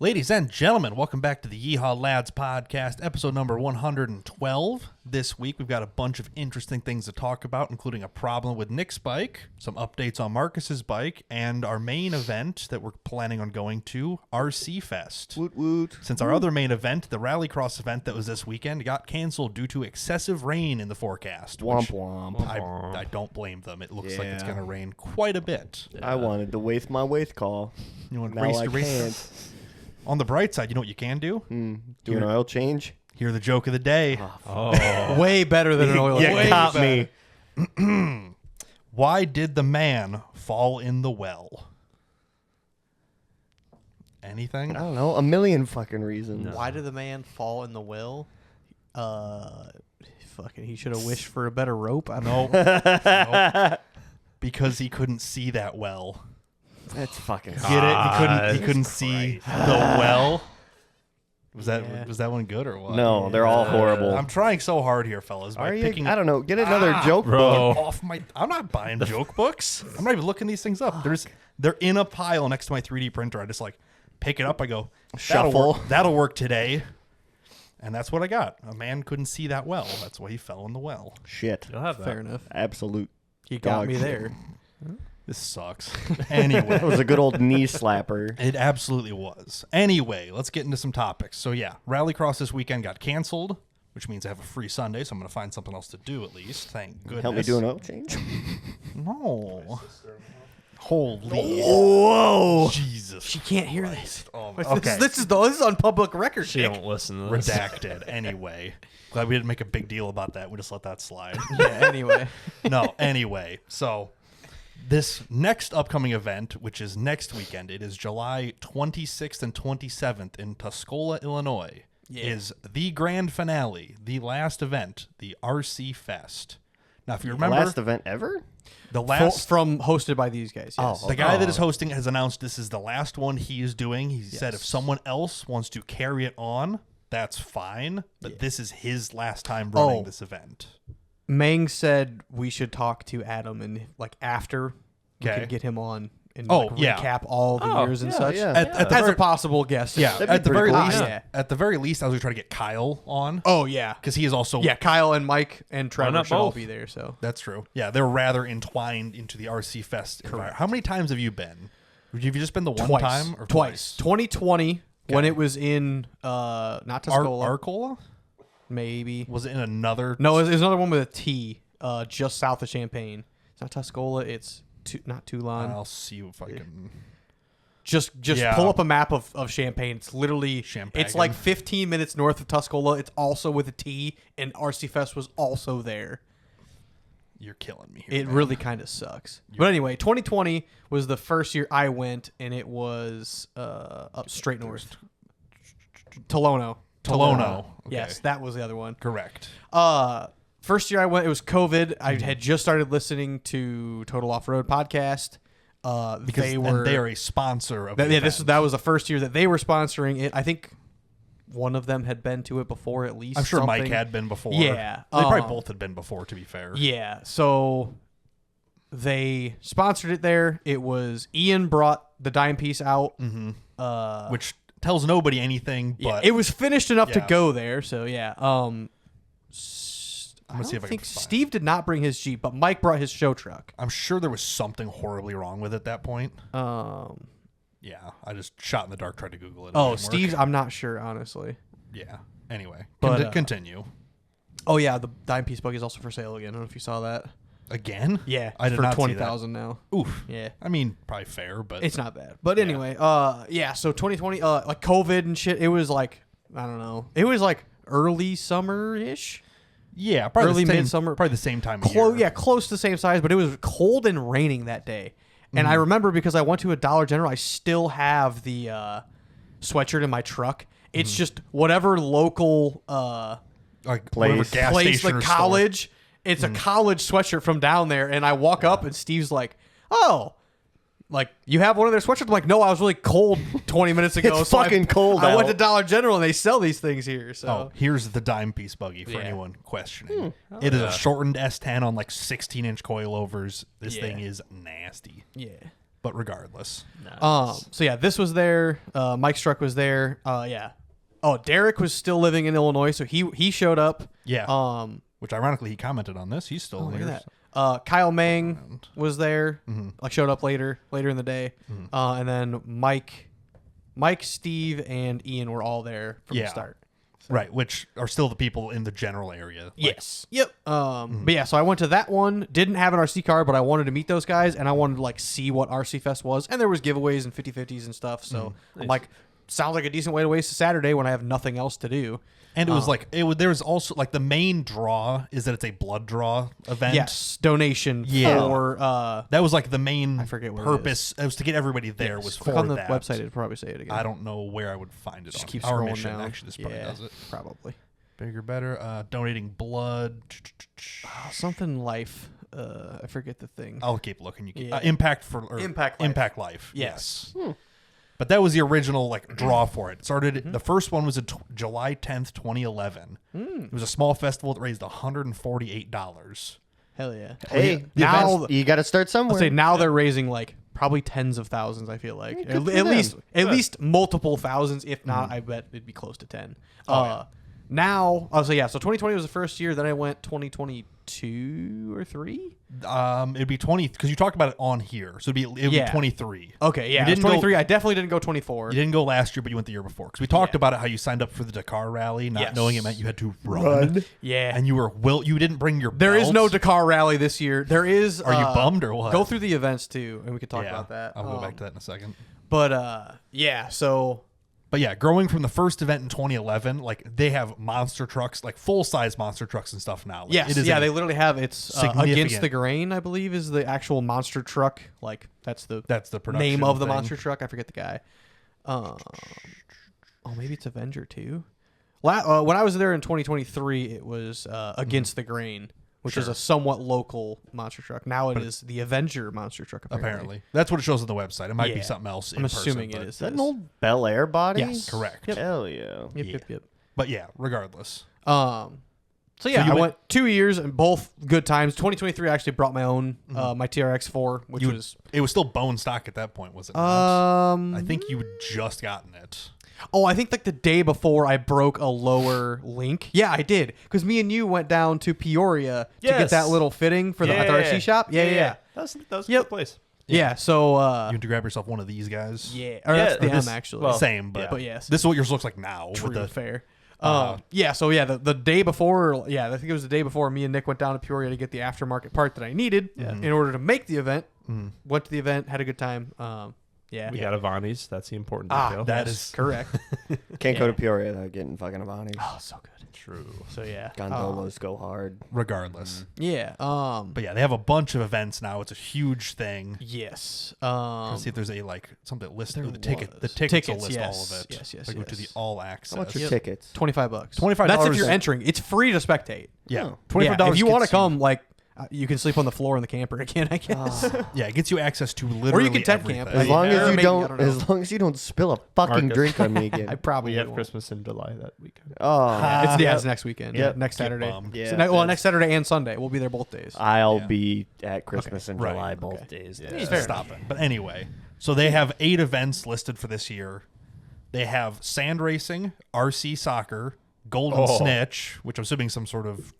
Ladies and gentlemen, welcome back to the Yeehawlads podcast, episode number 112. This week, we've got a bunch of interesting things to talk about, including a problem with Nick's bike, some updates on Marcus's bike, and our main event that we're planning on going to, RC Fest. Woot woot. Since our other main event, the Rallycross event that was this weekend, got canceled due to excessive rain in the forecast. Womp womp. I don't blame them. It looks like it's going to rain quite a bit. I wanted to waste my waste call. You want to Now race I to race? can't. On the bright side, you know what you can do? Do an oil change? Hear the joke of the day. Way better than an oil You change. caught me. Why did the man fall in the well? Anything? I don't know. A million fucking reasons. Why did the man fall in the well? Fucking, he should have wished for a better rope. I don't know. Nope. Because he couldn't see that well. That's fucking. Get it? He couldn't see the well. Was that one good or what? No, they're all horrible. I'm trying so hard here, fellas. Are you? I don't know. Get another joke Bro. book. I'm not buying joke books. I'm not even looking these things up. They're in a pile next to my 3D printer. I just pick it up. I go, Shuffle. That'll work today. And that's what I got. A man couldn't see that well. That's why he fell in the well. Shit. You'll have that. Fair enough. Absolute. He got me shit. there. This sucks. Anyway. That was a good old knee slapper. It absolutely was. Anyway, let's get into some topics. So yeah, Rallycross this weekend got canceled, which means I have a free Sunday, so I'm going to find something else to do at least. Thank goodness. Help me do an oil change. No. Holy. Whoa. Jesus. She can't hear this. Oh, Okay. This is on public record. She Nick. don't listen to this. Redacted. Anyway. Glad we didn't make a big deal about that. We just let that slide. Yeah, anyway. No, anyway. So this next upcoming event, which is next weekend, it is July 26th and 27th in Tuscola, Illinois, is the grand finale, the last event, the RC Fest. Now, if you remember... Last event ever? The last... From hosted by these guys, yes. The guy that is hosting has announced this is the last one he is doing. He said if someone else wants to carry it on, that's fine, but this is his last time running this event. Mang said we should talk to Adam and after we could get him on and recap all the years and such. Yeah. As a possible guest. Yeah, That'd be at the very pretty cool. least. Yeah. At the very least, I was going to try to get Kyle on. Oh, yeah. Because he is also... Yeah, Kyle and Mike and Trevor not should all both? be there. So That's true. Yeah, they're rather entwined into the RC Fest environment. How many times have you been? Have you just been the one time? Or Twice. 2020 when it was in, not Tuscola. Arcola? Maybe. Was it in another... No, it was another one with a T, just south of Champaign. It's not Tuscola. It's not Toulon. I'll see if I can... Just pull up a map of Champaign. It's literally Champagne. It's like 15 minutes north of Tuscola. It's also with a T, and RC Fest was also there. You're killing me here, It man. really kind of sucks. But anyway, 2020 was the first year I went, and it was up straight north. Tolono. Okay. Yes, that was the other one. Correct. First year I went, it was COVID. I had just started listening to Total Off-Road podcast. Because they are a sponsor of the event. That was the first year that they were sponsoring it. I think one of them had been to it before at least. I'm sure something. Mike had been before. Yeah. They probably both had been before, to be fair. Yeah. So they sponsored it there. It was Ian brought the dime piece out. Mm-hmm. Which tells nobody anything, but... it was finished enough to Yeah. go there. So, yeah. I'm going to see if I can think find Steve did not bring his Jeep, but Mike brought his show truck. I'm sure there was something horribly wrong with it at that point. Yeah, I just shot in the dark, tried to Google it. Oh, Steve's, I'm not sure, honestly. Yeah. Anyway, But, continue. Oh, yeah, the dime piece buggy is also for sale again. I don't know if you saw that. Again? Yeah, I did for not see $20,000 now. that. Oof. Yeah. I mean, probably fair, but... It's not bad. But anyway, yeah, so 2020, like COVID and shit, it was like, I don't know. It was like early summer-ish. Yeah, probably early the same, midsummer. Probably the same time of year. Yeah, close to the same size, but it was cold and raining that day. And I remember because I went to a Dollar General, I still have the sweatshirt in my truck. It's just whatever local Like Place. whatever gas place, station like or store. college. It's a college sweatshirt from down there, and I walk up, and Steve's like, "Oh, like you have one of their sweatshirts?" I'm like, "No, I was really cold 20 minutes ago. It's so fucking cold I went out." to Dollar General, and they sell these things here." So Oh, here's the dime piece buggy for Yeah. anyone questioning. It is a shortened S10 on like 16-inch coilovers. This Yeah. thing is nasty. yeah, But regardless, So yeah, this was there. Mike's truck was there. Yeah. Oh, Derek was still living in Illinois, so he showed up. yeah. Which ironically he commented on this. He's still Look here. at that. Kyle Mang was there. Like showed up later in the day. And then Mike, Steve, and Ian were all there from the start. Right, which are still the people in the general area. Like, Yes. Yep. But yeah, so I went to that one. Didn't have an RC car, but I wanted to meet those guys, and I wanted to like see what RC Fest was. And there was giveaways and 50/50s and stuff. So I'm like, sounds like a decent way to waste a Saturday when I have nothing else to do. And it was there was also like the main draw is that it's a blood draw event. Yes, donation for That was like the main forget what it purpose. It was to get everybody there. Was click for on the that. website. It'd probably say it again. I don't know where I would find it. Just on keep our scrolling mission. down. Actually, this probably does it. Probably. Bigger, better. Donating blood. Something life. I forget the thing. I'll keep looking. You keep, Yeah. Impact Life. Impact Life. Yes. But that was the original like draw for it. It started. The first one was in July 10th, 2011. It was a small festival that raised $148. Hell yeah. Hey, now you got to start I'll somewhere. say now they're raising like probably tens of thousands. I feel like Good for at them. least multiple thousands. If not, I bet it'd be close to 10. Now, so 2020 was the first year. Then I went 2022 or 3. It'd be 20 because you talked about it on here, so it'd be 23. Okay, yeah, You didn't 23. go- I definitely didn't go 24. You didn't go last year, but you went the year before because we talked about it. How you signed up for the Dakar rally, not Yes. knowing it meant you had to run. Yeah, And you didn't bring your. there is no belts. Dakar rally this year. There is. Are you bummed or what? Go through the events too, and we could talk Yeah, about that. I'll go back to that in a second. But yeah, so But yeah, growing from the first event in 2011, like they have monster trucks, like full size monster trucks and stuff now. Like, yes, it is they literally have it's Against significant- the Grain, I believe, is the actual monster truck. Like that's the production name of the thing. monster truck. I forget the guy. Oh, maybe it's Avenger too. When I was there in 2023, it was Against the Grain, which is a somewhat local monster truck. Now it is the Avenger monster truck. Apparently, that's what it shows on the website. It might be Yeah. something else. I'm assuming it is. Is that an this. old Bel Air body? Yes. Correct. Hell yeah. Yep. But yeah, regardless. So yeah, you I went- went 2 years and both good times. 2023, I actually brought my own my TRX4, which was It was still bone stock at that point, was it? Not? um. I think you had just gotten it. Oh, I think like the day before I broke a lower link. Yeah, I did because me and you went down to Peoria to get Yes. that little fitting for at the RC shop. Yeah. That was a Yep. good place. Yeah. So You had to grab yourself one of these guys. yeah, or that's Yeah, the this- M actually. well, Same, but yes. this is what yours looks like now. True, with the fair. Yeah, so yeah, the day before, I think it was the day before, me and Nick went down to Peoria to get the aftermarket part that I needed in order to make the event. Went to the event, had a good time. Yeah. We got Avani's. That's the important Ah, detail. that yes, is- correct. Can't go to Peoria without getting fucking Avani. Oh, so good. True. So yeah. Gondolas go hard. Regardless. Yeah. But yeah, they have a bunch of events now. It's a huge thing. Yes. Let's see if there's something listed. there The ticket. The was. tickets will Tickets, list yes, all of it. yes, Like go to the yes. all access. How much are Yep. tickets? $25. $25 That's if you're entering. It's free to spectate. Yeah, Yeah, $25. if you want to gets you- come, like you can sleep on the floor in the camper again, I guess. Yeah, it gets you access to literally can tent everything. camp. As long Yeah, as you maybe, I don't, don't know. as long as you don't spill a fucking Marcus. drink on me again. I probably we have won't. Christmas in July that weekend. Oh, It's next weekend. Yep. Next Get Saturday. bummed. Yeah, So that's- next Saturday and Sunday. We'll be there both days. I'll Yeah. be at Christmas in Right. July both Okay. days. Yeah. then. Fair Stop it. But anyway, so they have 8 events listed for this year. They have sand racing, RC soccer, golden snitch, which I'm assuming some sort of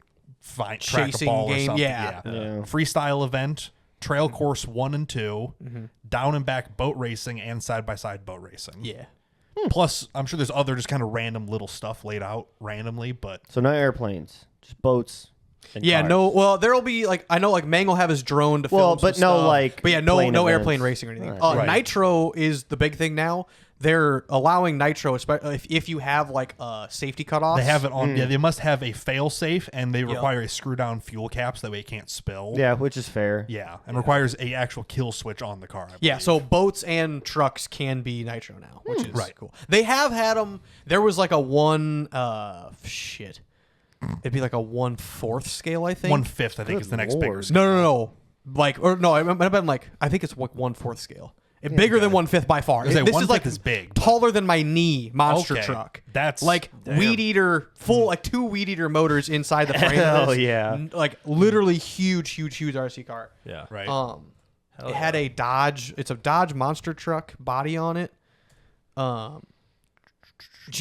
track Chasing a ball or game, something. yeah. Yeah. Freestyle event, trail course 1 and 2, down and back boat racing, and side by side boat racing. Yeah. Plus, I'm sure there's other just kind of random little stuff laid out randomly, but So no airplanes, just boats. And Yeah, cars. no. Well, there'll be like I know like Mang will have his drone to film. Well, some but no, stuff. like, But yeah, no plane events. airplane racing or anything. Right. Nitro is the big thing now. They're allowing nitro, if you have like safety cutoffs. they have it on. Yeah, they must have a fail safe, and they require a screw down fuel caps that way it can't spill. Yeah, which is fair. Yeah, and requires a actual kill switch on the car. I Yeah, believe. so boats and trucks can be nitro now, which is Right. cool. They have had them. There was like a it'd be like a 1/4 scale, I think. 1/5, I think, is the next bigger. Lord. scale. No. Like, or no, it might have been like, I think it's like 1/4 scale. Bigger than 1/5 by far. was gonna say, This is 1/5 like is big, but- taller than my knee monster Okay, truck. that's- like weed eater, full like 2 weed eater motors inside the frame. Hell of this. yeah. Like literally huge RC car. Yeah. Right. It had a Dodge. It's a Dodge monster truck body on it.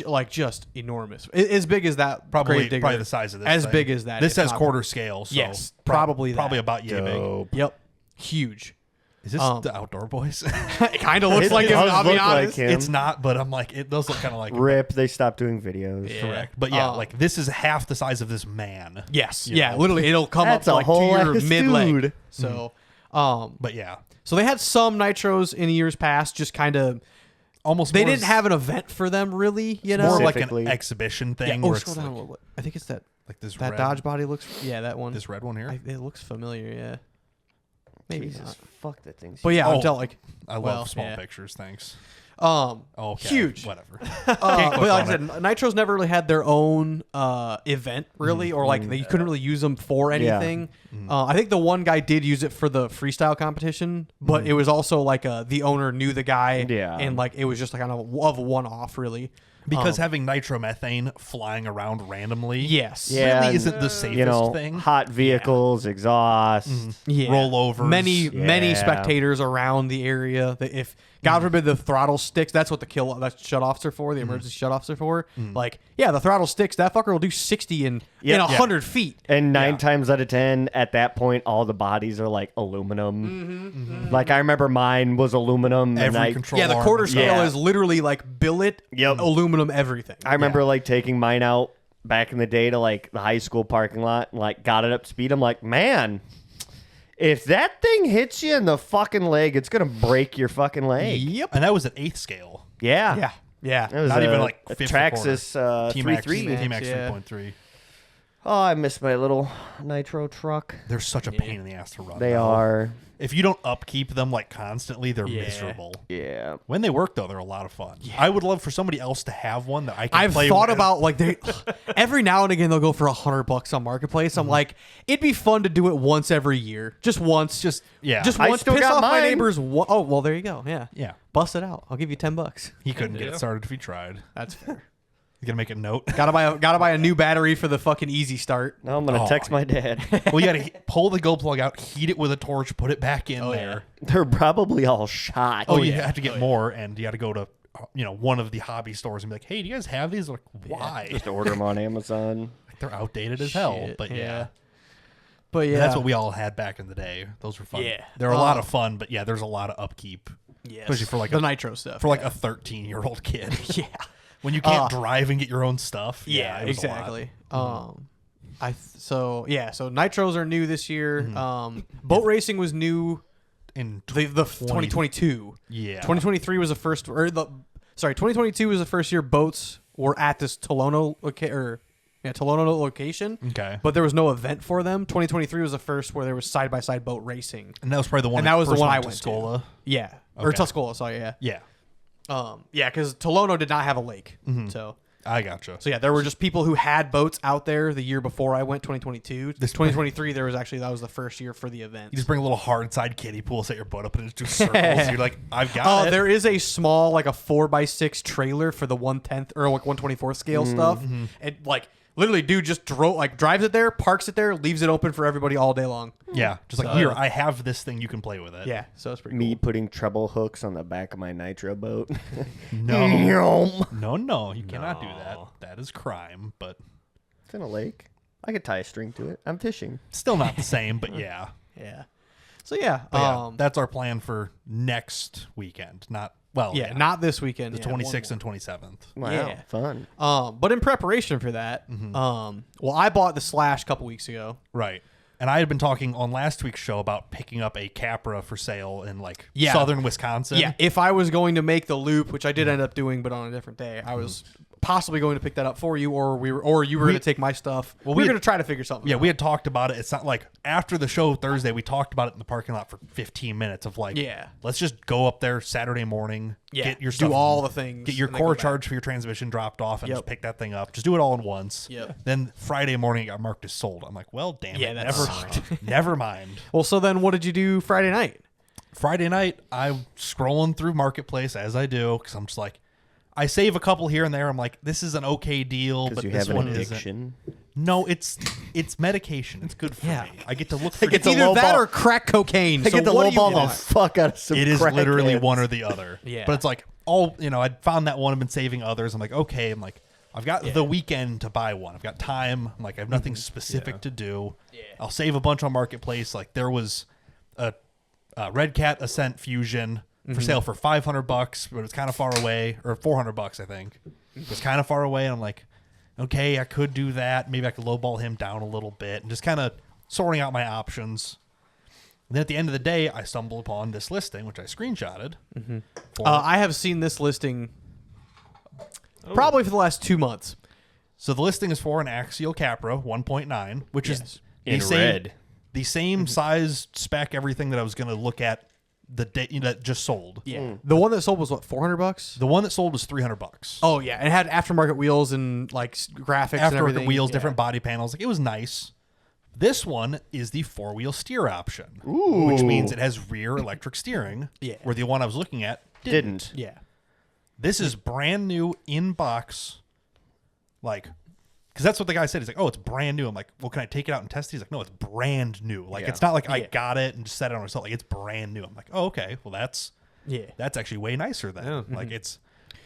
Like just enormous. As big as that. Probably Gravedigger. the size of this. As thing. big as that. This if has not- quarter scale. So Yes, probably that. about yay big. Dope. Yep. Huge. Is this the Outdoor Boys? It kind of looks It like it. does I'll be look like honest. him. It's not, but I'm like, it does look kind of like Rip. They stopped doing videos. Yeah. correct. But yeah, Um, like this is half the size of this man. Yes. You Yeah. know? Literally, it'll come That's up a like whole to your ass mid leg. dude. So, But yeah, so they had some nitros in years past. Just kind of. almost They more didn't have an event for them, really. You know. more like an Specifically. exhibition Yeah. thing. Oh, where it's scroll down a like, little bit. I think it's that this that red, Dodge body looks. Yeah, that one. this red one here. It looks familiar. Yeah. Maybe Jesus, not. fuck that thing. But yeah, Oh, I'm telling like. I love well, small yeah. pictures. Thanks. Okay. Huge. Whatever. But like I said, Nitros never really had their own event, really, or like you couldn't really use them for anything. I think the one guy did use it for the freestyle competition, but it was also like the owner knew the guy, Yeah. and like it was just like kind of a one-off, really. Because having nitromethane flying around randomly, Yes. Yeah, really and, isn't the safest You know, thing. hot vehicles, exhaust. Yeah. Rollovers. Many Yeah. spectators around the area. That if God forbid the throttle sticks, that's what the shutoffs are for. The emergency shutoffs are for. Like, yeah, the throttle sticks. That fucker will do 60 in Yeah. 100 feet. And 9 times out of 10, at that point, all the bodies are like aluminum. Like I remember mine was aluminum. and Every I, control Yeah, the arm quarter is- scale Yeah. is literally like billet, Yep. aluminum, everything. I remember like taking mine out back in the day to like the high school parking lot and like got it up to speed. I'm like, man, if that thing hits you in the fucking leg, it's gonna break your fucking leg. Yep. And that was at 8th scale. Yeah. Yeah. Yeah. It was Not even like a fifth Traxxas T-Max 3.3. T-Max yeah. 3.3. Oh, I miss my little nitro truck. They're such a pain in the ass to run. They though. are. If you don't upkeep them like constantly, they're Yeah. miserable. Yeah. When they work though, they're a lot of fun. I would love for somebody else to have one that I can I've play thought with. about like they every now and again they'll go for $100 on Marketplace. I'm like, it'd be fun to do it once every year, just once, just Yeah. just I once. still Piss got off my mine. neighbors. Oh well, there you go. Yeah, Yeah. bust it out. I'll give you $10. He couldn't get it started if he tried. That's fair. You gonna make a note? gotta buy a new battery for the fucking Easy Start. Now I'm gonna Oh, text my dad. Well, you gotta pull the go plug out, heat it with a torch, put it back in there. They're probably all shot. Oh, you have to get more, and you got to go to one of the hobby stores and be like, "Hey, do you guys have these?" Like, why? Just order them on Amazon. Like, they're outdated as hell. Shit, But yeah. But yeah, That's what we all had back in the day. Those were fun. Yeah. They're a lot of fun, but yeah, there's a lot of upkeep, yes. especially for like the a nitro stuff. for like a 13-year-old kid. yeah, When you can't drive and get your own stuff. yeah, it was a lot. exactly. So nitros are new this year. Boat racing was new. In The 2022. yeah, 2023 was the first, 2022 was the first year boats were at this Tolono location. Okay. But there was no event for them. 2023 was the first where there was side by side boat racing. And that was probably the one. And that was the first one I in went to. Tuscola. Yeah, or Okay. Tuscola. Sorry, yeah. Yeah, Yeah, because Tolono did not have a lake. So I gotcha. yeah, there were just people who had boats out there the year before I went. 2022. This 2023, there was actually that was the first year for the event. You just bring a little hard side kiddie pool, set your boat up, and just do circles. You're like, I've got it. There is a small, like a 4x6 trailer for the 1/10 or like 1/24 scale stuff, and like literally, dude just drives it there, parks it there, leaves it open for everybody all day long. Yeah, just like here, I have this thing. You can play with it. Yeah, so it's pretty Me cool. putting treble hooks on the back of my nitro boat. No, It's no, you cannot do that. That is crime. But in a lake. I could tie a string to it. I'm fishing. still not the same. But yeah. Yeah. So yeah, But yeah, that's our plan for next weekend. Not not this weekend. the 26th and 27th. Wow, Yeah. fun. But in preparation for that, I bought the Slash a couple weeks ago. Right. And I had been talking on last week's show about picking up a Capra for sale in like Yeah. southern Wisconsin. Yeah, if I was going to make the loop, which I did end up doing, but on a different day, I was possibly going to pick that up for you, or you were going to take my stuff. Well, we we were had- going to try to figure something. Yeah, out. we had talked about it. It's not like after the show Thursday, we talked about it in the parking lot for 15 minutes of like, Yeah. let's just go up there Saturday morning, get your stuff, do all the things, get your and then core go back. charge for your transmission dropped off, and Yep. just pick that thing up. Just do it all in once. Yep. Then Friday morning, it got marked as sold. I'm like, well, damn Yeah, it, that never, sucked. never mind. Well, so then what did you do Friday night? Friday night, I'm scrolling through Marketplace as I do because I'm just like, I save a couple here and there. I'm like, this is an okay deal, but you this have one an isn't. addiction. No, it's medication. It's good for Yeah. me. I get to look for get It's to either low that ball- or crack cocaine. I So get to what do you lowball the want? fuck out of some It is literally crackheads. one or the other. Yeah. But it's like I found that one. I've been saving others. I'm like, okay. I'm like, I've got the weekend to buy one. I've got time. I'm like, I have nothing specific to do. Yeah. I'll save a bunch on Marketplace. Like there was a Red Cat Ascent Fusion for sale for $500, but it was kind of far away, or $400, I think. It was kind of far away, and I'm like, okay, I could do that. Maybe I could lowball him down a little bit, and just kind of sorting out my options. And then at the end of the day, I stumbled upon this listing, which I screenshotted. I have seen this listing probably for the last 2 months. So the listing is for an Axial Capra 1.9, which is In the same, red. the same size, spec, everything that I was going to look at the day that just sold. Yeah. The one that sold was what, $400? The one that sold was $300. Oh yeah, it had aftermarket wheels and like graphics and Aftermarket everything. wheels, Yeah. different body panels. Like it was nice. This one is the 4-wheel steer option, which means it has rear electric steering. Yeah. Where the one I was looking at Didn't. Yeah. This is brand new in box, like, because that's what the guy said. He's like, "Oh, it's brand new." I'm like, "Well, can I take it out and test it?" He's like, "No, it's brand new. Like, it's not like I got it and just set it on myself. Like, it's brand new." I'm like, "Oh, okay. Well, that's actually way nicer then. Yeah. Like, it's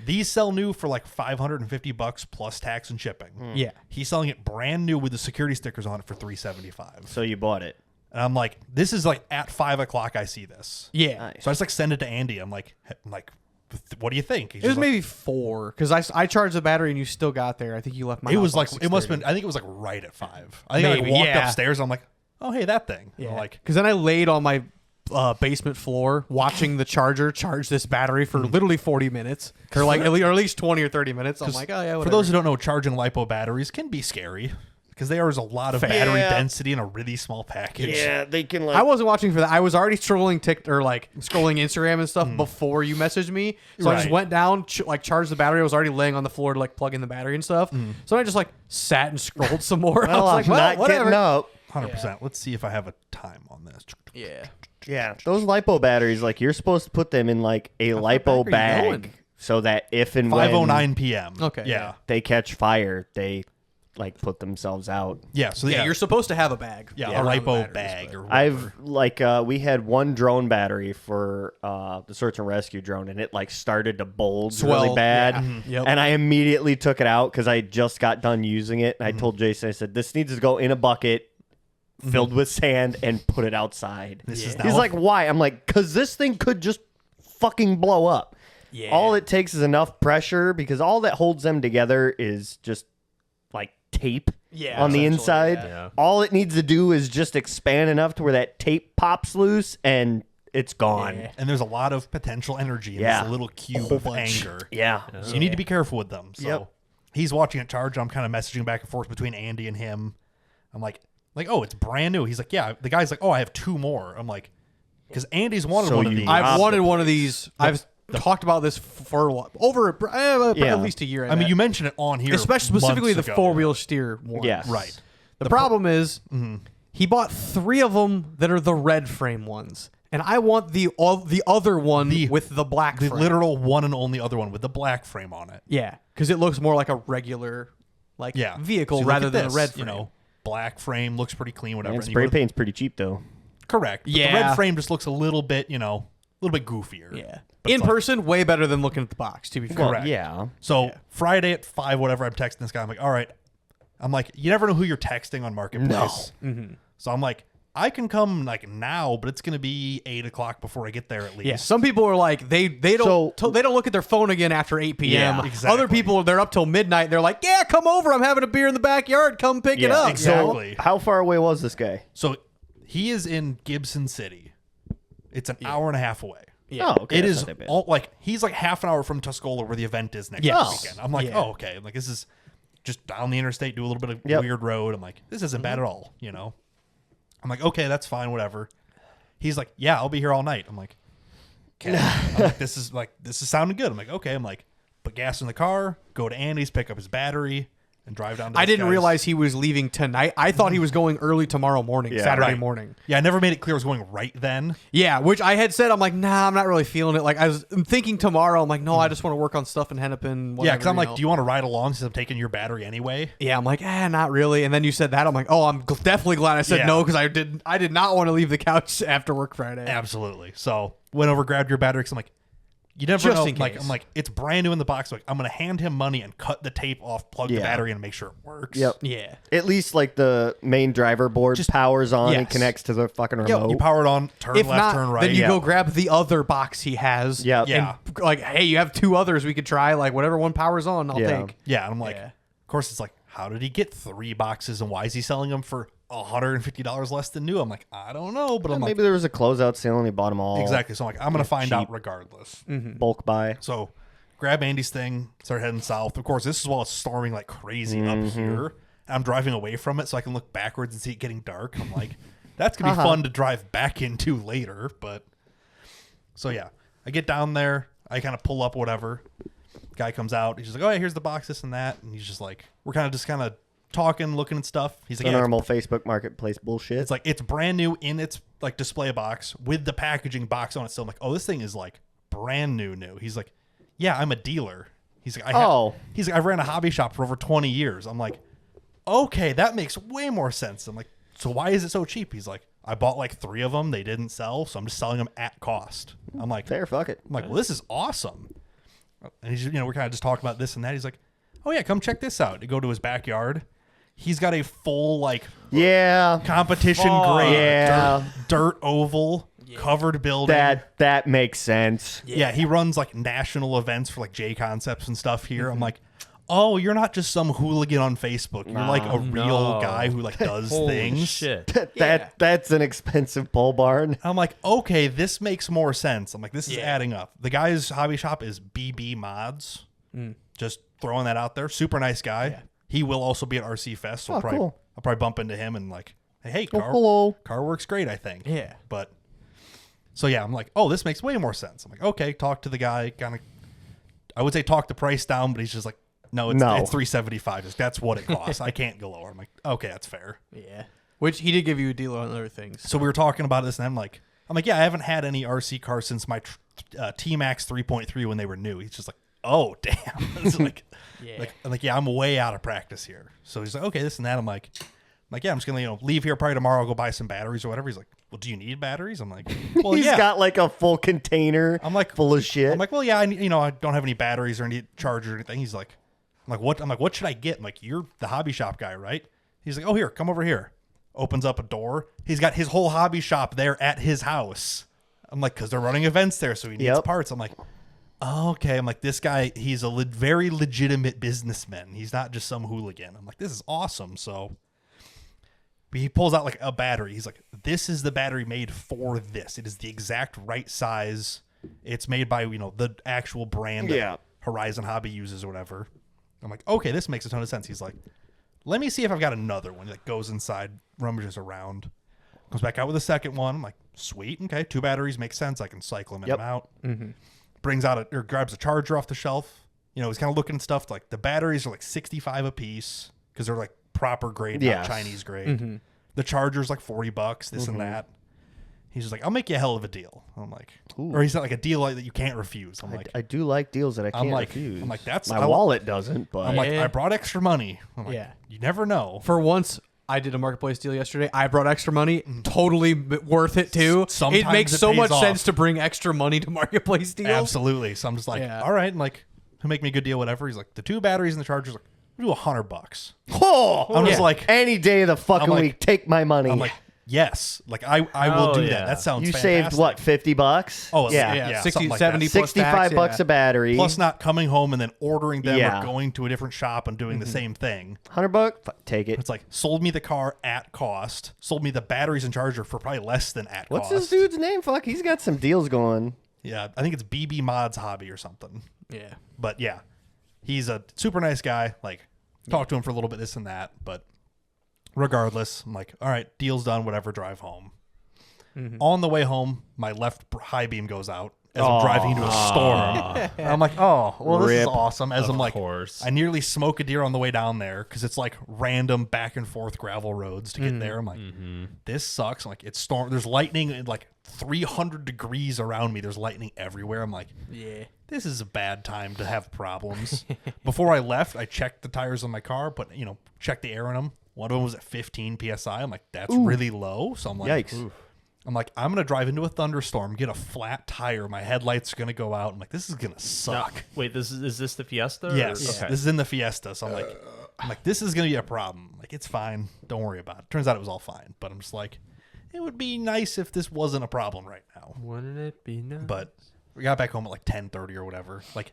these sell new for like $550 plus tax and shipping. Yeah. He's selling it brand new with the security stickers on it for $375. So you bought it. And I'm like, this is like at 5 o'clock. I see this. Yeah. Nice. So I just like send it to Andy. I'm like, what do you think? He's It was just like, maybe 4 because I charged the battery and you still got there. I think you left my. it house was like about it must have 6:30. been. I think it was like right at 5. I think I Maybe, walked yeah. upstairs. I'm like, oh hey, that thing. Yeah. Like Because then I laid on my basement floor watching the charger charge this battery for literally 40 minutes or like or at least 20 or 30 minutes. I'm like, oh yeah. Whatever. for those who don't know, charging lipo batteries can be scary because there is a lot of battery Yeah. density in a really small package. Yeah, they can like. I wasn't watching for that. I was already scrolling scrolling Instagram and stuff before you messaged me. So I just Right. went down, charged the battery. I was already laying on the floor to like plug in the battery and stuff. So I just like sat and scrolled some more. I well, was like, I'm well, not whatever. getting up. 100%. Let's see if I have a time on this. Yeah. Yeah, those lipo batteries, like you're supposed to put them in like a lipo back are you going? bag, so that if and when 5:09 p.m. Okay, Yeah. they catch fire, they like put themselves out. Yeah. So Yeah, you're supposed to have a bag. a around the lipo batteries, bag but- or whatever. I've like we had one drone battery for the search and rescue drone, and it like started to bulge really Swell, bad, yeah. Yep. and I immediately took it out because I just got done using it. And I told Jason, I said, "This needs to go in a bucket." Filled with sand and put it outside. This is He's now- like, why? I'm like, because this thing could just fucking blow up. Yeah. All it takes is enough pressure because all that holds them together is just like tape Yeah, on the essentially, inside. yeah. All it needs to do is just expand enough to where that tape pops loose and it's gone. Yeah. and there's a lot of potential energy in Yeah. this little cube of anger. Yeah. So you need to be careful with them. So Yep. he's watching it charge. I'm kind of messaging back and forth between Andy and him. I'm like, oh, it's brand new. He's like, yeah. The guy's like, oh, I have 2 more. I'm like, because Andy's wanted So one of you- these. I've wanted one of these. I've talked about this for a while, over Yeah. at least a year. I mean, you mentioned it on here, especially specifically the months ago. 4-wheel steer one. Yes. Right. The problem is he bought 3 of them that are the red frame ones, and I want the other one with the black The frame. literal one and only other one with the black frame on it. Yeah, because it looks more like a regular vehicle So you look rather at than a this, red frame. You know, black frame looks pretty clean, whatever. And And you spray go to- paint's pretty cheap though. Correct. But the Yeah. red frame just looks a little bit, a little bit goofier. Yeah, But in it's like- person, way better than looking at the box. To be fair. Correct. Yeah. So Yeah. Friday at 5, whatever, I'm texting this guy. I'm like, all right. I'm like, you never know who you're texting on Marketplace. No. So I'm like, I can come like now, but it's gonna be 8 o'clock before I get there at least. Yeah, some people are like they don't they don't look at their phone again after 8 p.m. Yeah, exactly. Other people they're up till midnight. They're like, yeah, come over. I'm having a beer in the backyard. Come pick it Yeah, up. exactly. How far away was this guy? So he is in Gibson City. It's an hour and a half away. Yeah. Oh, okay. It that's is not that bad. all like he's like half an hour from Tuscola where the event is next Yes. weekend. I'm like, Yeah. oh, okay. I'm like, this is just down the interstate, do a little bit of Yep. weird road. I'm like, this isn't bad at all, I'm like, okay, that's fine, whatever. He's like, yeah, I'll be here all night. I'm like, okay. I'm like, this is sounding good. I'm like, okay. I'm like, put gas in the car, go to Andy's, pick up his battery, and drive down to I this didn't guy's. realize he was leaving tonight. I thought he was going early tomorrow morning, Yeah. Saturday Right. morning. Yeah, I never made it clear I was going right then. Yeah, which I had said, I'm like, nah, I'm not really feeling it. Like, I'm thinking tomorrow. I'm like, no, I just want to work on stuff in Hennepin. Whatever, Yeah, because I'm like, know. do you want to ride along since I'm taking your battery anyway? Yeah, I'm like, not really. And then you said that. I'm like, oh, I'm definitely glad I said Yeah. no because I did not want to leave the couch after work Friday. Absolutely. So went over, grabbed your battery. Cause I'm like, you never Just know. in Like, case. I'm like, it's brand new in the box. Like, I'm gonna hand him money and cut the tape off, plug the Yeah. battery, and make sure it works. Yep. Yeah. At least like the main driver board Just- powers on and Yes. connects to the fucking Yeah, remote. you power it on, turn If left, not, turn right. then you Yeah. go grab the other box he has. Yep. And Yeah. like, hey, you have 2 others we could try. Like, whatever one powers on, I'll Yeah. take. Yeah, and I'm like, Yeah. of course, it's like, how did he get 3 boxes and why is he selling them for $150 less than new? I'm like, I don't know, but I'm like, Maybe there was a closeout sale and he bought them all. exactly. So I'm like, I'm gonna find cheap. out regardless. Bulk buy. So grab Andy's thing, start heading south. Of course, this is while it's storming like crazy Mm-hmm. up here. I'm driving away from it so I can look backwards and see it getting dark. I'm like, that's gonna be Uh-huh. fun to drive back into later. But so yeah, I get down there, I kind of pull up, whatever. Guy comes out, he's just like, oh yeah, here's the box, this and that, and he's just like, we're kind of talking, looking at stuff. He's like, The yeah, normal Facebook Marketplace bullshit. it's like it's brand new in its like display box with the packaging box on it. So I'm like, oh, this thing is like brand new. He's like, yeah, I'm a dealer. He's like, he's like, I ran a hobby shop for over 20 years. I'm like, okay, that makes way more sense. I'm like, so why is it so cheap? He's like, I bought like 3 of them. They didn't sell, so I'm just selling them at cost. I'm like, Fair, fuck it. I'm like, well, this is awesome. And he's, we're kind of just talking about this and that. He's like, oh yeah, come check this out. To go to his backyard. He's got a full like Yeah. competition Fuck. grade Yeah. dirt oval covered building. That makes sense. Yeah, he runs like national events for like J Concepts and stuff here. I'm like, oh, you're not just some hooligan on Facebook. You're like a real no. guy who like does Holy things. shit. That's an expensive pole barn. I'm like, okay, this makes more sense. I'm like, this is Yeah. adding up. The guy's hobby shop is BB Mods. Just throwing that out there. Super nice guy. Yeah. He will also be at RC Fest, so Oh, cool. I'll probably bump into him and like, hey, Oh, car, hello. car works great, I think. Yeah. But so yeah, I'm like, oh, this makes way more sense. I'm like, okay, talk to the guy. Kind of, I would say talk the price down, but he's just like, no, it's $375. Just, that's what it costs. I can't go lower. I'm like, okay, that's fair. Yeah. Which he did give you a deal on other things. So we were talking about this, and I'm like, yeah, I haven't had any RC cars since my T-Max 3.3 when they were new. He's just like, oh, damn. It's like, Yeah. I'm like, yeah, I'm way out of practice here. So he's like, okay, this and that. I'm like, yeah, I'm just gonna leave here probably tomorrow. I'll go buy some batteries or whatever. He's like, well, do you need batteries? I'm like, well, He's yeah. got like a full container I'm like, full of shit. I'm like, well, yeah, I don't have any batteries or any charger or anything. He's like, I'm like, what? I'm like, what should I get? I'm like, you're the hobby shop guy, right? He's like, oh, here, come over here. Opens up a door. He's got his whole hobby shop there at his house. I'm like, because they're running events there, so he needs Yep. parts. I'm like, okay. I'm like, this guy, he's a very legitimate businessman. He's not just some hooligan. I'm like, this is awesome. So he pulls out like a battery. He's like, this is the battery made for this. It is the exact right size. It's made by, the actual brand that Yeah. Horizon Hobby uses or whatever. I'm like, okay, this makes a ton of sense. He's like, let me see if I've got another one. He like goes inside, rummages around, comes back out with a second one. I'm like, sweet, okay, 2 batteries makes sense. I can cycle them in Yep. and out. Brings out or grabs a charger off the shelf. He's kind of looking at stuff like the batteries are like 65 a piece because they're like proper grade, Yes. not Chinese grade. The charger's like $40, this and that. He's just like, I'll make you a hell of a deal. I'm like, or he's not like a deal like that you can't refuse. I'm like, I do like deals that I can't refuse. I'm like, that's my wallet doesn't, but I'm like, Yeah. I brought extra money. I'm like, Yeah. you never know. For once, I did a marketplace deal yesterday. I brought extra money. Totally worth it too. Sometimes it makes it so pays much off. sense to bring extra money to marketplace deals. Absolutely. So I'm just like, Yeah. all right, and like, he'll make me a good deal, whatever. He's like, the 2 batteries and the charger's like, we'll do $100. oh, I'm just Yeah. like, any day of the fucking I'm like- week, take my money. I'm like, yes, like I will Oh, do yeah. that. That sounds you fantastic. saved what, $50? Oh, yeah, yeah. 60, something like 70 that. plus 65 tax, bucks yeah. a battery. Plus not coming home and then ordering them Yeah. or going to a different shop and doing the same thing. $100? Take it. It's like sold me the car at cost, sold me the batteries and charger for probably less than at What's cost. this dude's name? Fuck, he's got some deals going. Yeah, I think it's BB Mods Hobby or something. Yeah. But yeah, he's a super nice guy. Like, talk to him for a little bit, this and that. But regardless, I'm like, all right, deal's done, whatever, drive home. On the way home, my left high beam goes out. as I'm driving into a storm. And I'm like, oh, well, this is Rip. awesome. As I'm like, course. I nearly smoke a deer on the way down there because it's like random back and forth gravel roads to get there. I'm like, this sucks. I'm like, it's storm. There's lightning and like 300 degrees around me. There's lightning everywhere. I'm like, Yeah. this is a bad time to have problems. Before I left, I checked the tires on my car, but checked the air in them. One of them was at 15 psi. I'm like, that's really low. So I'm like, Yikes. I'm gonna drive into a thunderstorm, get a flat tire, my headlights are gonna go out. I'm like, this is gonna suck. Wait, is this the Fiesta? or- Yes, Okay. this is in the Fiesta. So I'm like, this is gonna be a problem. Like, it's fine. Don't worry about it. Turns out it was all fine. But I'm just like, it would be nice if this wasn't a problem right now. Wouldn't it be nice? But we got back home at like 10:30 or whatever. Like,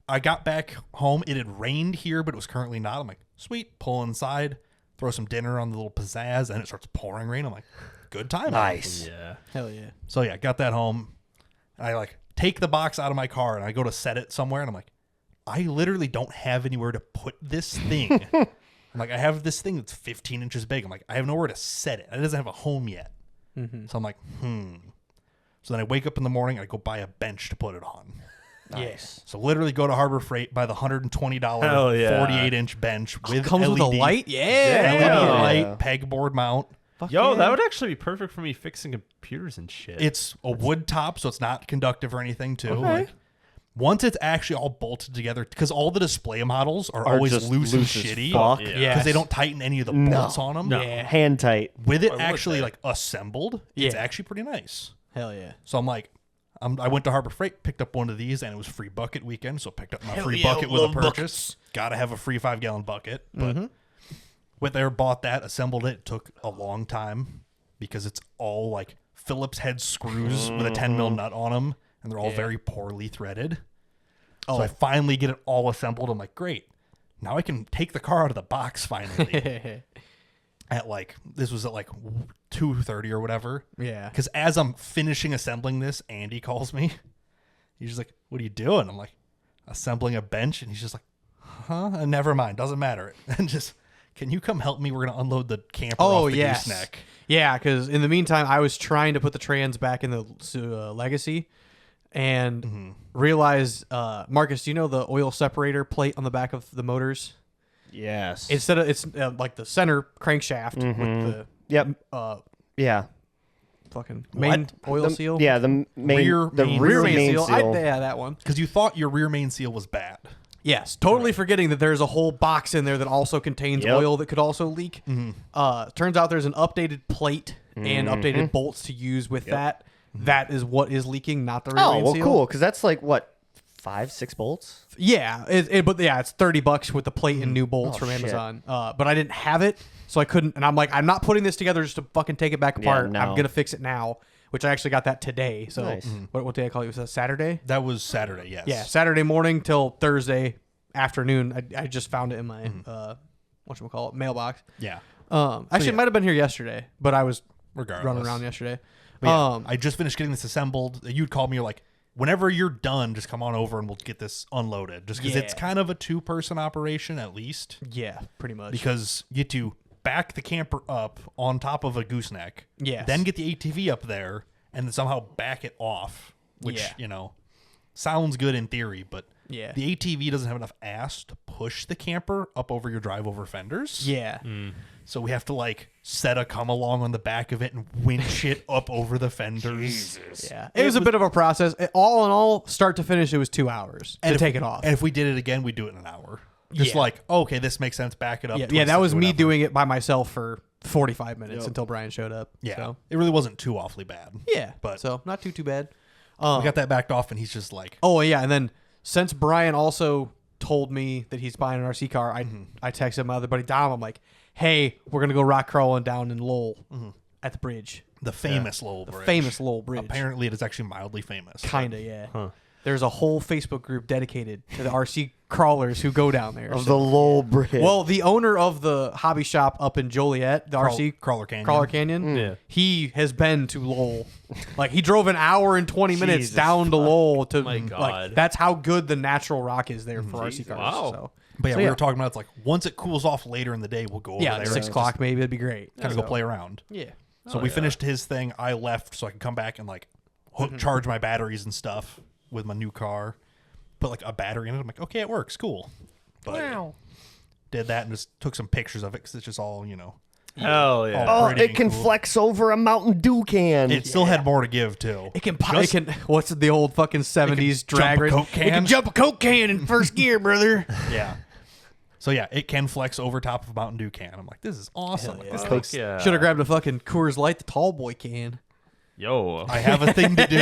I got back home. It had rained here, but it was currently not. I'm like, sweet, pull inside, throw some dinner on the little pizzazz, and it starts pouring rain. I'm like, good time. Nice. Yeah. Hell yeah. So yeah, got that home. I like take the box out of my car and I go to set it somewhere, and I'm like, I literally don't have anywhere to put this thing. I'm like, I have this thing that's 15 inches big. I'm like, I have nowhere to set it. It doesn't have a home yet. So I'm like, So then I wake up in the morning and I go buy a bench to put it on. Yes. So literally go to Harbor Freight, buy the $120 Hell yeah. 48-inch bench with Comes LED, with a light? Yeah. LED Yeah. light, pegboard mount. Fuck Yo, yeah. that would actually be perfect for me fixing computers and shit. It's a wood top, so it's not conductive or anything, too. Like, once it's actually all bolted together, because all the display models are always just loose and loose as shitty. fuck. Because Yes. they don't tighten any of the bolts on them. Yeah. Hand tight. With it would actually they? like assembled, it's Yeah. actually pretty nice. Hell yeah. So I'm like, I went to Harbor Freight, picked up one of these, and it was free bucket weekend, so picked up my Hell free yeah, bucket with a love purchase. buckets. Got to have a free 5-gallon bucket. But went there, bought that, assembled it. Took a long time because it's all like Phillips head screws with a 10 mil nut on them, and they're all very poorly threaded. So I finally get it all assembled. I'm like, great. Now I can take the car out of the box finally. This was at like 2:30 or whatever. Yeah. Because as I'm finishing assembling this, Andy calls me. He's just like, what are you doing? I'm like, assembling a bench. And he's just like, huh? Never mind. Doesn't matter. And just, can you come help me? We're going to unload the camper off the gooseneck. Yeah, because in the meantime, I was trying to put the trans back in the Legacy and realized, Marcus, do you know the oil separator plate on the back of the motors? Yes. Instead of, it's like the center crankshaft with the Yep. Yeah. fucking main oil The- seal. Yeah, the main Rear the main rear Rear main main seal. seal. Yeah, that one. Because you thought your rear main seal was bad. Yes, totally forgetting that there's a whole box in there that also contains Yep. oil that could also leak. Turns out there's an updated plate and updated bolts to use with that. That is what is leaking, not the rear Oh, main well, seal. cool, because that's like, what, 5-6 bolts? Yeah, but yeah, it's $30 with the plate and new bolts from shit. Amazon. But I didn't have it, so I couldn't. And I'm like, I'm not putting this together just to fucking take it back apart. no. I'm gonna fix it now, which I actually got that today. So Nice. what day I call it? Was that Saturday? That was Saturday, yes. Yeah, Saturday morning till Thursday afternoon. I just found it in my whatchamacallit, mailbox. Yeah. Actually, it might have been here yesterday, but I was Regardless. running around yesterday. But yeah, I just finished getting this assembled. You'd call me, you're like, whenever you're done, just come on over and we'll get this unloaded. Just because it's Yeah. kind of a 2-person operation at least. Yeah, pretty much. Because you get to back the camper up on top of a gooseneck. Yes. Then get the ATV up there and then somehow back it off. Which, Yeah. sounds good in theory, but Yeah. the ATV doesn't have enough ass to push the camper up over your drive over fenders. Yeah. So we have to set a come along on the back of it and winch it up over the fenders. Yeah. It was a bit of a process. All in all, start to finish, it was 2 hours to take it off. And if we did it again, we'd do it in an hour. Just Yeah. okay, this makes sense. Back it up. Yeah, twist that it, was me whatever. doing it by myself for 45 minutes until Brian showed up. Yeah, So, it really wasn't too awfully bad. yeah. But so not too bad. we got that backed off, and he's just like, Oh, yeah. And then since Brian also told me that he's buying an RC car, I texted my other buddy Dom. I'm like, hey, we're going to go rock crawling down in Lowell at the bridge. the famous Lowell Bridge. Famous Lowell Bridge. Apparently, it is actually mildly famous. Kinda, yeah. There's a whole Facebook group dedicated to the RC crawlers who go down there. Of the Lowell Bridge. Well, the owner of the hobby shop up in Joliet, the RC Crawler Canyon. Yeah. he has been to Lowell. He drove an hour and 20 minutes Jesus down to Lowell to my God. that's how good the natural rock is there for RC cars. Wow. So, But yeah, So, we yeah. were talking about it's like once it cools off later in the day, we'll go over yeah, there. like 6 o'clock maybe, it'd be great. Kind of go play around. Yeah. So we finished his thing. I left so I could come back and charge my batteries and stuff. with my new car. Put like a battery in it. I'm like, okay, it works. Cool. But did that and just took some pictures of it because it's just all, Hell yeah. all Oh, pretty it and can cool. flex over a Mountain Dew can. It still had more to give too. It can. Just- What's the old fucking 70s drag jump a race? Coke It can can. jump a Coke can in first gear, brother. Yeah. So yeah, it can flex over top of a Mountain Dew can. I'm like, this is awesome. Hell Like, yeah. this Fuck makes- yeah. Should have grabbed a fucking Coors Light, the tall boy can. Yo. I have a thing to do.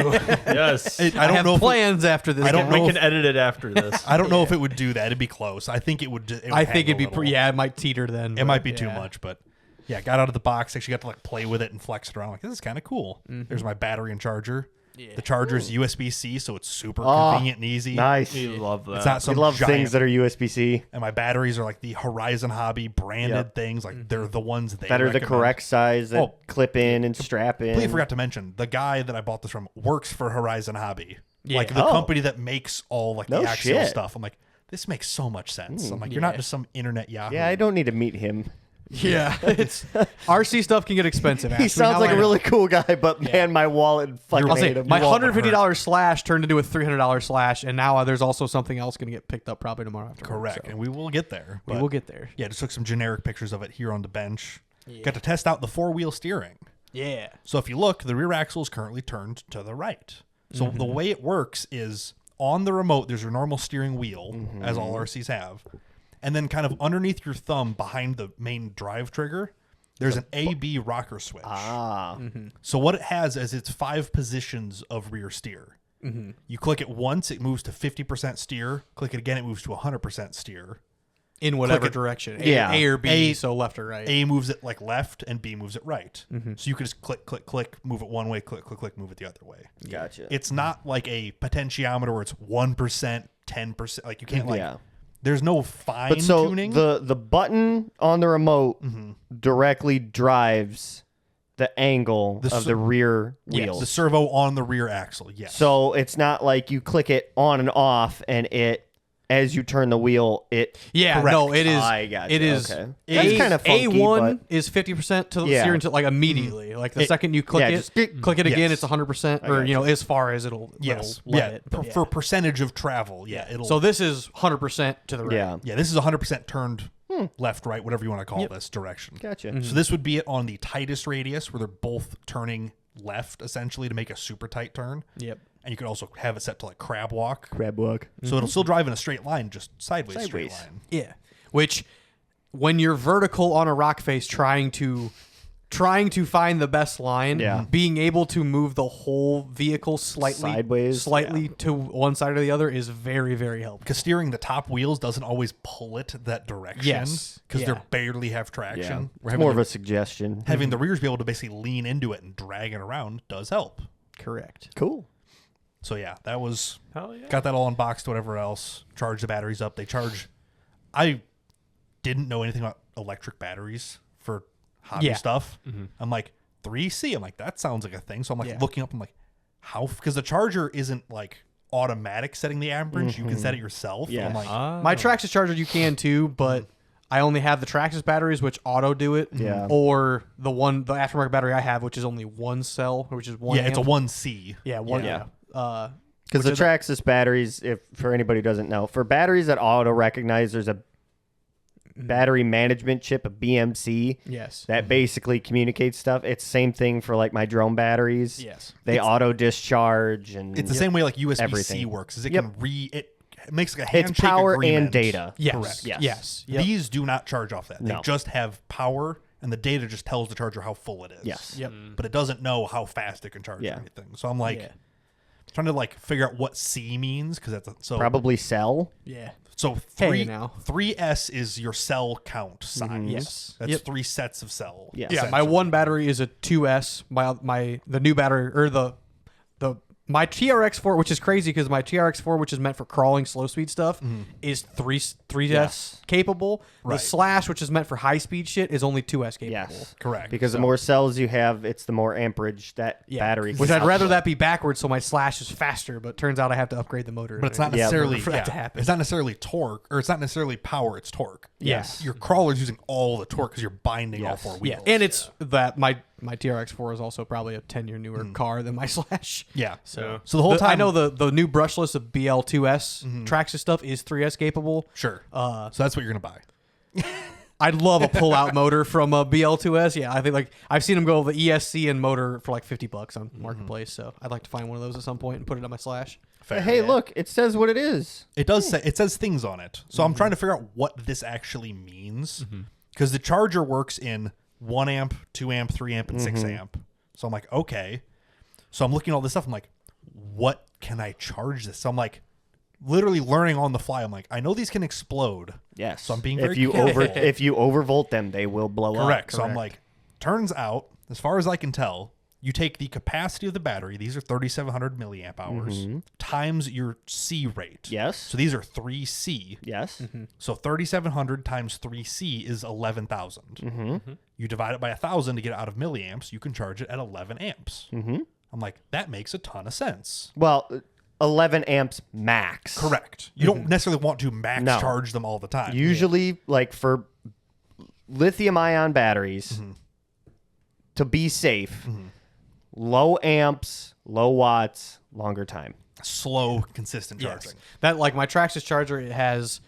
Yes. I I don't have know if it- plans after this. I don't guy. know we if- can edit it after this. I don't know if it would do that. It'd be close. I think it would. I think it'd be pretty. Yeah, it might teeter then. It might be too much, but yeah, got out of the box. Actually, got to like play with it and flex it around. Like this is kind of cool. There's my battery and charger. Yeah. The charger's USB-C, so it's super Oh, convenient and easy. Nice. We love that. It's not We some love giant. things that are USB-C. And my batteries are like the Horizon Hobby branded Yep. things. Like they're the ones they That are the recommend. correct size that Oh. clip in and strap in. Completely forgot to mention the guy that I bought this from works for Horizon Hobby, Yeah. like the Oh. company that makes all like No the axial shit. stuff. I'm like, this makes so much sense. I'm like, you're Yeah. not just some internet Yahoo. Yeah, I don't need to meet him. Yeah, it's RC stuff can get expensive. He Ask me sounds how like I a know. really cool guy, but man, my wallet fucking I'll say hate him. my Your wallet would $150 slash turned into a $300 slash, and now there's also something else going to get picked up probably tomorrow after. Correct, So and we will get there. we but- will get there. Yeah, just took some generic pictures of it here on the bench. Got to test out the 4-wheel steering. Yeah. So if you look, the rear axle is currently turned to the right. So the way it works is on the remote, there's your normal steering wheel, as all RCs have. And then kind of underneath your thumb behind the main drive trigger, there's an A-B rocker switch. Ah, So what it has is it's 5 positions of rear steer. You click it once, it moves to 50% steer. Click it again, it moves to 100% steer. In whatever Click it. direction. Yeah. A or B, A- so left or right. A moves it like left and B moves it right. So you could just click, click, click, move it one way, click, click, click, move it the other way. gotcha. It's not like a potentiometer where it's 1%, 10%. Like you can't like. Yeah. There's no fine But so tuning. the button on the remote directly drives the angle The of ser- the rear Yes, wheel. the servo on the rear axle. Yes. So it's not like you click it on and off, and as you turn the wheel, it. Yeah, Correct. no, it is. I gotcha. It is. Okay. A, That's kinda funky, A1 but- is 50% to the Yeah. steering to like immediately. Like the It- second you click yeah, it, just- click it again, yes. it's 100%, I or gotcha. as far as it'll yes. let Yeah. it. But For percentage of travel. Yeah. It'll. So this is 100% to the right. Yeah. yeah. This is 100% turned left, right, whatever you want to call this direction. Gotcha. So this would be it on the tightest radius where they're both turning left essentially to make a super tight turn. Yep. And you could also have it set to like crab walk. Crab walk. So it'll still drive in a straight line, just sideways. straight Sideways. line. Yeah. Which, when you're vertical on a rock face, trying to find the best line, Yeah. being able to move the whole vehicle slightly Sideways, to one side or the other is very, very helpful. Because steering the top wheels doesn't always pull it that direction. Yes. Because Yeah. they barely have traction. Yeah. We're It's having more of the, a suggestion. having the rears be able to basically lean into it and drag it around does help. Correct. Cool. So yeah, that was Hell yeah. got that all unboxed, whatever else. Charge the batteries up. They charge. I didn't know anything about electric batteries for hobby Yeah. stuff. I'm like 3C. I'm like that sounds like a thing. So I'm like Yeah. looking up. I'm like how because the charger isn't like automatic setting the amperage. You can set it yourself. Yes. I'm like My Traxxas charger you can too, but I only have the Traxxas batteries which auto do it. Yeah. Or the aftermarket battery I have, which is only one cell, which is one. yeah, it's a amp. 1C. Yeah, one. Yeah. Which Because the is Traxxas batteries, if for anybody who doesn't know, for batteries that auto recognize, there's a battery management chip, a BMC, Yes. that basically communicates stuff. It's same thing for like my drone batteries. Yes. They auto discharge and It's the same way like USB-C Everything. works. Is it Yep. can it makes like a handshake It's power agreement. and data. Yes. Correct. Yes. Yes. Yep. These do not charge off that. They No. just have power, and the data just tells the charger how full it is. Yes. Yep. But it doesn't know how fast it can charge Yeah. anything. So I'm like Yeah. trying to like figure out what C means because that's so probably cell. Yeah. so Hey, now. 3S is your cell count size. Yes. That's Yep. 3 sets of cell. Yes. Yeah, my essentially. one battery is a 2S. The new battery or my TRX4, which is crazy because my TRX4, which is meant for crawling slow speed stuff, is 3S Yes. capable. Right. The Slash, which is meant for high speed shit, is only 2S capable. Yes. Correct. Because the more cells you have, it's the more amperage that battery can Which I'd rather output. that be backwards so my Slash is faster, but turns out I have to upgrade the motor. but it's not Yeah, necessarily for that to happen. It's not necessarily torque, or it's not necessarily power. It's torque. Yes. Your crawler's using all the torque because you're binding all Yes. 4 Yeah, wheels. and it's that my my TRX4 is also probably a 10-year newer car than my Slash. Yeah. So the whole time I know the new brushless of BL2S Traxxas stuff is 3S capable. Sure. So that's what you're gonna buy. I'd love a pull-out motor from a BL2S. Yeah, I think like I've seen them go the ESC and motor for like $50 on Marketplace. So I'd like to find one of those at some point and put it on my Slash. Fair. Hey, look, it says what it is. It does say it says things on it. So I'm trying to figure out what this actually means because the charger works in 1 amp, 2 amp, 3 amp, and 6 amp. So I'm like, okay. So I'm looking at all this stuff. I'm like, what can I charge this? So I'm like, literally learning on the fly. I'm like, I know these can explode. Yes. So I'm being very if you careful. if you overvolt them, they will blow up. Correct. So I'm like, turns out, as far as I can tell, you take the capacity of the battery. These are 3,700 milliamp hours times your C rate. Yes. So these are 3C. Yes. So 3,700 times 3C is 11,000. You divide it by 1,000 to get it out of milliamps. You can charge it at 11 amps. I'm like, that makes a ton of sense. Well, 11 amps max. Correct. You don't necessarily want to max No. charge them all the time. Usually, like for lithium-ion batteries, to be safe, low amps, low watts, longer time. Slow, consistent charging. Yes. That like my Traxxas charger, it has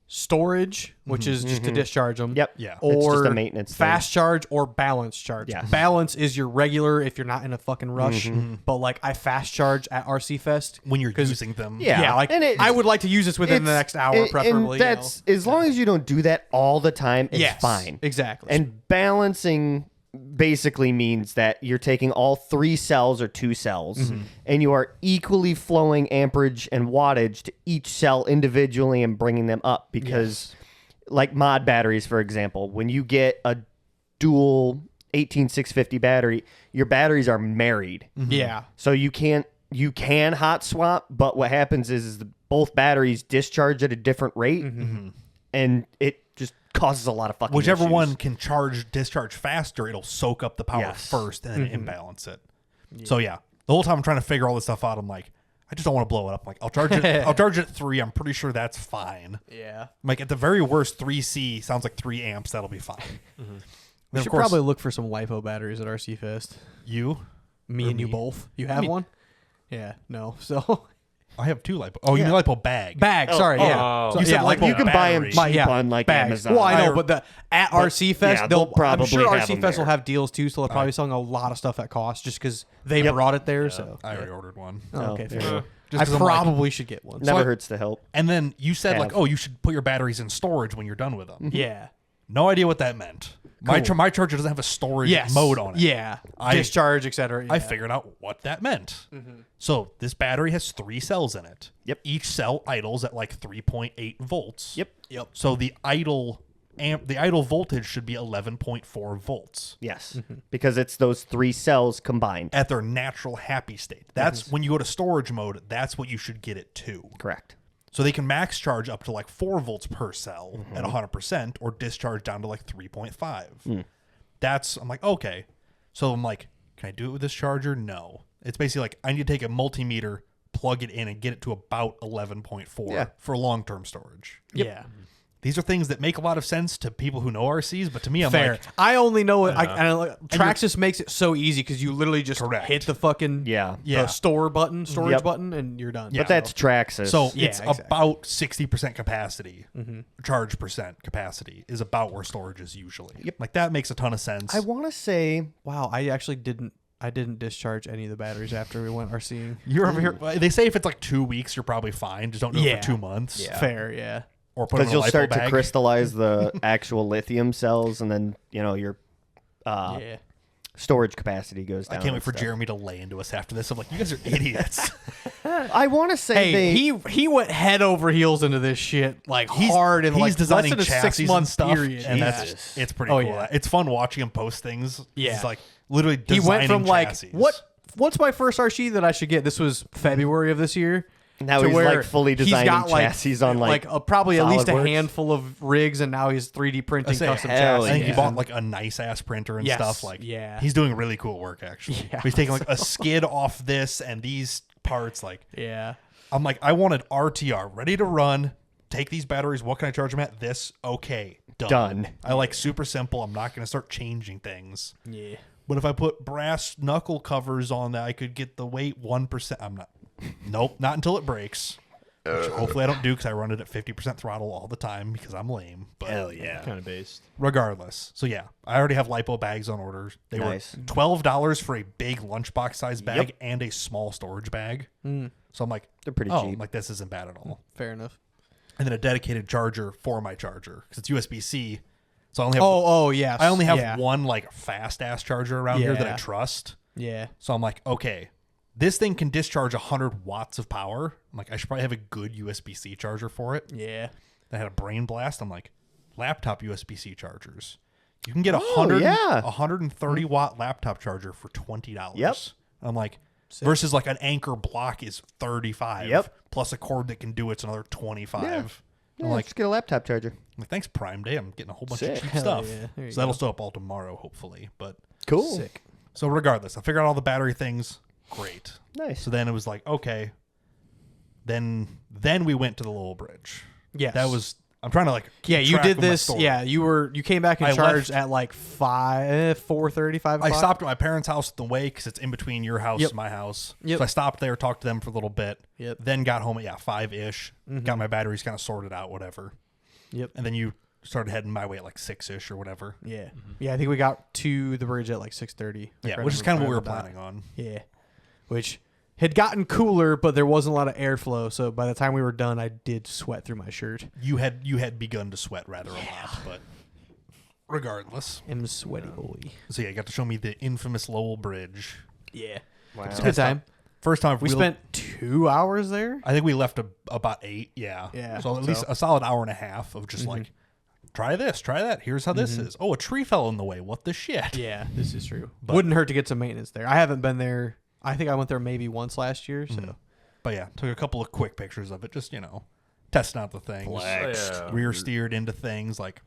storage, which is just to discharge them. Yep. Yeah. Or It's just a maintenance thing. fast charge or balance charge. Yes. Balance is your regular if you're not in a fucking rush. But like I fast charge at RC Fest When you're using them. Yeah. like And I would like to use this within the next hour, preferably. And that's as long as you don't do that all the time, it's yes, fine. Exactly. And balancing basically means that you're taking all 3 cells or 2 cells and you are equally flowing amperage and wattage to each cell individually and bringing them up because like mod batteries, for example, when you get a dual 18650 battery, your batteries are married. yeah. So you can hot swap, but what happens is both batteries discharge at a different rate and it just causes a lot of fucking Whichever issues. one can discharge faster, it'll soak up the power Yes. first and then imbalance it. So yeah, the whole time I'm trying to figure all this stuff out, I'm like, I just don't want to blow it up. I'm like, I'll charge it. I'll charge it at 3. I'm pretty sure that's fine. Yeah. I'm like, at the very worst, 3C sounds like 3 amps. That'll be fine. We Then, should of course, probably look for some LiPo batteries at RC Fest. you. Me Or and you me? both. You have one? Yeah. No. So I have 2 lipo. Oh, you mean lipo bag? bag. Sorry. Yeah. oh. So, You said yeah. Like lipo You can buy them battery. cheap on like bags. Amazon. Well, I know, but at RC Fest, yeah, they'll they'll probably I'm sure have RC them Fest will there. have deals too, so they're probably selling a lot of stuff at cost just because they Yep. brought it there. So I already ordered one. Oh, okay, there fair. you go. Just I 'cause I'm like- probably should get one. Never I- hurts to help. And then you said like, Have. oh, you should put your batteries in storage when you're done with them. Yeah. No idea what that meant. My charger doesn't have a storage Yes. mode on it. Yeah. I- Discharge, etc. I figured out what that meant. So this battery has 3 cells in it. Yep. Each cell idles at like 3.8 volts. Yep. Yep. So the idle voltage should be 11.4 volts Yes, because it's those 3 cells combined. at their natural happy state. That's when you go to storage mode. That's what you should get it to. Correct. So they can max charge up to like 4 volts per cell at 100% or discharge down to like 3.5. I'm like, okay. So I'm like, can I do it with this charger? No. It's basically like I need to take a multimeter, plug it in, and get it to about 11.4 Yeah. for long-term storage. Yeah. These are things that make a lot of sense to people who know RCs, but to me, I'm Fair. like, I only know it. Traxxas makes it so easy because you literally just Correct. hit the fucking Yeah. Yeah. storage Yep. button, and you're done. But that's Traxxas. so Yeah, it's exactly. about 60% capacity, charge percent capacity is about where storage is usually. Yep. Like that makes a ton of sense. I want to say Wow. I actually didn't. I didn't discharge any of the batteries after we went RCing. You're over here. They say if it's like 2 weeks, you're probably fine. Just don't do it Yeah. for 2 months. Yeah. Fair. Yeah. Or put it in because a you'll lipo start bag. to crystallize the actual lithium cells, and then your Yeah. storage capacity goes I down. can't wait and for stuff. Jeremy to lay into us after this. I'm like, you guys are idiots. I want to say Hey, he went head over heels into this shit like hard and he's like designing less than a chassis 6-month and stuff, period. and Jesus. it's pretty Oh, cool. yeah. It's fun watching him post things. Yeah. He's like literally He designing went from chassis. like what's my first RC that I should get? This was February of this year. Now to he's where like fully he's designing got, like, chassis on like probably at least a SolidWorks. handful of rigs, and now he's 3D printing say, custom hell chassis. I think he yeah. bought like a nice ass printer and Yes, stuff. Like, yeah. he's doing really cool work actually. Yeah. He's taking like a skid off this and these parts. Like, Yeah. I'm like, I wanted RTR ready to run. Take these batteries. What can I charge them at? This. Okay. Done. Done. I like super simple. I'm not going to start changing things. Yeah. But if I put brass knuckle covers on that, I could get the weight 1%. I'm not. Nope, not until it breaks. Which hopefully I don't do because I run it at 50% throttle all the time because I'm lame. But Hell yeah. Kind of based. regardless. So yeah, I already have lipo bags on order. They Nice. were $12 for a big lunchbox size bag and a small storage bag. So I'm like, They're pretty oh, cheap. I'm like, this isn't bad at all. Fair enough. And then a dedicated charger for my charger because it's USB-C. So I only have Oh, yes. I only have yeah. one like fast ass charger around here that I Yeah. trust. Yeah. So I'm like, okay, this thing can discharge 100 watts of power. I'm like, I should probably have a good USB-C charger for it. Yeah. That had a brain blast. I'm like, laptop USB-C chargers. You can get a Oh, yeah. 130 watt laptop charger for $20. Yep. I'm like, versus like an Anchor block is 35. Yep. Plus a cord that can do it's another 25. Yeah, I'm like, let's get a laptop charger. thanks Prime Day. I'm getting a whole bunch Sick. of cheap Hell stuff. yeah. There you So that'll go. show up all tomorrow, hopefully. But Cool. Sick. so regardless, I figured out all the battery things. Great. Nice. So then it was like, okay. Then we went to the Lowell Bridge. Yes. That was. I'm trying to like. keep Yeah, you track did of my this. story. Yeah, you came back in I charge left- at like 4:30, 5 I o'clock. stopped at my parents' house on the way because it's in between your house Yep. and my house. Yep. So I stopped there, talked to them for a little bit. Yep. Then got home at 5-ish. Got my batteries kind of sorted out, whatever. Yep. And then you started heading my way at like 6-ish or whatever. Yeah. Yeah, I think we got to the bridge at like 6:30. Yeah, which is kind of what we were planning on. Yeah. Which had gotten cooler, but there wasn't a lot of airflow. So by the time we were done, I did sweat through my shirt. You had begun to sweat rather a lot, but regardless. I'm sweaty boy. So yeah, you got to show me the infamous Lowell Bridge. Yeah. Wow. It's a good time. First time We spent 2 hours there. I think we left about 8. Yeah. Yeah, So at least a solid hour and a half of just like, try this, try that. Here's how this is. Oh, a tree fell in the way. What the shit? Yeah, this is true. But- Wouldn't hurt to get some maintenance there. I haven't been there. I think I went there maybe once last year. So But yeah, took a couple of quick pictures of it. Just testing out the things. Yeah. Rear steered into things like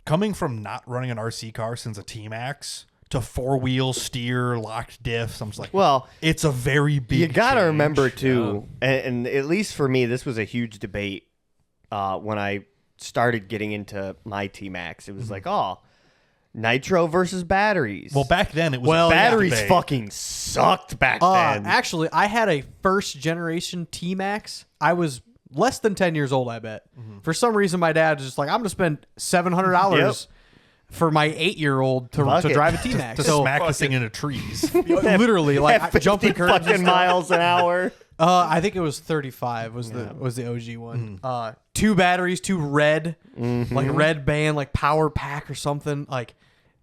coming from not running an RC car since a T-Max to 4-wheel steer locked diffs. I'm just like, Well, it's a very big. you got to change. remember, too, and at least for me, this was a huge debate when I started getting into my T-Max. It was like, oh, nitro versus batteries. Well, back then it was Well, batteries debate. fucking sucked back then. actually, I had a first generation T-Max. I was less than 10 years old, I bet. For some reason, my dad was just like, I'm going to spend $700 for my 8-year-old to Fuck it. drive a T-Max. to So smack this thing into trees. literally, like At 50 jumping curves. and fucking stuff. miles an hour. I think it was 35 was the OG one. 2 batteries, 2 red, like red band, like power pack or something. Like,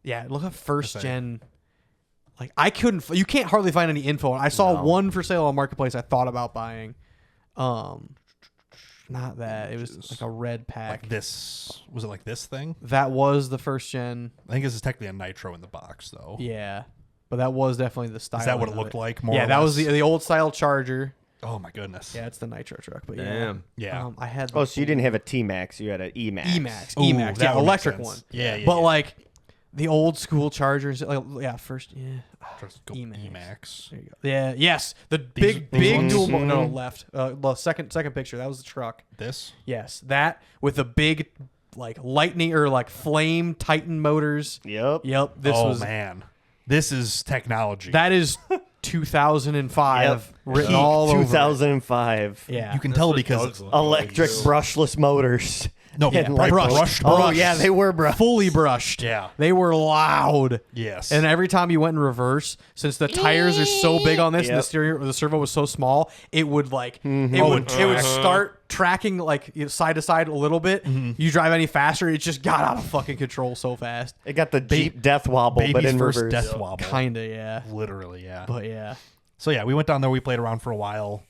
yeah, look at first gen. Like I couldn't. You can't hardly find any info. I saw one for sale on Marketplace. I thought about buying. Not that. It was like a red pack. Like this. Was it like this thing? That was the first gen. I think this is technically a nitro in the box, though. Yeah, but that was definitely the style. Is that what it looked like? More Yeah, or that was less? the old style Charger. Oh my goodness. Yeah, it's the nitro truck. But Damn. Yeah. I had. Oh, so you didn't have a T-Max. You had an E-Max. E-Max, Ooh, E-Max, that yeah, would make electric sense. one. Yeah, yeah. But yeah. like the old school Chargers, like first, Just go E-Max. E-Max. there you go. Yeah, yes, the big these ones? dual. No, left. The second picture. That was the truck. This? Yes, that with the big like lightning or like flame Titan motors. Yep. Yep, this oh was man. This is technology. that is 2005 Yep. written all over. 2005. It. Yeah, you can tell because Electric brushless motors. no, Yeah, like brushed. Oh, yeah, they were brushed. fully brushed. Yeah. They were loud. Yes. And every time you went in reverse, since the tires are so big on this and the Yep. steering or the servo was so small, it would like Mm-hmm. it would start tracking like side to side a little bit. You drive any faster, it just got out of fucking control so fast. It got the Jeep death wobble, but Baby's in first reverse. death wobble. Kinda, yeah. Literally, yeah. But yeah. So yeah, we went down there. We played around for a while.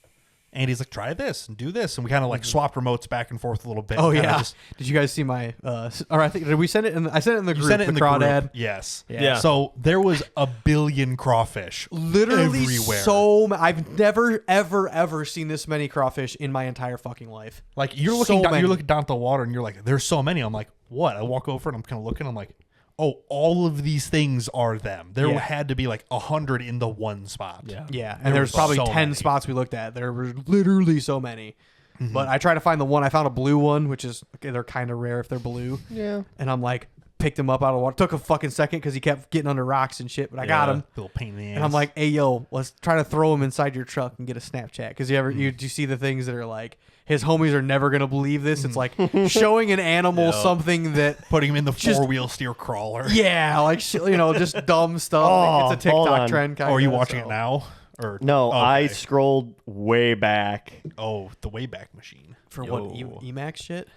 Andy's like, try this and do this, and we kind of like swapped remotes back and forth a little bit. Oh Kinda yeah. just- Did you guys see my or I think did we send it in I sent it in the you group, sent it in the group. crawdad. Yes. Yeah. So there was a billion crawfish Literally everywhere. I've never ever seen this many crawfish in my entire fucking life. Like you're So looking down, many. you're looking down at the water and you're like, there's so many. I'm like, what? I walk over and I'm kind of looking. I'm like, oh, all of these things are them. There Yeah. had to be like 100 in the one spot. Yeah. Yeah, and There there's was probably so 10 many. spots we looked at. There were literally so many. But I tried to find the one. I found a blue one, which is they're kind of rare if they're blue. Yeah. And I'm like, picked him up out of the water. Took a fucking second because he kept getting under rocks and shit, but I got him. Little pain in the ass. And I'm like, hey, yo, let's try to throw him inside your truck and get a Snapchat. Because you see the things that are like, his homies are never going to believe this. It's like showing an animal something that... putting him in the four-wheel steer crawler. Yeah, like, just dumb stuff. Like, it's a hold TikTok on. trend kind Oh, of. are you watching it now? Or No, okay. I scrolled way back. Oh, the Wayback Machine. For what, Emacs shit?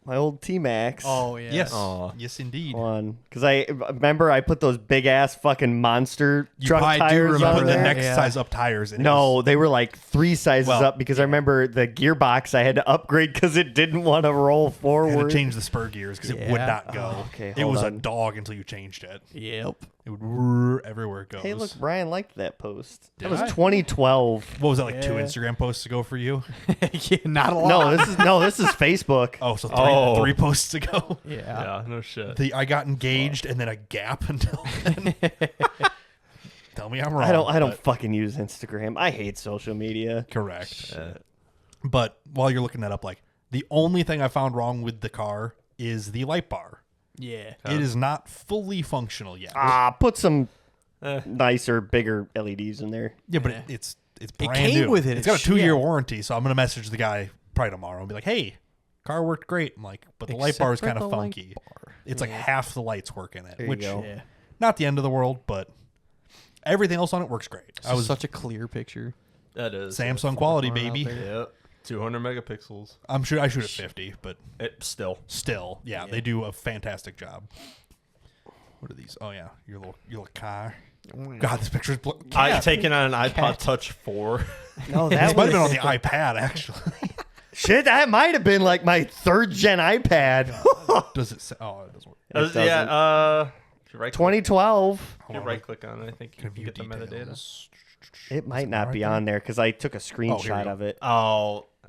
My old T-Max. Oh, yeah. Yes. Aw. Yes, indeed. One, because I remember I put those big ass fucking monster truck probably do tires remember on Put the there. next Yeah. size up tires. And it No, was- they were like 3 sizes Well, up because I remember the gearbox I had to upgrade because it didn't want to roll I had to forward. change the spur gears because it would Yeah. not go. Oh, okay, it hold was a on. dog until you changed it. Yep. It would whir everywhere it goes. Hey, look, Brian liked that post. Did That was I? 2012. What was that, like 2 Yeah. Instagram posts ago for you? Yeah, not a lot. This is Facebook. Oh, so Oh. three posts ago. Yeah. Yeah, no shit. I got engaged and then a gap until then. Tell me I'm wrong. I don't but- fucking use Instagram. I hate social media. Correct. Yeah. But while you're looking that up, like the only thing I found wrong with the car is the light bar. Yeah. It is not fully functional yet. Put some Eh. nicer, bigger LEDs in there. Yeah, but Yeah. it's It brand came new. with it. It's got a It's 2-year shit. warranty, so I'm gonna message the guy probably tomorrow and be like, "Hey, car worked great." I'm like, but the light bar is Except for kind of the light funky. bar. It's like half the lights work in it, There you which go. Yeah. not the end of the world, but everything else on it works great. I was such a clear picture. That is Samsung quality, far out baby. there. Yep. 200 megapixels. I shoot at 50, but It still. still, yeah, they do a fantastic job. What are these? Oh yeah, your little car. God, this picture's I've taken on an iPod Touch 4. No, This that might have was been on the iPad actually. shit. That might have been like my 3rd gen iPad. Does it say? Oh, it doesn't work. doesn't. Yeah. If you right 2012. If you right click on it, I think you can View get the metadata. details. It might not be on there because I took a screenshot go. of it.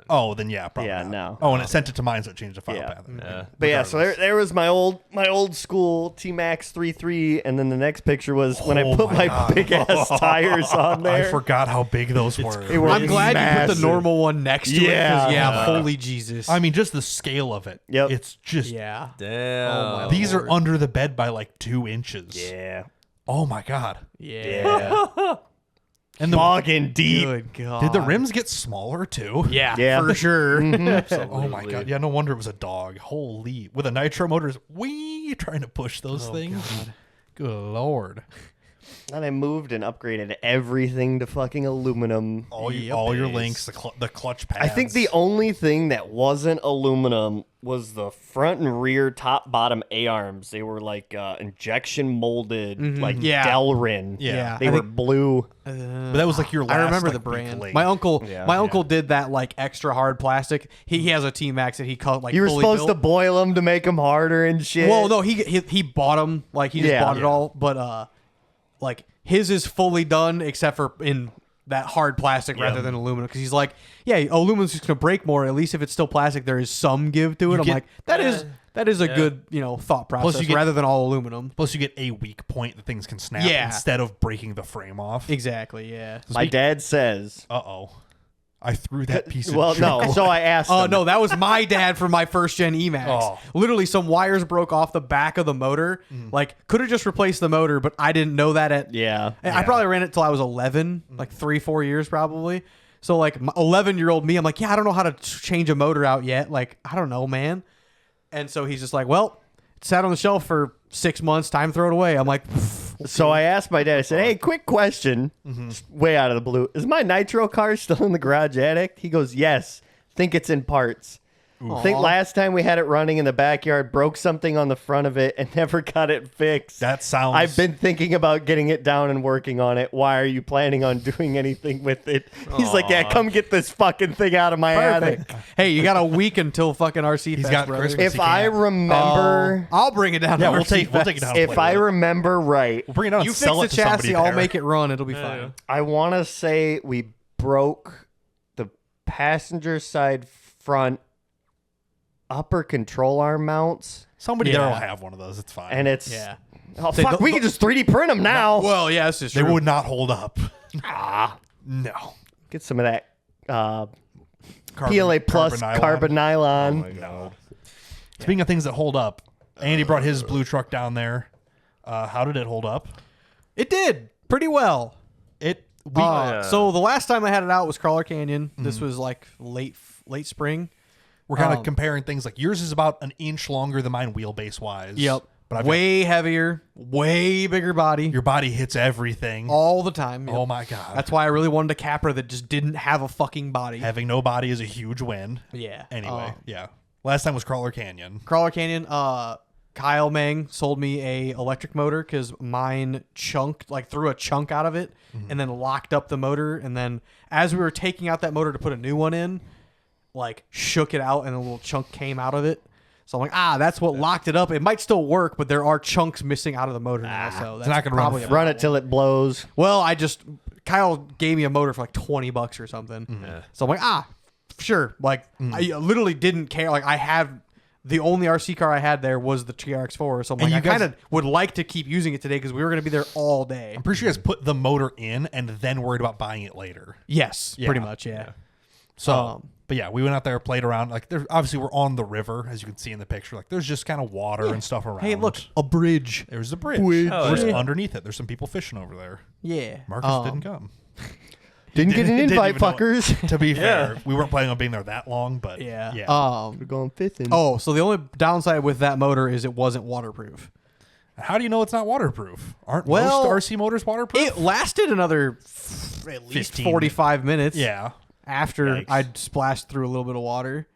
Oh, then yeah, probably. Yeah, not. no. Oh, and it sent it to mine, so it changed the file Yeah. path. Yeah. But yeah, so there was my old school T-Max 3.3, and then the next picture was when I Oh put my my big ass tires on there. I forgot how big those were. It were I'm glad you put massive. the normal one next to it. Yeah. 'Cause, Yeah. holy Jesus. I mean, just the scale of it. Yep. It's just yeah. Damn. Oh, my these Lord. are under the bed by like 2 inches. Yeah. Oh my god. Yeah. And the Bogging deep. Good God. did the rims get smaller too? Yeah, Yeah. for sure. Oh my god. Yeah, no wonder it was a dog. Holy. With a nitro motor, wee trying to push those things. Good lord. And I moved and upgraded everything to fucking aluminum. All Yep. your It links, the clutch pads. I think the only thing that wasn't aluminum was the front and rear top bottom A-arms. They were like injection molded, like Yeah. Delrin. Yeah. They I were think- blue. But that was like your last, I remember like, the big brand. link. My uncle, Yeah. my uncle did that like extra hard plastic. He has a T-Max that he cut like You were fully supposed to built. boil them to make them harder and shit. Well, no, he bought them like he just Yeah. bought it Yeah. all, but like his is fully done except for in that hard plastic rather than aluminum because he's like, yeah, aluminum's just gonna break more. At least if it's still plastic, there is some give to it. I'm get- like, that is a good thought process you get- rather than all aluminum. Plus, you get a weak point that things can snap Yeah. instead of breaking the frame off. Exactly. Yeah. my dad says. Uh-oh. I threw that piece of Well, junk no. away. So I asked Oh him. no, that was my dad for my first gen Emax. Oh. Literally, some wires broke off the back of the motor. Like, could have just replaced the motor, but I didn't know that at. Yeah. I probably ran it till I was 11, like 3-4 years probably. So like, my 11-year-old me, I'm like, yeah, I don't know how to change a motor out yet. Like, I don't know, man. And so he's just like, well, it sat on the shelf for 6 months. Time to throw it away. I'm like, So I asked my dad, I said, hey, quick question. Just way out of the blue. Is my nitro car still in the garage attic? He goes, yes. Think it's in parts. I think last time we had it running in the backyard, broke something on the front of it and never got it fixed. That sounds... I've been thinking about getting it down and working on it. Why are you planning on doing anything with it? He's like, yeah, come get this fucking thing out of my attic. hey, you got a week until fucking RC Fest, got brother. Christmas. If I remember, I'll bring it down. Yeah, to we'll RC take it Fest. down. if I remember right, We'll bring it out You and fix sell the it to somebody chassis, I'll there. make it run. It'll be fine. I want to say we broke the passenger side front upper control arm mounts, Somebody there will Yeah. have one of those. It's fine. and it's Yeah. oh fuck, we can just 3D print them now. Well, yeah, this is they true. would not hold up. No. Get some of that Carbon- PLA plus carbon nylon. carbon nylon. my God. Speaking of things that hold up, Andy brought his blue truck down there. How did it hold up? It did pretty well. Yeah. So the last time I had it out was Crawler Canyon. This was like late spring. We're kind of comparing things. Like yours is about an inch longer than mine wheelbase wise. Yep. But I've way heavier, way bigger body. your body hits everything. All the time. Yep. Oh my god. That's why I really wanted a Capra that just didn't have a fucking body. Having no body is a huge win. Yeah. Anyway, yeah. Last time was Crawler Canyon. Crawler Canyon. Kyle Mang sold me a electric motor because mine threw a chunk out of it and then locked up the motor. And then as we were taking out that motor to put a new one in, shook it out and a little chunk came out of it. So I'm like, that's what locked it up. It might still work, but there are chunks missing out of the motor now. So that's not gonna probably Run it till it blows. Well, Kyle gave me a motor for like $20 or something. Yeah. So I'm like, sure. I literally didn't care. The only RC car I had there was the TRX4. So I'm like, I kind of would like to keep using it today because we were going to be there all day. I'm pretty sure you guys put the motor in and then worried about buying it later. Yes, Yeah. pretty much, yeah. So, but yeah, we went out there, played around. Obviously we're on the river, as you can see in the picture. There's just kind of water and stuff around. Hey, look, a bridge. There's a bridge. Oh, We're yeah. underneath it. There's some people fishing over there. Yeah. Marcus didn't come. Didn't get an Didn't invite, even know it. fuckers. To be fair, we weren't planning on being there that long, but Yeah. We're going fishing. So the only downside with that motor is it wasn't waterproof. How do you know it's not waterproof? Aren't Well, most RC motors waterproof? It lasted another at least 15 45 minutes. Yeah. After Yikes. I'd splashed through a little bit of water.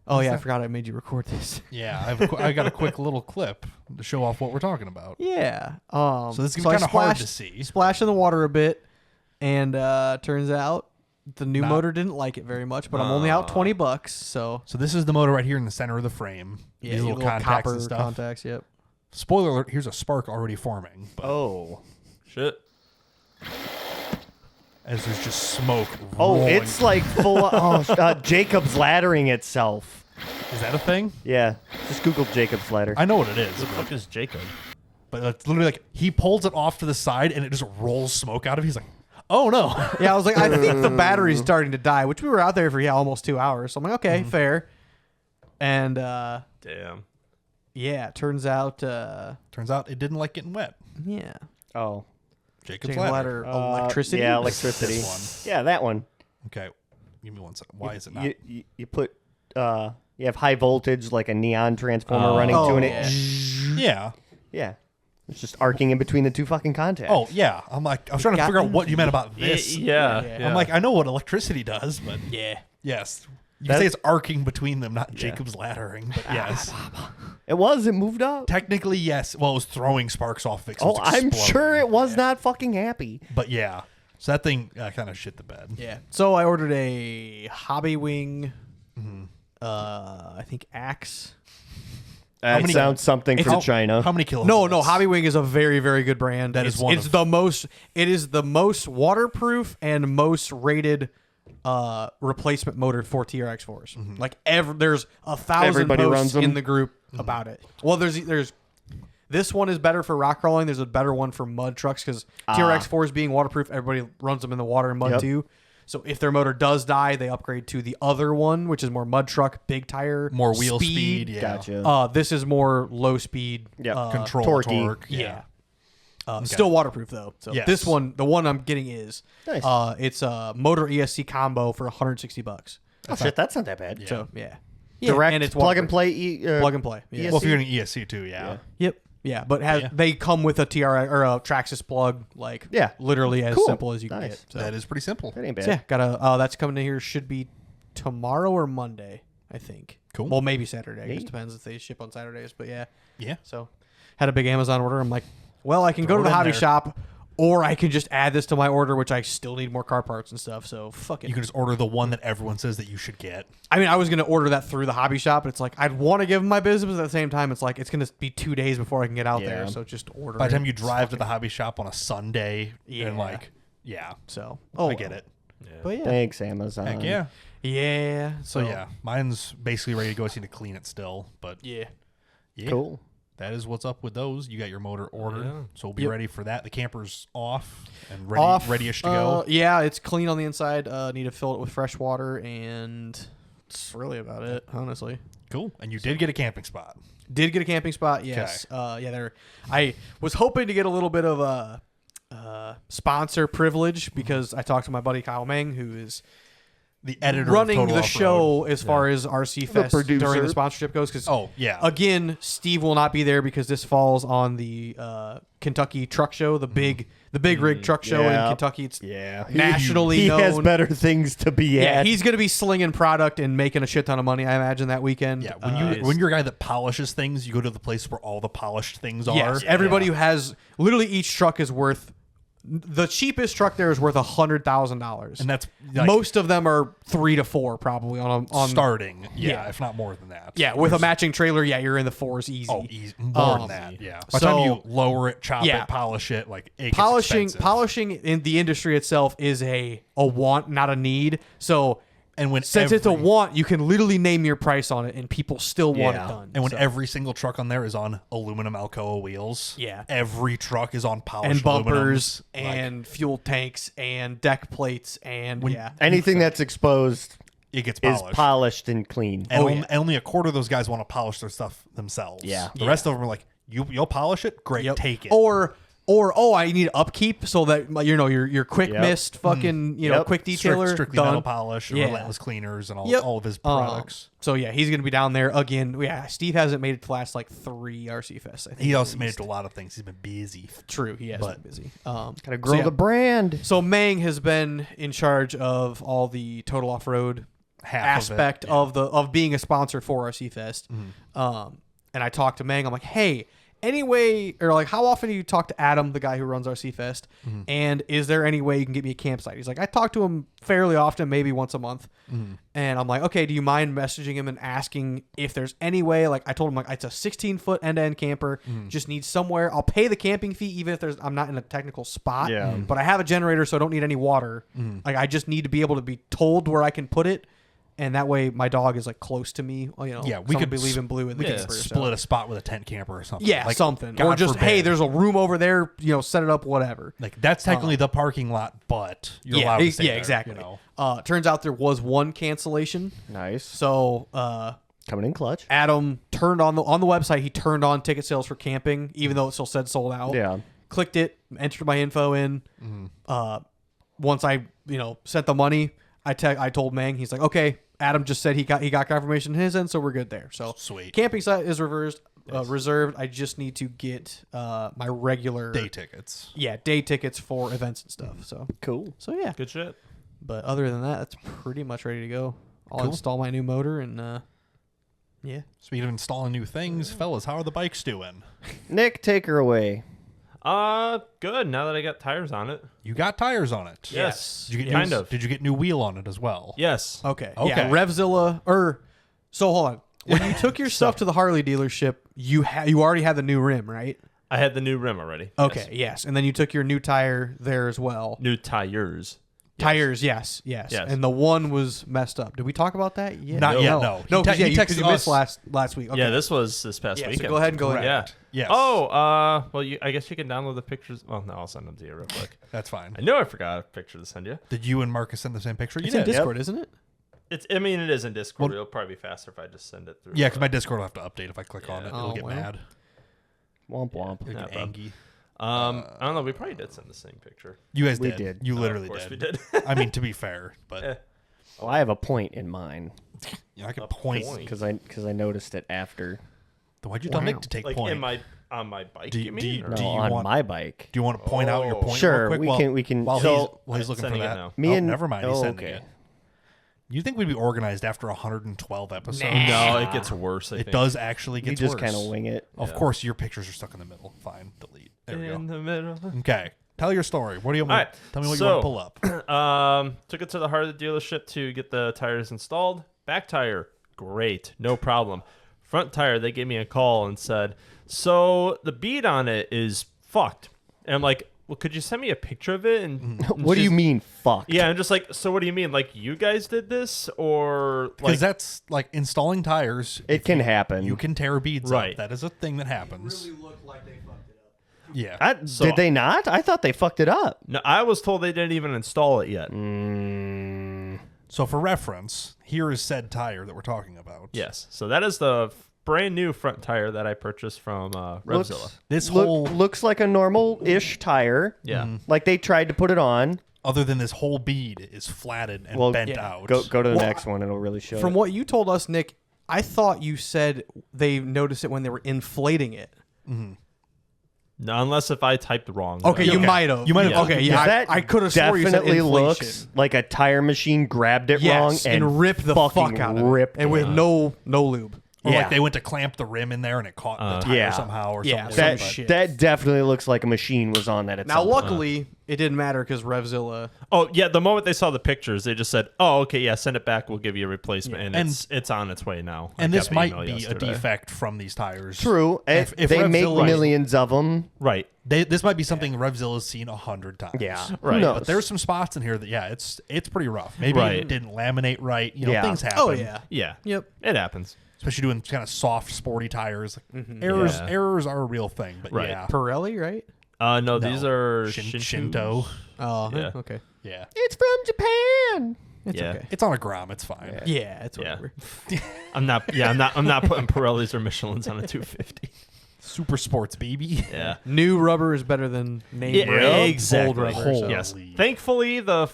Oh, yeah, I forgot I made you record this. Yeah, I got a quick little clip to show off what we're talking about. Yeah. So this is I kind of hard to splashed- see. Splash in the water a bit, and turns out the new Not- motor didn't like it very much. But I'm only out $20, so So this is the motor right here in the center of the frame. yeah, These you little contacts copper and stuff. contacts. Yep. Spoiler alert, here's a spark already forming. But Oh. Shit. as there's just smoke Oh, rolling. it's like full of Jacob's laddering itself. Is that a thing? Yeah. Just Google Jacob's ladder. I know what it is. Who the fuck is Jacob? But it's literally like he pulls it off to the side and it just rolls smoke out of it. He's like, oh no. Yeah, I was like, I think the battery's starting to die, which we were out there for almost 2 hours. So I'm like, okay, fair. And Damn. yeah, it turns out Turns out it didn't like getting wet. yeah, Oh. Jacob's Jacob ladder. ladder electricity. Yeah, electricity. This Yeah, that one. Okay. Give me one second. Why is it not? You put you have high voltage like a neon transformer running to and yeah. it. Yeah. Yeah. It's just arcing in between the two fucking contacts. Oh, yeah. I'm like, I was trying to figure out what you meant about this. Yeah. I'm like, I know what electricity does, but Yeah. yes. You can say it's arcing between them, not Jacob's laddering, but yes. It was. It moved up. Technically, yes. Well, it was throwing sparks off of it. 'cause Oh, it was I'm exploding. sure it was not fucking happy. But yeah. So that thing kind of shit the bed. Yeah. So I ordered a Hobby Wing, I think Axe. That many- sounds something from China. How many kilos? No, Hobby Wing is a very, very good brand. That is It's- one It's of- the most. It is the most waterproof and most rated replacement motor for TRX4s. Like there's 1,000 Everybody runs posts them. in the group about it. Well, there's this one is better for rock crawling. There's a better one for mud trucks because TRX4s being waterproof, everybody runs them in the water and mud Yep. too. So if their motor does die, they upgrade to the other one, which is more mud truck, big tire, More wheel speed. Yeah. Gotcha. This is more low speed. Yep. Control Torquey. torque. Yeah. Still waterproof though. So Yes. this one, the one I'm getting is Nice. it's a motor ESC combo for $160. Oh shit, that's not that bad. So yeah, Direct and it's plug and waterproof. play. Plug and play. Yeah. Well, if you're getting ESC too, yeah. Yep. Yeah, but they come with a TRX or a Traxxas plug, like Yeah. literally as Cool. simple as you can Nice. get. So That is pretty simple. That ain't bad. so yeah, got that's coming in here. Should be tomorrow or Monday, I think. Cool. Well, maybe Saturday. It Neat. just depends if they ship on Saturdays. But yeah. Yeah. So had a big Amazon order. I'm like, well, I can Throw go to it the in hobby there. shop, or I can just add this to my order, which I still need more car parts and stuff. So fuck it. You can just order the one that everyone says that you should get. I mean, I was gonna order that through the hobby shop, but it's like I'd want to give them my business, but at the same time, it's like it's gonna be 2 days before I can get out there. Yeah. So just order. By the it. time you drive to the hobby shop on a Sunday, Yeah. and like, yeah, So I get it. But yeah. Thanks, Amazon. Heck yeah. Yeah. So yeah, mine's basically ready to go. I just need to clean it still, but Yeah. yeah, Cool. that is what's up with those. You got your motor ordered, Yeah. so we'll be Yep. ready for that. The camper's off and ready, ready-ish to go. Yeah, it's clean on the inside. Need to fill it with fresh water and That's really about it, honestly. Cool. And you did get a camping spot. Did get a camping spot, yes. I was hoping to get a little bit of a sponsor privilege because I talked to my buddy Kyle Meng, who is The editor running of Total the Off-Road. show as far as RC Fest producer. during the sponsorship goes. Because again, Steve will not be there because this falls on the Kentucky Truck Show, the big rig truck show in Kentucky. It's nationally he known. has better things to be Yeah, at. he's going to be slinging product and making a shit ton of money, I imagine, that weekend. Yeah, when you're a guy that polishes things, you go to the place where all the polished things are. Yes, everybody who has literally each truck is worth. The cheapest truck there is worth $100,000, And that's like, most of them are 3 to 4 probably on starting. Yeah, Yeah. if not more than that. Yeah, with a matching trailer, you're in the 4s easy. Oh, easy. More than that. Yeah. By the So- time you lower it, chop Yeah. it, polish it, like it gets expensive. Polishing in the industry itself is a want, not a need. So And when since it's a want, you can literally name your price on it, and people still want it Yeah. done. And when So- every single truck on there is on aluminum Alcoa wheels, Yeah. every truck is on polished and bumpers aluminums, and fuel tanks and deck plates and Anything that's exposed it gets is polished. polished and clean. And Oh, only, yeah. and only a quarter of those guys want to polish their stuff themselves. Yeah. The rest of them are like, you'll polish it? Great, Yep. take it. Or I need upkeep so that your quick Yep. mist fucking Yep. quick detailer strictly done. metal polish, Yeah. relentless cleaners, and all, Yep. all of his products. So yeah, he's gonna be down there again. Yeah, Steve hasn't made it to last like 3 RC Fests. I think He at also made it least. to a lot of things. He's been busy. True, he has but- been busy. Gotta grow yeah. the brand. So Mang has been in charge of all the Total Off Road Half aspect of it. of being a sponsor for RC Fest. And I talked to Mang. I'm like, hey, anyway, or like, how often do you talk to Adam, the guy who runs RC Fest? And is there any way you can get me a campsite? He's like, I talk to him fairly often, maybe once a month. And I'm like, okay, do you mind messaging him and asking if there's any way? Like, I told him, like, it's a 16-foot end-to-end camper. Just need somewhere. I'll pay the camping fee even if I'm not in a technical spot. Yeah. But I have a generator, so I don't need any water. Like, I just need to be able to be told where I can put it. And that way, my dog is like close to me. Yeah, we could be leaving Blue in the We could camper, so- split a spot with a tent camper or something. Yeah, Like, something. God Or just, forbid. hey, there's a room over there, set it up, whatever. Like, that's technically the parking lot, but you're allowed to stay there, exactly. You know? Turns out there was one cancellation. Nice. So Coming in clutch. Adam turned on the website, he turned on ticket sales for camping, even though it still said sold out. Yeah. Clicked it, entered my info in. Once I, sent the money, I told Mang, he's like, okay, Adam just said he got confirmation on his end, so we're good there. So Sweet. camping site is reserved. I just need to get my regular Day tickets. Yeah, day tickets for events and stuff. So Cool. yeah. Good shit. But other than that, that's pretty much ready to go. I'll Cool. install my new motor and yeah. Speaking of installing new things, fellas, how are the bikes doing? Nick, take her away. Good. Now that I got tires on it. You got tires on it. Yes. Did you get Kind new, of. Did you get new wheel on it as well? Yes. Okay. Okay. Yeah, Revzilla so hold on. When you took your stuff to the Harley dealership, you already had the new rim, right? I had the new rim already. Okay, Yes. yes. And then you took your new tire there as well. New tires. Tires, yes. And the one was messed up. Did we talk about that yet? Not yet, no. No, He because texted you us. missed last week. Okay. Yeah, this was this past Yeah, so weekend. go ahead and go ahead. Yeah. Correct. Yes. Oh, well, I guess you can download the pictures. Well, no, I'll send them to you real quick. That's fine. I know I forgot a picture to send you. Did you and Marcus send the same picture? You It's in did. Discord, isn't it? I mean, it is in Discord. Well- It'll probably be faster if I just send it through. Yeah, because my Discord will have to update if I click on it. Oh, It'll get well. mad. Womp womp. It'll Yeah, get bro. angry. I don't know. We probably did send the same picture. You guys We did. did. You literally of course did. we did. I mean, to be fair, but Eh. Oh, I have a point in mine I can A point. point. because I noticed it after. Why'd you tell Wow. Nick to take Like point? on my bike. Do you you- mean? do you- or- No, Do you on want- my bike. Do you want to point out your Oh. point? Sure, real quick? we while, can- we can- While so- he's looking for Sending it that. now. Me and never mind. He's sending okay. it. You think we'd be organized after 112 episodes? No, it gets worse. I It think. does actually You get just worse. kind of wing it. Of Yeah. course, your pictures are stuck in the middle. Fine, delete. There we In go. the middle. Okay, tell your story. What do you want? All right, Tell me what you want to pull up. Took it to the Harley dealership to get the tires installed. Back tire, great, no problem. Front tire, they gave me a call and said, so the bead on it is fucked. And I'm like, well, could you send me a picture of it? And What do you she's- mean, fuck? Yeah, I'm just like, so what do you mean? Like, you guys did this? Or, Because like, that's like installing tires. It can happen. You can tear beads Right. up. That is a thing that happens. looked like they fucked it up. Yeah. So- did they not? I thought they fucked it up. no, I was told they didn't even install it yet. So for reference, here is said tire that we're talking about. Yes. So that is the brand new front tire that I purchased from Revzilla. This looks like a normal-ish tire. Yeah. Like they tried to put it on. other than this whole bead is flatted and bent yeah. out. Go to the next one. It'll really show. From what you told us, Nick, I thought you said they noticed it when they were inflating it. No, unless if I typed wrong. Okay, you might have. You might have. Okay, yeah, that I could have swore you said definitely inflation. looks like a tire machine grabbed it wrong Yes, and ripped the fucking fuck out of ripped it, and with no lube. Or Yeah. like they went to clamp the rim in there and it caught the tire Yeah. somehow or Yeah, something. that, some shit. that definitely looks like a machine was on that at Now, some point. luckily, it didn't matter because Revzilla. Oh yeah, the moment they saw the pictures, they just said, "Oh, okay, yeah, send it back. We'll give you a replacement." And- And it's on its way now. I And got this the might email be yesterday. a defect from these tires. True. If They make Revzilla- millions of them. Right. This might be something Revzilla's seen 100 times. Yeah. Right. Who knows? But there's some spots in here that, it's pretty rough. Maybe Right. it didn't laminate right. You know, Yeah. things happen. Oh yeah. Yeah. Yep. It happens. Especially doing kind of soft, sporty tires. Like, errors are a real thing. But Right. yeah. Pirelli, right? No, these are Shinto. Oh, Yeah. okay. Yeah. It's from Japan. It's Yeah. okay. It's on a Grom. It's fine. Yeah, it's Yeah. whatever. I'm not putting Pirellis or Michelins on a 250. Super sports, baby. Yeah. New rubber is better than name Yeah, brand exactly. old rubber. So. Yes. Holy. Thankfully, the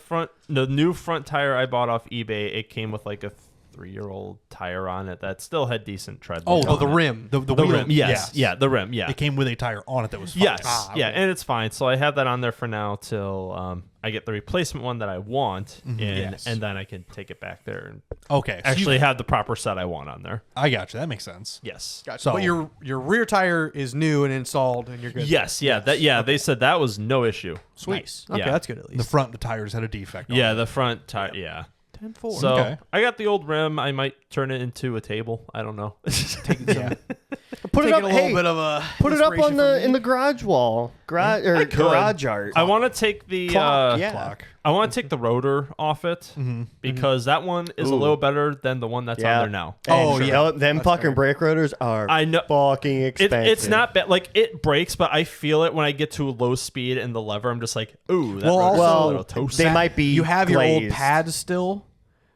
new front tire I bought off eBay, it came with like a 3-year-old tire on it that still had decent tread. Oh, on the it. rim. The The wheel. rim. Yes. Yeah, the rim. Yeah. It came with a tire on it that was fine. Yes. Ah, Yeah, okay. and it's fine. So I have that on there for now till I get the replacement one that I want, Yes. and then I can take it back there and Okay. So actually have the proper set I want on there. I got you. That makes sense. Yes. Gotcha. So- But your rear tire is new and installed, and you're good. Yes. Yeah. That. Yeah. They said that was no issue. Sweet. Nice. Okay, Yeah. that's good at The least. front, the tires had a defect on Yeah. it. The front tire. Yeah. 10-4. So Okay. I got the old rim. I might turn it into a table. I don't know. yeah. Put it Taking up. a little Hey, bit of a put it up on inspiration from in me. the garage wall. could. Garage art. I want to take the Clock, yeah. Clock. I want to take the rotor off it because that one is a Ooh. little better than the one that's Yeah. on there now. Oh, And yeah. them That's fucking fair. brake rotors are I know. fucking expensive. It's not bad. Like it breaks, but I feel it when I get to a low speed and the lever. I'm just like, ooh, that Well, rotor's also, a little toasty. They might be. You have your old glazed. pads still.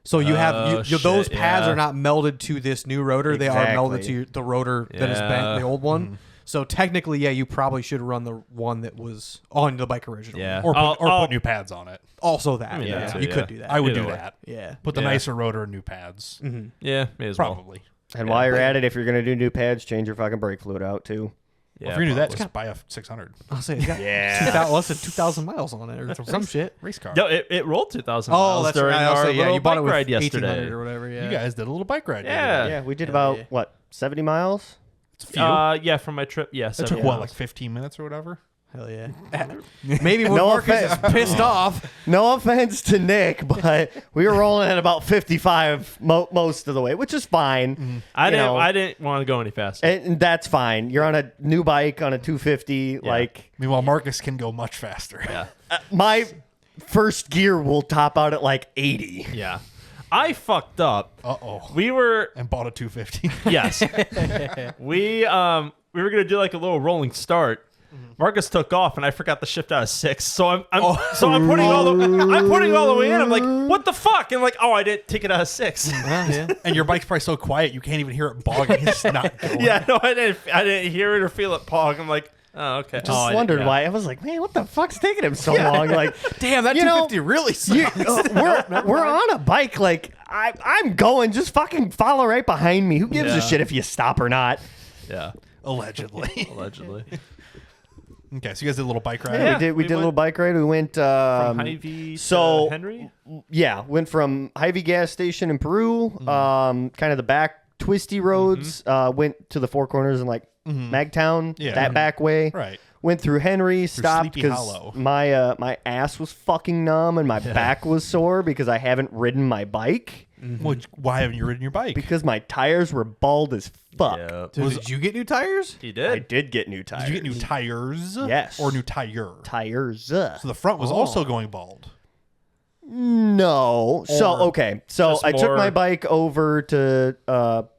So you have Oh, those shit, pads yeah. are not melded to this new rotor. They are melded Exactly. to the rotor that is bent, the old one. So technically, yeah, you probably should run the one that was on the bike original. Yeah. Or, I'll- put new pads on it. Also that. mean, Yeah. that too, You yeah. could do that. I would Either do way. that. Yeah. Put the Yeah. nicer rotor and new pads. Yeah, may as well. Probably. And while you're at it, if you're gonna do new pads, change your fucking brake fluid out too. Yeah, If you're going to do that, probably. just buy a 600. I'll say it's got less than 2,000 miles on it or some shit. Race car. No, it rolled 2,000 Oh, miles that's during right. I'll our say, yeah, little you bought bike it with ride 1,800 yesterday. or whatever. Yeah. You guys did a little bike ride. Yeah. Yeah, we did Yeah, about yeah. what 70 miles. It's a few. Yeah, from my trip. Yeah, That 70 took what, miles. like 15 minutes or whatever? Hell yeah. Maybe when No Marcus is offense. pissed off. No offense to Nick, but we were rolling at about 55 most of the way, which is fine. I You know, didn't want to go any faster. and that's fine. You're on a new bike on a 250. Like Meanwhile, Marcus can go much faster. Yeah. my first gear will top out at like 80. Yeah. I fucked up. Uh-oh. We were And bought a 250. yes. we were gonna do like a little rolling start. Marcus took off, and I forgot to shift out of 6. So I'm putting all the way in. I'm like, what the fuck? And I'm like, oh, I didn't take it out of 6. Yeah. And your bike's probably so quiet you can't even hear it bogging. It's not going. Yeah, no, I didn't hear it or feel it pog. I'm like, oh, okay. Just wondered why. I was like, man, what the fuck's taking him so long? Like, Damn, that You know, 250 really sucks. we're on a bike. Like, I'm going. Just fucking follow right behind me. Who gives a Yeah. shit if you stop or not? Yeah, Allegedly. allegedly. Okay, so you guys did a little bike ride? Yeah, we did. We we did a little went bike ride. We went. From Hy-Vee so- to Henry. Yeah, went from Hy-Vee gas station in Peru. Kind of the back twisty roads. Went to the Four Corners and like Magtown. Yeah. That back way. Right. Went through Henry, stopped Sleepy because Hollow. my ass was fucking numb and my back was sore because I haven't ridden my bike Why haven't you ridden your bike? because my tires were bald as fuck. Yeah, Dude, did you get new tires? he I did. did get new tires. Did you get new tires? Yes. Or new tire? tires? So the front was also going bald. No. So Or okay. So just I took more- my bike over to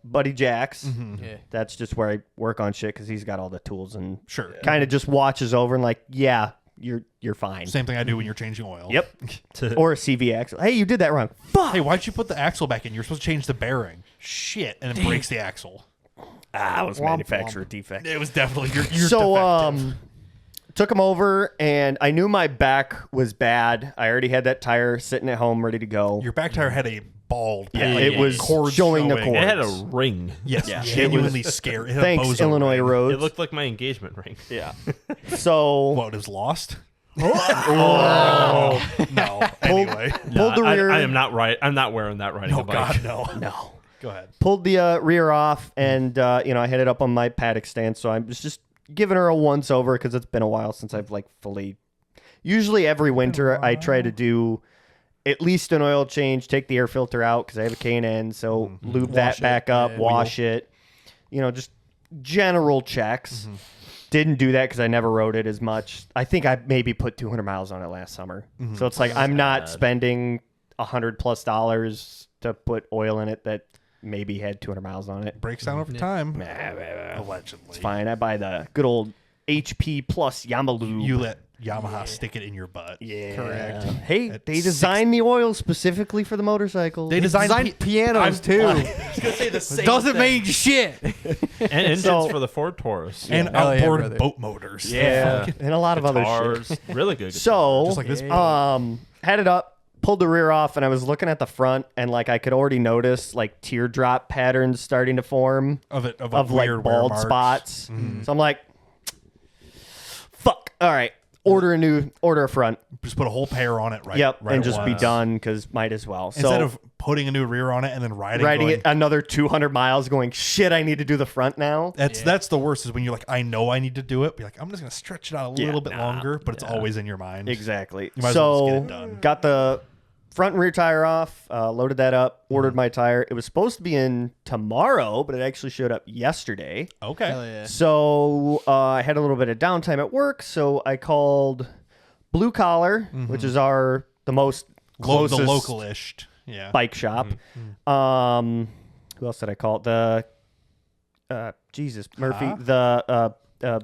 Buddy Jack's. Yeah. That's just where I work on shit because he's got all the tools and Sure. kind of just watches over and like, yeah, you're fine. Same thing I do when you're changing oil. Yep. Or a CV axle. Hey, you did that wrong. Fuck. Hey, why'd you put the axle back in? You're supposed to change the bearing. Shit, and it breaks the axle. It was manufacturer defect. It was definitely your So defective. took him over, and I knew my back was bad. I already had that tire sitting at home ready to go. Your back tire had a bald. Yeah, like it was cords showing the showing. cords. It had a ring. Yes, Yeah. genuinely scary. It had a Thanks, bozo Illinois ring. roads. It looked like my engagement ring. Yeah. So What, it was lost? Oh. No. Anyway. pulled the rear. I am not right. I'm not wearing that riding Oh, a bike. God, no. No. Go ahead. Pulled the rear off, and I had it up on my paddock stand, so I was just giving her a once over because it's been a while since I've like fully. Usually every winter I try to do at least an oil change, take the air filter out because I have a K&N, so lube that it, back up, yeah. wash it. Just general checks. Didn't do that because I never rode it as much. I think I maybe put 200 miles on it last summer. So it's like I'm not spending $100+ to put oil in it that maybe had 200 miles on it. Breaks down over time. Allegedly. It's fine. I buy the good old HP Plus Yamalube. You let Yamaha stick it in your butt. Yeah. Correct. Hey, they designed the oil specifically for the motorcycle. They designed pianos too. I was going to say the same Doesn't thing. mean shit. And engines So- for the Ford Taurus. And Hell yeah, outboard brother. boat motors. Yeah. And a lot of other Guitars. shit. Really good. So, Just like this. had it up, pulled the rear off, and I was looking at the front, and like I could already notice like teardrop patterns starting to form Of of like weird wear bald marks. spots. So I'm like, fuck. All right. Order a front. Just put a whole pair on it right Yep. right and just be once. done because might as well. Instead So of putting a new rear on it and then riding riding going, it another 200 miles going, shit, I need to do the front now. That's the worst is when you're like, I know I need to do it. Be like, I'm just going to stretch it out a Yeah, little bit longer, but it's always in your mind. Exactly. You might as well So just get it done. got the front and rear tire off, loaded that up, ordered my tire. It was supposed to be in tomorrow, but it actually showed up yesterday. Okay. Hell yeah. So I had a little bit of downtime at work, so I called Blue Collar, which is the most The closest local-ish. Yeah. bike shop. Who else did I call? The Jesus Murphy, the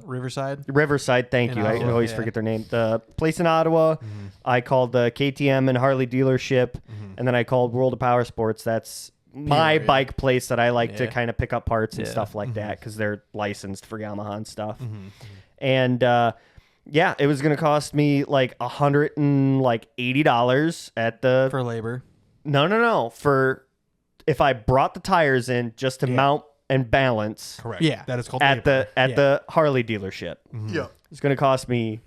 Riverside. Riverside. Thank In you. I Ottawa, always yeah. forget their name. The place in Ottawa. I called the KTM and Harley dealership, and then I called World of Power Sports. That's my Period. bike place that I like to Yeah. kind of pick up parts and Yeah. stuff like that because they're licensed for Yamaha and stuff. And yeah, it was gonna cost me like $180 at the For labor. no for if I brought the tires in just to mount and balance Correct. Yeah. That is called at labor. the Harley dealership. Yeah. It's going to cost me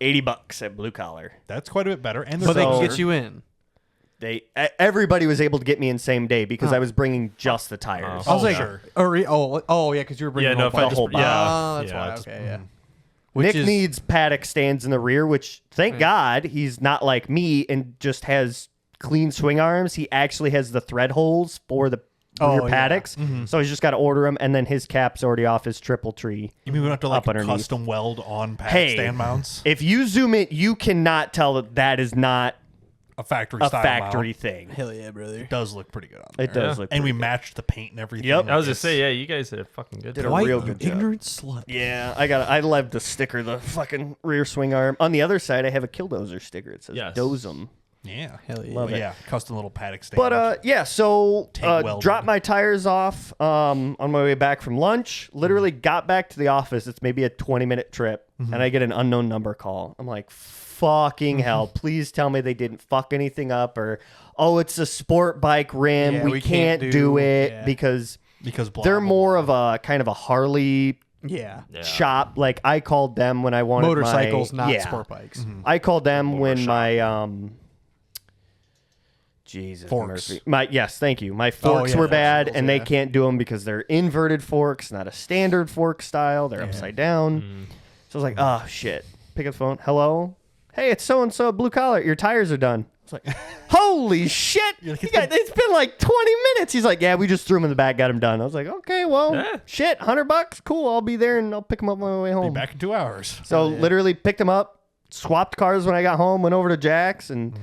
$80 at Blue Collar. That's quite a bit better. And But they So- can get you in. Everybody was able to get me in same day because I was bringing just the tires. I was Oh, like, sure. yeah, because you were bringing Yeah, no, the if I whole just, bike. yeah, Oh, that's yeah, why. it's- Okay, yeah. Nick is- needs paddock stands in the rear, which thank God he's not like me and just has clean swing arms. He actually has the thread holes for the rear yeah. paddocks. So he's just got to order them, and then his cap's already off his triple tree. You mean we don't have to like Up underneath. custom weld on paddock Hey, stand mounts? if you zoom in, you cannot tell that that is not A factory a style factory mount. thing. Hell yeah, brother. It does look pretty good on there. It does look And we pretty good. matched the paint and everything. Yep. I was Like, just say, yeah, you guys did a fucking good Did a job. White, real you good job. ignorant slut. Yeah, I love to sticker the fucking rear swing arm. On the other side, I have a Killdozer sticker. It says Yes. Dozem. Yeah. Hell yeah. Love But it. yeah, custom little paddock stand. But yeah, so TIG welded. dropped my tires off on my way back from lunch. Literally got back to the office. It's maybe a 20-minute trip, and I get an unknown number call. I'm like, fucking hell, please tell me they didn't fuck anything up, or it's a sport bike rim. Yeah, we can't do it yeah. because because they're more of a kind of a Harley Yeah. Yeah. shop. Like I called them when I wanted Motorcycles, my, not yeah. sport bikes. I called them when shop. my Jesus Forks. Murphy. Yes, thank you. My forks yeah, were bad, forks, and they yeah. can't do them because they're inverted forks, not a standard fork style. They're upside down. So I was like, oh shit. Pick up the phone. Hello. Hey, it's so and so Blue Collar. Your tires are done. It's like, holy shit! like, It's been like 20 minutes. He's like, yeah, we just threw them in the back, got them done. I was like, okay, well, Yeah. shit, $100. Cool. I'll be there and I'll pick them up on my way Be home. back in 2 hours. So literally picked them up, swapped cars when I got home, went over to Jack's, and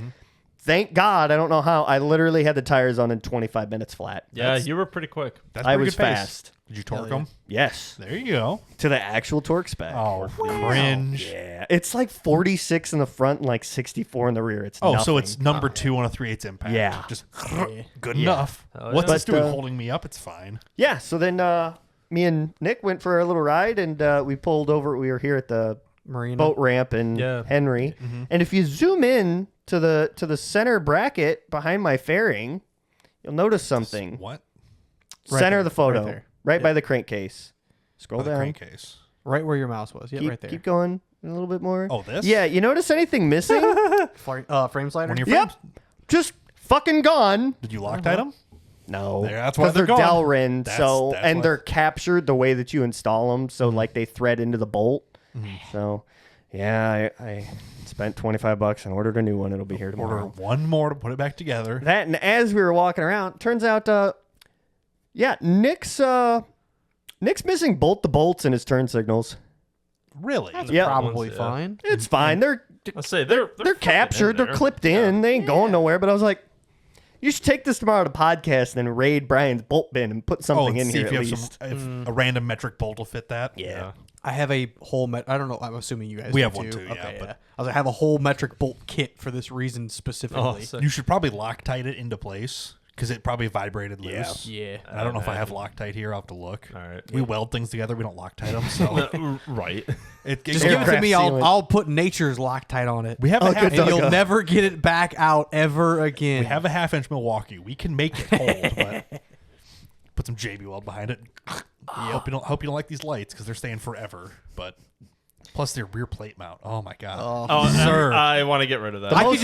thank God, I don't know how, I literally had the tires on in 25 minutes flat. Yeah, you were pretty quick. That's I pretty was good pace. fast. Did you torque yeah. them? Yes. There you go. To the actual torque spec. Oh, cringe. Yeah. It's like 46 in the front and like 64 in the rear. It's Oh, nothing. so it's number 2 on a 3/8 impact. Yeah. Just Yeah. good enough. Oh, What's yeah. this But, doing holding me up? It's fine. Yeah, so then me and Nick went for a little ride, and we pulled over. We were here at the Marina. boat ramp in Yeah. Henry. And if you zoom in to the center bracket behind my fairing, you'll notice something. What? Right Center there, of the photo, right there. right by the crankcase. Scroll Oh, the down. crankcase. Right where your mouse was. Yeah, Keep, right there. keep going a little bit more. Oh, this? Yeah, you notice anything missing? Frame slider. When your Yep. frames, Just fucking gone. did you Loctite them? No, There, that's why they're they're gone. Delrin, That's and why. they're captured the way that you install them, so like they thread into the bolt. So, yeah, I spent $25 and ordered a new one. It'll be here Order tomorrow. one more to put it back together. That, and as we were walking around, turns out, yeah, Nick's missing both the bolts in his turn signals. Really? Yeah, Probably Yeah. fine. it's fine. They're Let's say they're captured. They're clipped in. They ain't going nowhere. But I was like, you should take this tomorrow to podcast and then raid Brian's bolt bin and put Oh, something and in see here if at you have least. if a random metric bolt will fit that. Yeah. I have a whole. I don't know. I'm assuming you guys. We do have one too, yeah, Okay, but- yeah. I was like, I have a whole metric bolt kit for this reason specifically. Oh, sick. You should probably Loctite it into place because it probably vibrated loose. Yeah. And I don't know if I have Loctite here. I'll have to look. All right. We weld things together. We don't Loctite them. So Right. it Just give it to Aircraft me. sealant. I'll put nature's Loctite on it. we have a half, and you'll never get it back out ever again. we have a 1/2 inch Milwaukee. We can make it hold, but put some JB weld behind it. Hope you don't like these lights because they're staying forever. But plus their rear plate mount. Oh my god. Oh, Sir. I want to get rid of that. I could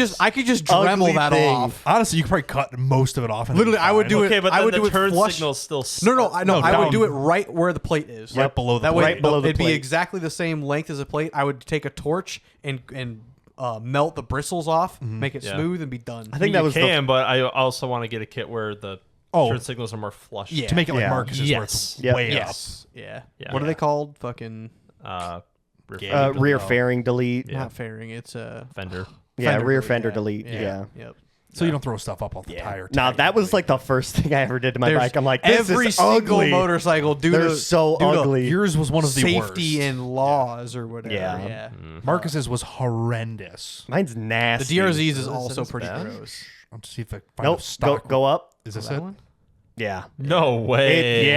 just Dremel ugly that thing. off. Honestly, you could probably cut most of it off. And Literally, I would do it. okay, but I then would the do it turn flush. signal's still. No, I would down. do it right where the plate is. Right below the that plate. way, Right below the it'd be plate. exactly the same length as a plate. I would take a torch and melt the bristles off, make it Yeah. smooth, and be done. I think You that was can, but I also want to get a kit where the turn signals are more flush. Yeah. to make it like Yeah. Marcus's where Yes. it's Yep. way yes. Yeah. Yeah. What are they called? Fucking Yeah. rear fairing delete. Yeah. not fairing. It's Fender. Yeah, fender rear delete, fender yeah. delete. Yeah. Yep. up. So you don't throw stuff up off the tire. Now that was like the first thing I ever did to my There's bike. I'm like, this every is single ugly. motorcycle due They're to so due to ugly. Yours was one of the safety worst. and laws or whatever. Yeah. Yeah. Marcus's was horrendous. Mine's The nasty. DRZs is also as pretty bad? gross. Let's see if I find a Nope. stock. Go up. Is this That it? one? Yeah. No way.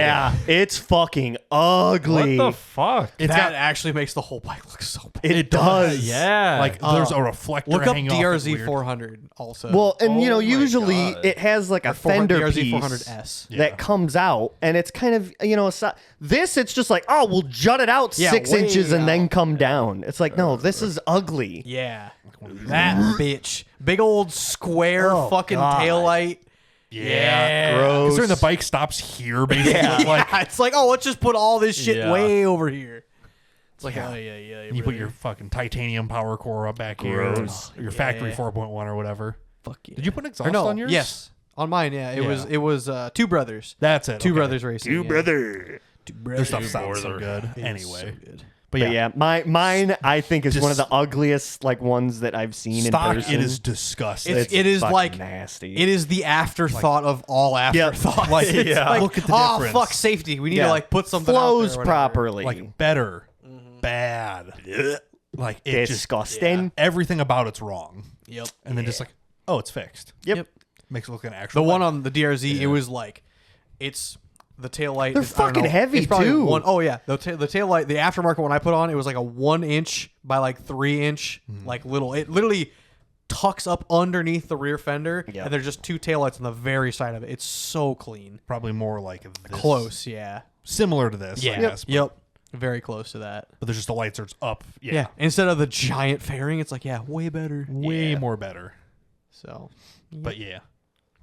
It's fucking ugly. What the fuck? It's that got actually makes the whole bike look so bad. It does. Yeah. like there's a reflector. Look up hanging off it DRZ weird. 400 also. Well, and Oh my usually God. it has like a 400 fender DRZ piece 400S. Yeah. that comes out, and it's kind of this. It's just like, oh, we'll jut it out Yeah, 6 way inches and then out. come down. It's like, no, this is ugly. Yeah. That bitch. Big old square Oh, fucking God. taillight. Yeah. Gross. Considering the bike stops here, basically. Like It's like, oh, let's just put all this shit Yeah. way over here. It's like, Yeah. oh, yeah. you put your fucking titanium power core up back Gross. here, your factory Yeah. 4.1 or whatever. Fuck yeah. Did you put an exhaust Or no, on yours? Yes. On mine, yeah. It was Two Brothers. That's it. Two okay. Brothers Racing. yeah. brother. Two Their Brothers. stuff sounds so Brother. good. It is Anyway, so good. but But yeah, yeah, mine I think is Just- one of the ugliest like ones that I've seen stock. in person. It is disgusting. It is fucking like nasty. It is the afterthought of all afterthoughts. Like, It's yeah. like, Look at the oh, difference. fuck safety. We need Yeah. to like put something out flows there or whatever. properly. like better, bad. Like it just disgusting. everything about it's wrong, Yep. and then just like, oh, it's fixed. Yep. Makes it look like an actual. The one bike. on the DRZ, it was like, it's the taillight. They're is- I don't fucking know, heavy, it's probably too. Oh yeah, the taillight, the aftermarket one I put on, it was like a 1 inch by like 3 inch, like little. It literally tucks up underneath the rear fender, Yeah. and there's just two taillights on the very side of it. It's so clean. probably more like this. Close, yeah. similar to this. I Yeah. guess, but, Yep. Very close to that. but there's just the lights are up. Yeah, Yeah. Instead of the giant fairing, it's like, yeah, way better. way Yeah. more better. So, But yeah,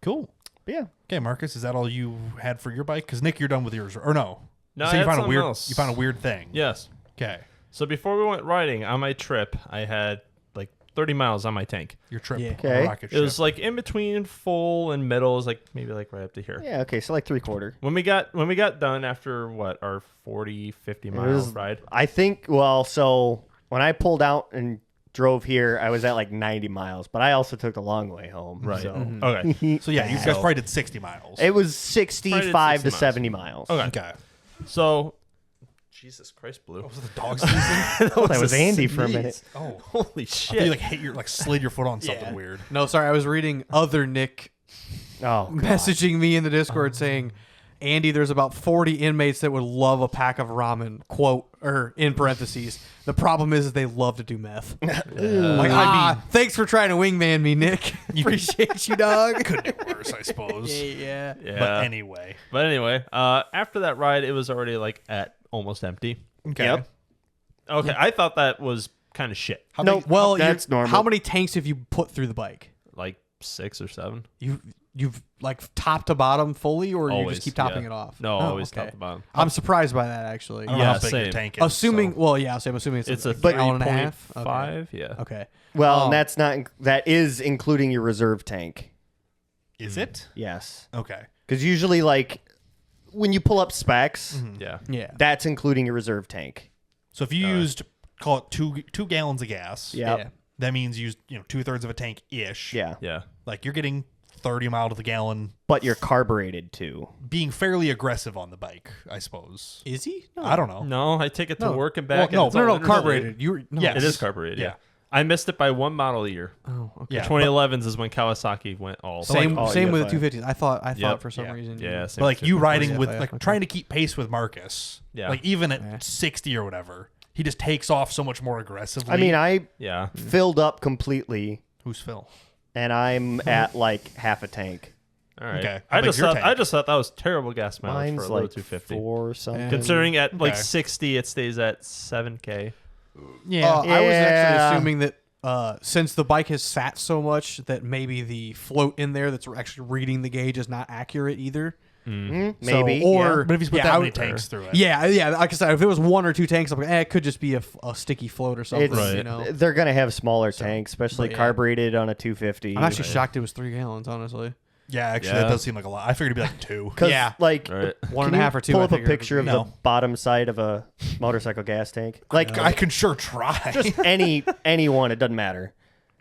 cool. But yeah. Okay, Marcus, is that all you had for your bike? Because Nick, you're done with yours, or no? No, You I said you had found a something weird. else. You found a weird thing. Yes. Okay, So before we went riding on my trip, I had like 30 miles on my tank. your trip. Yeah. on a Okay. rocket It was ship. like in between full and middle. It was like maybe like right up to here. Yeah, okay, so like 3/4. When we got done after what our 40, 50 mile was- ride. I think so when I pulled out and drove here, I was at like 90 miles, but I also took the long way home. Right. So Okay. So yeah, you guys probably did 60 miles. it was 65 to 60 70 miles. Okay. Okay. So, Jesus Christ, Blue. Was it the dog season? That was Andy for a minute. Oh. Holy I thought you shit. like hit your slid your foot on something Yeah. weird. No, sorry, I was reading other Nick Oh, God. messaging me in the Discord saying, Andy, there's about 40 inmates that would love a pack of ramen, quote, or in parentheses. The problem is they love to do meth. Like, thanks for trying to wingman me, Nick. Appreciate you, dog. Could be worse, I suppose. Yeah. Yeah. But anyway. After that ride, it was already like at almost empty. Okay. Yep. Okay, I thought that was kind of shit. How No, big- Well, that's normal. how many tanks have you put through the bike? Like 6 or 7. You've like top to bottom fully, or you Always, just keep topping yeah. it off? No, Oh, always okay. top to bottom. I'm surprised by that actually. I don't know Yeah, how big your same. tank is. Assuming, so- well, yeah, so I'm assuming It's a gallon and a half. 3.5. Yeah. Okay. Well, Oh. and that's not. That is including your reserve tank. Is it? Yes. Okay. Because usually, like, when you pull up specs, Yeah. Yeah. that's including your reserve tank. So if you used, call it two gallons of gas, Yep. Yeah. that means you used 2/3 of a tank ish. Yeah. Yeah. Like you're getting 30 mile to the gallon, But you're carbureted too. being fairly aggressive on the bike, I suppose. Is he? No. I don't know. No, I take it to No. work and back. Well, and it's No, all no, literally- carbureted. You were, no. Yeah. It is carbureted. Yeah. Yeah. I missed it by 1 model year. Oh, okay. Yeah. 2011s is when Kawasaki went all. Same, Oh, same yeah, with the fine. 250s. I thought Yep. for some Yeah. reason. Yeah. But like you riding with yeah, like okay. trying to keep pace with Marcus. Yeah. Like even at Yeah. 60 or whatever, he just takes off so much more aggressively. I mean, I Yeah. filled up completely, who's Phil? and I'm at like half a tank. All right. Okay. How I big's just your thought tank? I just thought that was terrible gas mileage for Mine's a low like 250. 4 or something. Considering at like Okay. 60, it stays at 7K. Yeah. I was actually Yeah. assuming that since the bike has sat so much that maybe the float in there that's actually reading the gauge is not accurate either. Mm, So- maybe. or yeah. But if he's put yeah, that I many would- tanks through it. Yeah. Like I said, if it was 1 or 2 tanks, I'm like, it could just be a sticky float or something. It's, Right. You know, They're gonna have smaller tanks, especially but yeah. carbureted on a 250. I'm actually shocked it was 3 gallons. Honestly, Yeah, actually, Yeah. that does seem like a lot. I figured it'd be like 2. Because Yeah. like Right. 1.5 or 2. pull I up a figured. picture of No. the bottom side of a motorcycle gas tank. Like I can sure try. just any one, it doesn't matter.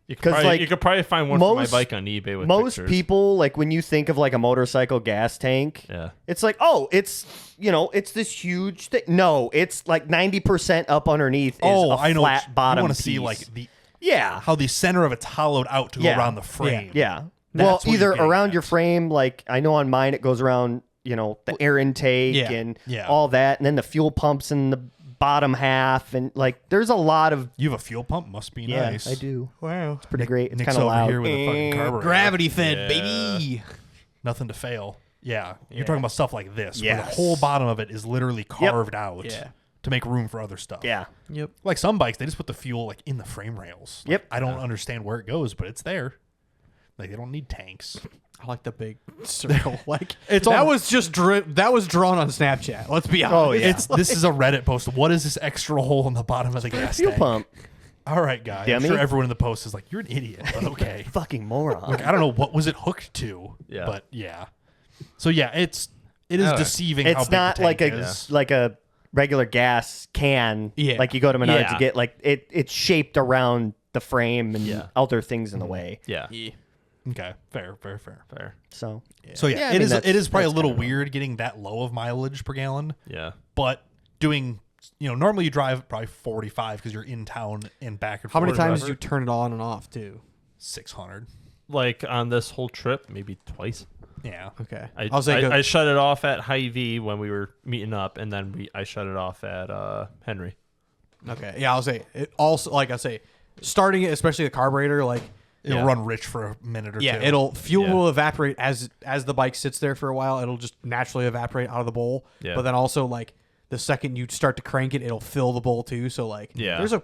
You could 'Cause, probably, like, you could probably find one for my most- bike on eBay with Most pictures. people, like when you think of like a motorcycle gas tank, Yeah. it's like, oh, it's it's this huge thing. No, it's like 90% up underneath is a I know. flat bottom. You want to see piece. like the yeah, how the center of it's hollowed out to Yeah. go around the frame. yeah. That's Well, what you're either getting around at. your frame, like I know on mine it goes around, the air intake Yeah. and Yeah. all that, and then the fuel pumps in the bottom half, and like there's a lot of You have a fuel pump? Must be yeah, nice. I do. Wow. It's pretty great. It's Nick's kind of over loud. here with a fucking carburetor. Gravity fed, Yeah. baby. Nothing to fail. Yeah. You're talking about stuff like this, where the Yes. whole bottom of it is literally carved out Yeah. to make room for other stuff. Yeah. Yep. Like some bikes, they just put the fuel like in the frame rails. Like, Yep. I don't understand where it goes, but it's there. Like they don't need tanks. I like the big circle. Like It's that all- was just that was drawn on Snapchat. Let's be honest. Oh, yeah. This is a Reddit post. What is this extra hole in the bottom of the gas Fuel tank? pump. All right, guy. I'm Dummy. sure everyone in the post is like, "You're an idiot," but okay. Fucking moron. Like, I don't know what was it hooked to. Yeah. But yeah. So yeah, it is Alright. deceiving. how It's big not the like tank a is. like a regular gas can. Yeah. Like you go to Menards Yeah. to get like it's shaped around the frame and Yeah. other things in the way. Yeah. Okay, fair. Fair. So So yeah, Yeah, I it mean, is. that's- It is probably a that's little kinda weird getting that low of mileage per gallon, Yeah. but doing. Normally you drive probably 45 because you're in town and back and How many forth. times did you turn it on and off too? 600. Like on this whole trip, maybe twice. Yeah. Okay. I say I shut it off at Hy-Vee when we were meeting up, and then I shut it off at Henry. okay. Yeah, I'll say it also like I say, starting it, especially the carburetor, like It'll Yeah. run rich for a minute or yeah, two. fuel Yeah. will evaporate as the bike sits there for a while. It'll just naturally evaporate out of the bowl. Yeah. But then also like the second you start to crank it, it'll fill the bowl too. So like Yeah. there's a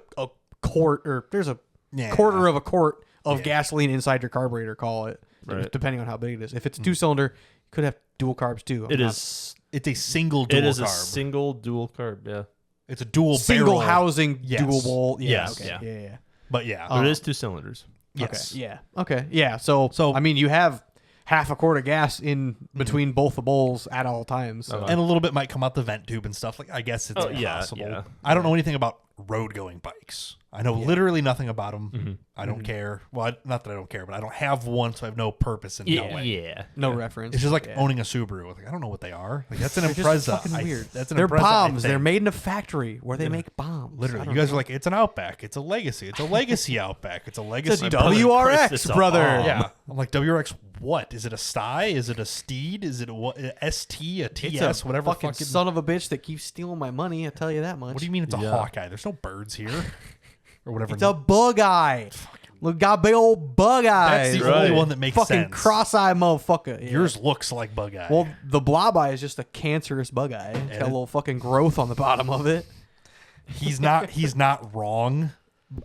quart or there's a Yeah. quarter of a quart of Yeah. gasoline inside your carburetor, call it. Right. Depending on how big it is. If it's a 2-cylinder, you could have dual carbs too. It I'm is. It's a single dual It is a carb. single dual carb. Yeah. It's a dual not single barrel, housing Yes. dual bowl. Yeah, Yes. okay. Yeah. Yeah. but yeah. But it is 2 cylinders. yes. Okay. Yeah. Okay. Yeah. So So- I mean, you have half a quart of gas in between both the bowls at all times. So. And a little bit might come out the vent tube and stuff. Like I guess it's possible. yeah. I don't know anything about road going bikes. I know literally nothing about them. I don't care. Well, not that I don't care, but I don't have one, so I have no purpose in knowing. Yeah. No reference. It's just like Yeah. owning a Subaru. Like I don't know what they are. Like that's an They're just Impreza. fucking weird. That's an They're Impreza, I bombs. They're think. made in a factory where they make bombs. I Literally, don't you guys know. are like, it's an Outback. It's a Legacy. It's a Legacy Outback. It's a Legacy. It's a Bullet. WRX, It's a brother. bomb. Yeah, I'm like WRX. What is it? A Sty? Is it a Steed? Is it a ST? A TS? It's a whatever. fucking son of a bitch that keeps stealing my money. I tell you that much. What do you mean it's a Yeah. Hawkeye? There's no birds here, or whatever. It's a bug eye. Look, got big old bug eyes. That's the Right. only one that makes fucking sense. cross-eye motherfucker. Yeah. Yours looks like Bug Eye. Well, the blob eye is just a cancerous bug eye. It's got a little fucking growth on the bottom of it. he's not. He's not wrong.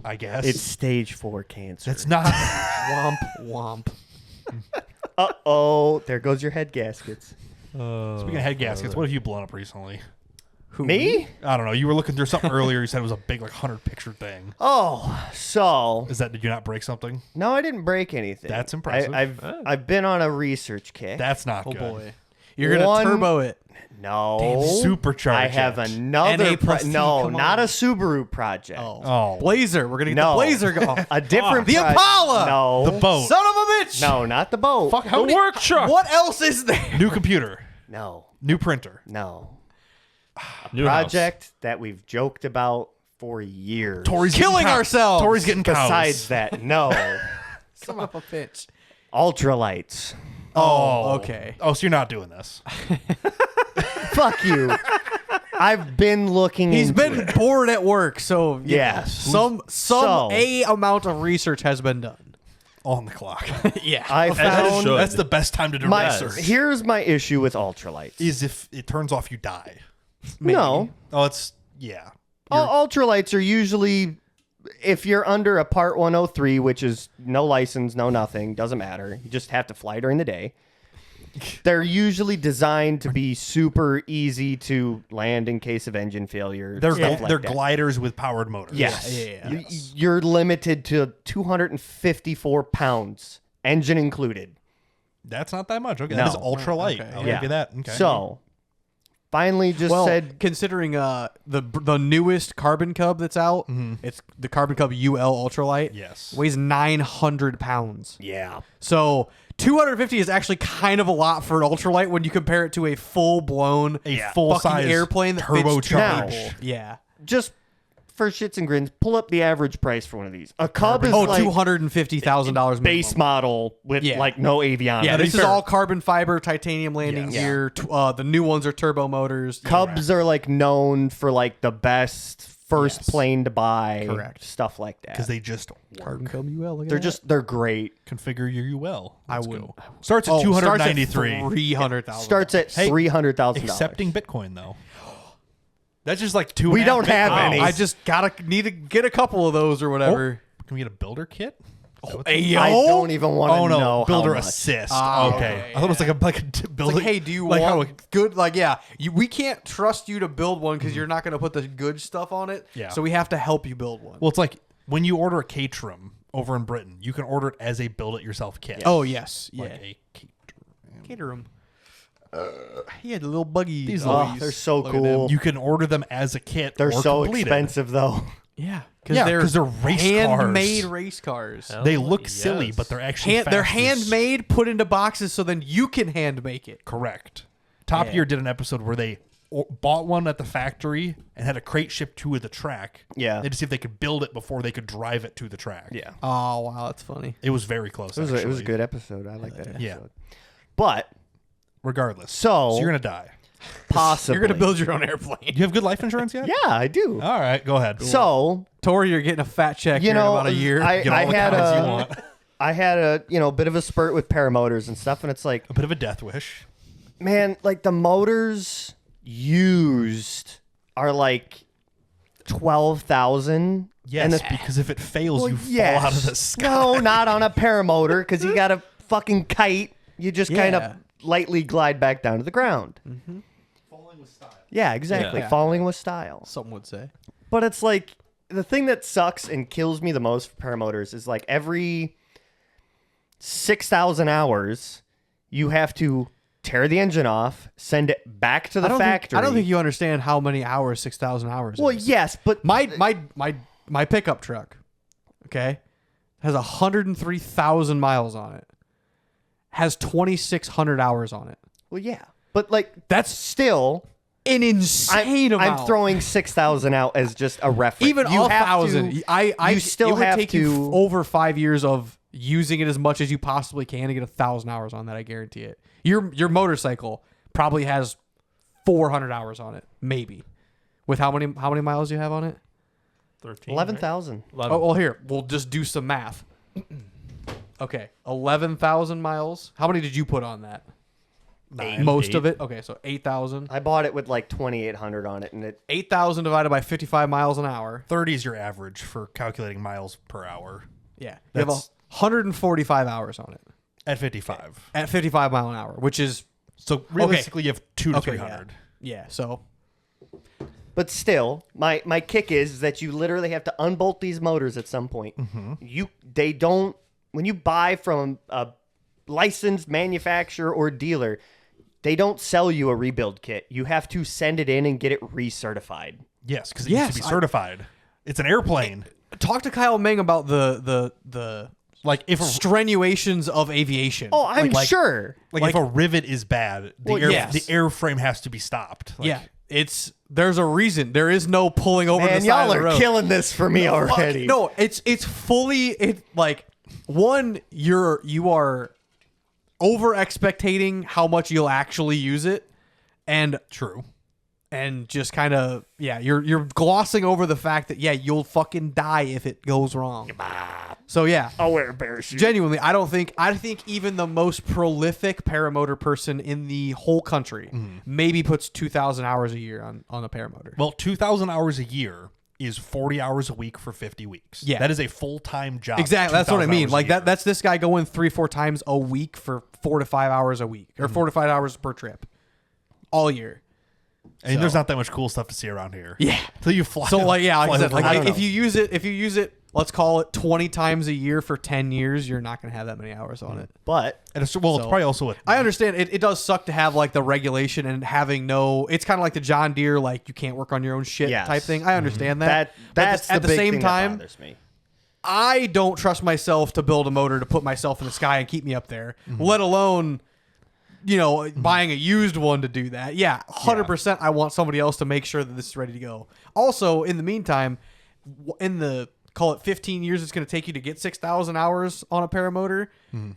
I guess It's stage 4 cancer. That's not. Womp womp. Uh-oh. There goes your head gaskets. Speaking of head gaskets, what have you blown up recently? Who, Me? I don't know. You were looking through something earlier. You said it was a big, like, 100-picture thing. Oh, so Is that? Did you not break something? no, I didn't break anything. That's impressive. I've been on a research kick. That's not Oh good. boy. You're gonna One- turbo it. no, Supercharge I have it. another. NA plus T, no, come not on. a Subaru project. Oh. Blazer. We're gonna get No. the Blazer going. A different. The Impala! No, The boat. Son of a bitch. No, not the boat. Fuck. How The many? work truck. What else is there? New computer. No, New printer. no. New house. Project that we've joked about for years. Tori's Killing getting cow- ourselves. Tori's getting cows. Besides that, no. Son of a bitch. Ultralights. Oh, okay. Oh, so you're not doing this. Fuck you. I've been looking. He's into been it. bored at work, so you Yeah. know, some So- a amount of research has been done. On the clock. Yeah. I As it found should. That's the best time to do my. research. Here's my issue with ultralights. Is if it turns off, you die. No, Oh, it's yeah. ultralights are usually if you're under a Part 103, which is no license, no nothing, doesn't matter. You just have to fly during the day. They're usually designed to be super easy to land in case of engine failure. They're stuff like they're that. gliders with powered motors. Yes. Yeah. You're limited to 254 pounds, engine included. That's not that much. Okay, No. that is ultra light. Okay, I'll yeah. give you that. Okay. So, finally just Well, said, considering the newest Carbon Cub that's out, it's the Carbon Cub UL Ultralight. Yes. Weighs 900 pounds. yeah. So 250 is actually kind of a lot for an ultralight when you compare it to a full-blown a Yeah. full fucking size airplane that fits two turbocharged. people. Yeah. Just for shits and grins, pull up the average price for one of these. A Cub is Oh, like $250,000 base model with Yeah. like no avionics. Yeah, to be this is fair- all carbon fiber, titanium landing Yes. gear. The new ones are turbo motors. Cubs are like known for like the best first Yes. plane to buy. Correct. Stuff like that. because they just Carbon work. Cub UL. Look at they're that. just they're great. Configure your UL. I Let's would. go. Starts at Oh, 293. 300,000. Starts at Hey, $300,000. Accepting Bitcoin though. That's just like two. We and a half don't have Bitcoins. any. I just need to get a couple of those or whatever. Can we get a builder kit? Is that what Hey, the- yo. I don't even want to Oh no, know builder how much. assist. Ah, okay. okay, I thought it was like a It's builder. like, hey, do you like want how good? Like, yeah, we can't trust you to build one because you're not going to put the good stuff on it. Yeah. So we have to help you build one. Well, it's like when you order a Caterham over in Britain, you can order it as a build-it-yourself kit. oh yes, yeah. like a Caterham. Cater 'em. He had a little buggy. These Oh, they're so Look at cool. You can order them as a kit. They're or so completed. expensive though. Yeah, Yeah, 'cause they're race handmade cars. race cars. Hell They look yes. silly, but they're actually They're fast as- handmade, put into boxes, so then you can hand make it. Correct. Top Yeah. Gear did an episode where they bought one at the factory and had a crate shipped to the track. Yeah. They had to see if they could build it before they could drive it to the track. Yeah. Oh wow, that's funny. It was very close. It was a actually. good episode. I like that episode. Yeah. But Regardless. So- you're going to die. possibly You're gonna build your own airplane. Do you have good life insurance yet? Yeah, I do. All right, go ahead. So, Tori, you're getting a fat check you here know, in about a year. I Get all the had comments you a want. I had a bit of a spurt with paramotors and stuff, and it's like, A bit of a death wish. man, like the motors used are like 12,000. Yes, because if it fails, you yes. fall out of the sky. No, not on a paramotor, because you got a fucking kite. You just kind Yeah. of lightly glide back down to the ground. Falling with style. Yeah, exactly. Yeah. Falling with style. Some would say. But it's like the thing that sucks and kills me the most for paramotors is like every 6,000 hours, you have to tear the engine off, send it back to the factory. I don't think you understand how many hours 6,000 hours Well, is. yes, but My pickup truck, okay, has 103,000 miles on it. Has 2,600 hours on it. well, yeah, but like That's still an insane amount. I'm throwing 6,000 out as just a reference. Even you 1,000. You still it would have take to you over 5 years of using it as much as you possibly can to get 1,000 hours on that. I guarantee it. Your motorcycle probably has 400 hours on it, maybe. With how many miles do you have on it? 13. 11,000. Right? Oh, well, here we'll just do some math. Okay, 11,000 miles. How many did you put on that? Most of it. Okay, so 8,000. I bought it with like 2,800 on it, and it 8,000 divided by 55 miles an hour. 30 is your average for calculating miles per hour Yeah, you have 145 hours on it at 55. at 55 mile an hour, which is So realistically, you have 200 to 300. yeah. So But still, my kick is that you literally have to unbolt these motors at some point. They don't, when you buy from a licensed manufacturer or dealer, they don't sell you a rebuild kit. You have to send it in and get it recertified. Yes, because it needs to be certified. It's an airplane. talk to Kyle Meng about the Like if a, strenuations of aviation. Oh, I'm Like- sure. like if a rivet is bad, the Well, yes. the airframe has to be stopped. Like, yeah, there's a reason. There is no pulling over Man, the side y'all of the are road. killing this for me already. No, it's fully like one. You are over expectating how much you'll actually use it, and True. just kind of you're glossing over the fact that you'll fucking die if it goes wrong. So I'll wear a parachute. genuinely, I think even the most prolific paramotor person in the whole country maybe puts 2,000 hours a year on a paramotor. Well, 2,000 hours a year is 40 hours a week for 50 weeks. Yeah. That is a full-time job. Exactly, that's what I 2,000 mean. hours a Like year. that's this guy going 3-4 times a week for 4 to 5 hours a week, or 4 to 5 hours per trip, all year. And there's not that much cool stuff to see around here. Yeah. Until you fly. So like fly like I said, over like the- if you use it, let's call it 20 times a year for 10 years, you're not gonna have that many hours on it. But and it's probably also a, I understand it does suck to have like the regulation and having it's kind of like the John Deere, like you can't work on your own shit Yes. type thing. I understand that. that's But at the big same thing that time, bothers me. I don't trust myself to build a motor to put myself in the sky and keep me up there, let alone, buying a used one to do that. Yeah, 100%. I want somebody else to make sure that this is ready to go. Also, in the meantime, in the call it 15 years it's going to take you to get 6,000 hours on a paramotor,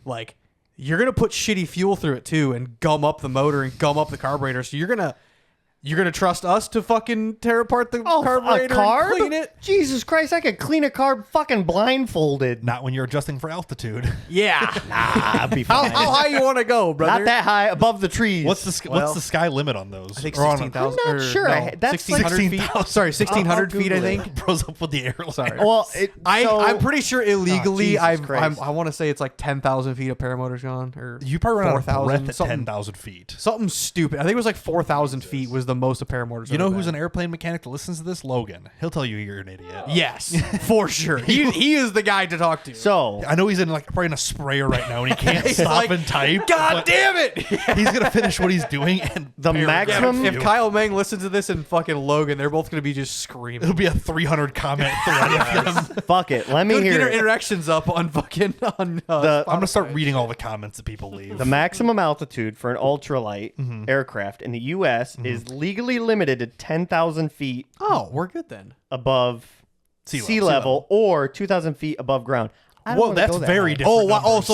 like you're going to put shitty fuel through it too and gum up the motor and gum up the carburetor. So you're going to trust us to fucking tear apart the carburetor a carb? and clean it? Jesus Christ, I could clean a carb fucking blindfolded. not when you're adjusting for altitude. Yeah. Nah, I'd be how fine. high you want to go, brother? Not that high above the trees. What's the sky limit on those? I think Or on a- 16,000. I'm not sure. That's like 1,600 feet. 16,000. Sorry, 1,600 I'll feet, I Google think. Bros up with the airline. Sorry. Well, I'm pretty sure illegally, Jesus Christ. I want to say it's like 10,000 feet of paramotor's gone, or You probably run out of 4,000, breath at something- 10,000 feet. something stupid. I think it was like 4,000 feet was the most of paramotor's. You know ever who's been. an airplane mechanic that listens to this? Logan. He'll tell you you're an idiot. Yes, for sure. He is the guy to talk to. so I know he's probably in a sprayer right now and he can't He's stop like, and type. God but damn it! He's gonna finish what he's doing and The bury maximum- it. If Kyle Meng listens to this and fucking Logan, they're both gonna be just screaming. It'll be a 300 comment thread of them. fuck it. Let me Good, get hear our it. interactions up on fucking on. The- I'm gonna start Spotify. reading all the comments that people leave. The maximum altitude for an ultralight aircraft in the U.S. is legally limited to 10,000 feet Oh, we're good then. above Sea sea level. level or 2,000 feet above ground. I don't Whoa, wanna that's go that very high. different. Oh, wow. Oh, numbers.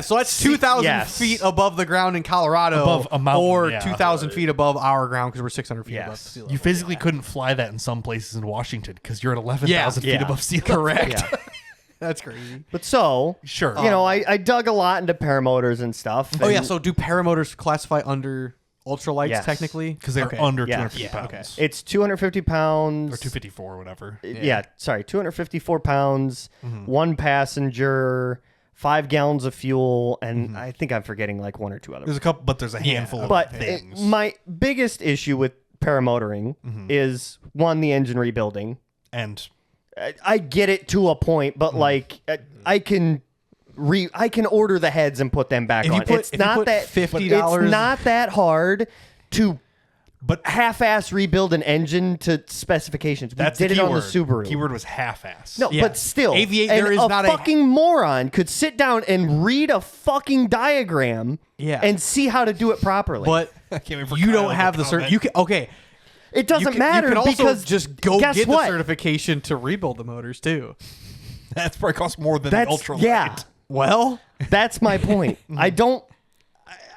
so that's 2,000 yes. feet above the ground in Colorado, Above a mountain, or yeah. 2,000 feet above our ground because we're 600 feet above Yes. sea level. You physically couldn't fly that in some places in Washington because you're at 11,000 feet Yeah. above sea level. Correct. Yeah. That's crazy. But so, Sure. you know, I dug a lot into paramotors and stuff. Oh yeah. and So do paramotors classify under ultralights Yes. technically? Because they're Okay. under Yeah. 250 Yeah, pounds. okay. it's 250 pounds. Or 254 or whatever. Yeah, sorry, 254 pounds, one passenger, 5 gallons of fuel, and I think I'm forgetting like one or two other. There's a couple, but there's a handful of But things. my biggest issue with paramotoring is one, the engine rebuilding. And I get it to a point, but like I can I can order the heads and put them back If you on. put- It's if you not put that $50 It's not that hard to But half-ass rebuild an engine to specifications. We that's did the it keyword. on the Subaru. Keyword was half-ass. No, Yeah. but still, Aviate, and there is a not a- fucking moron could sit down and read a fucking diagram Yeah. and see how to do it properly. But I can't wait for you Kyle don't to have the comment. you can okay. it doesn't matter You can also because just go guess get what? the certification to rebuild the motors too. That's probably cost more than That's the ultra yeah. Well, That's my point. I don't.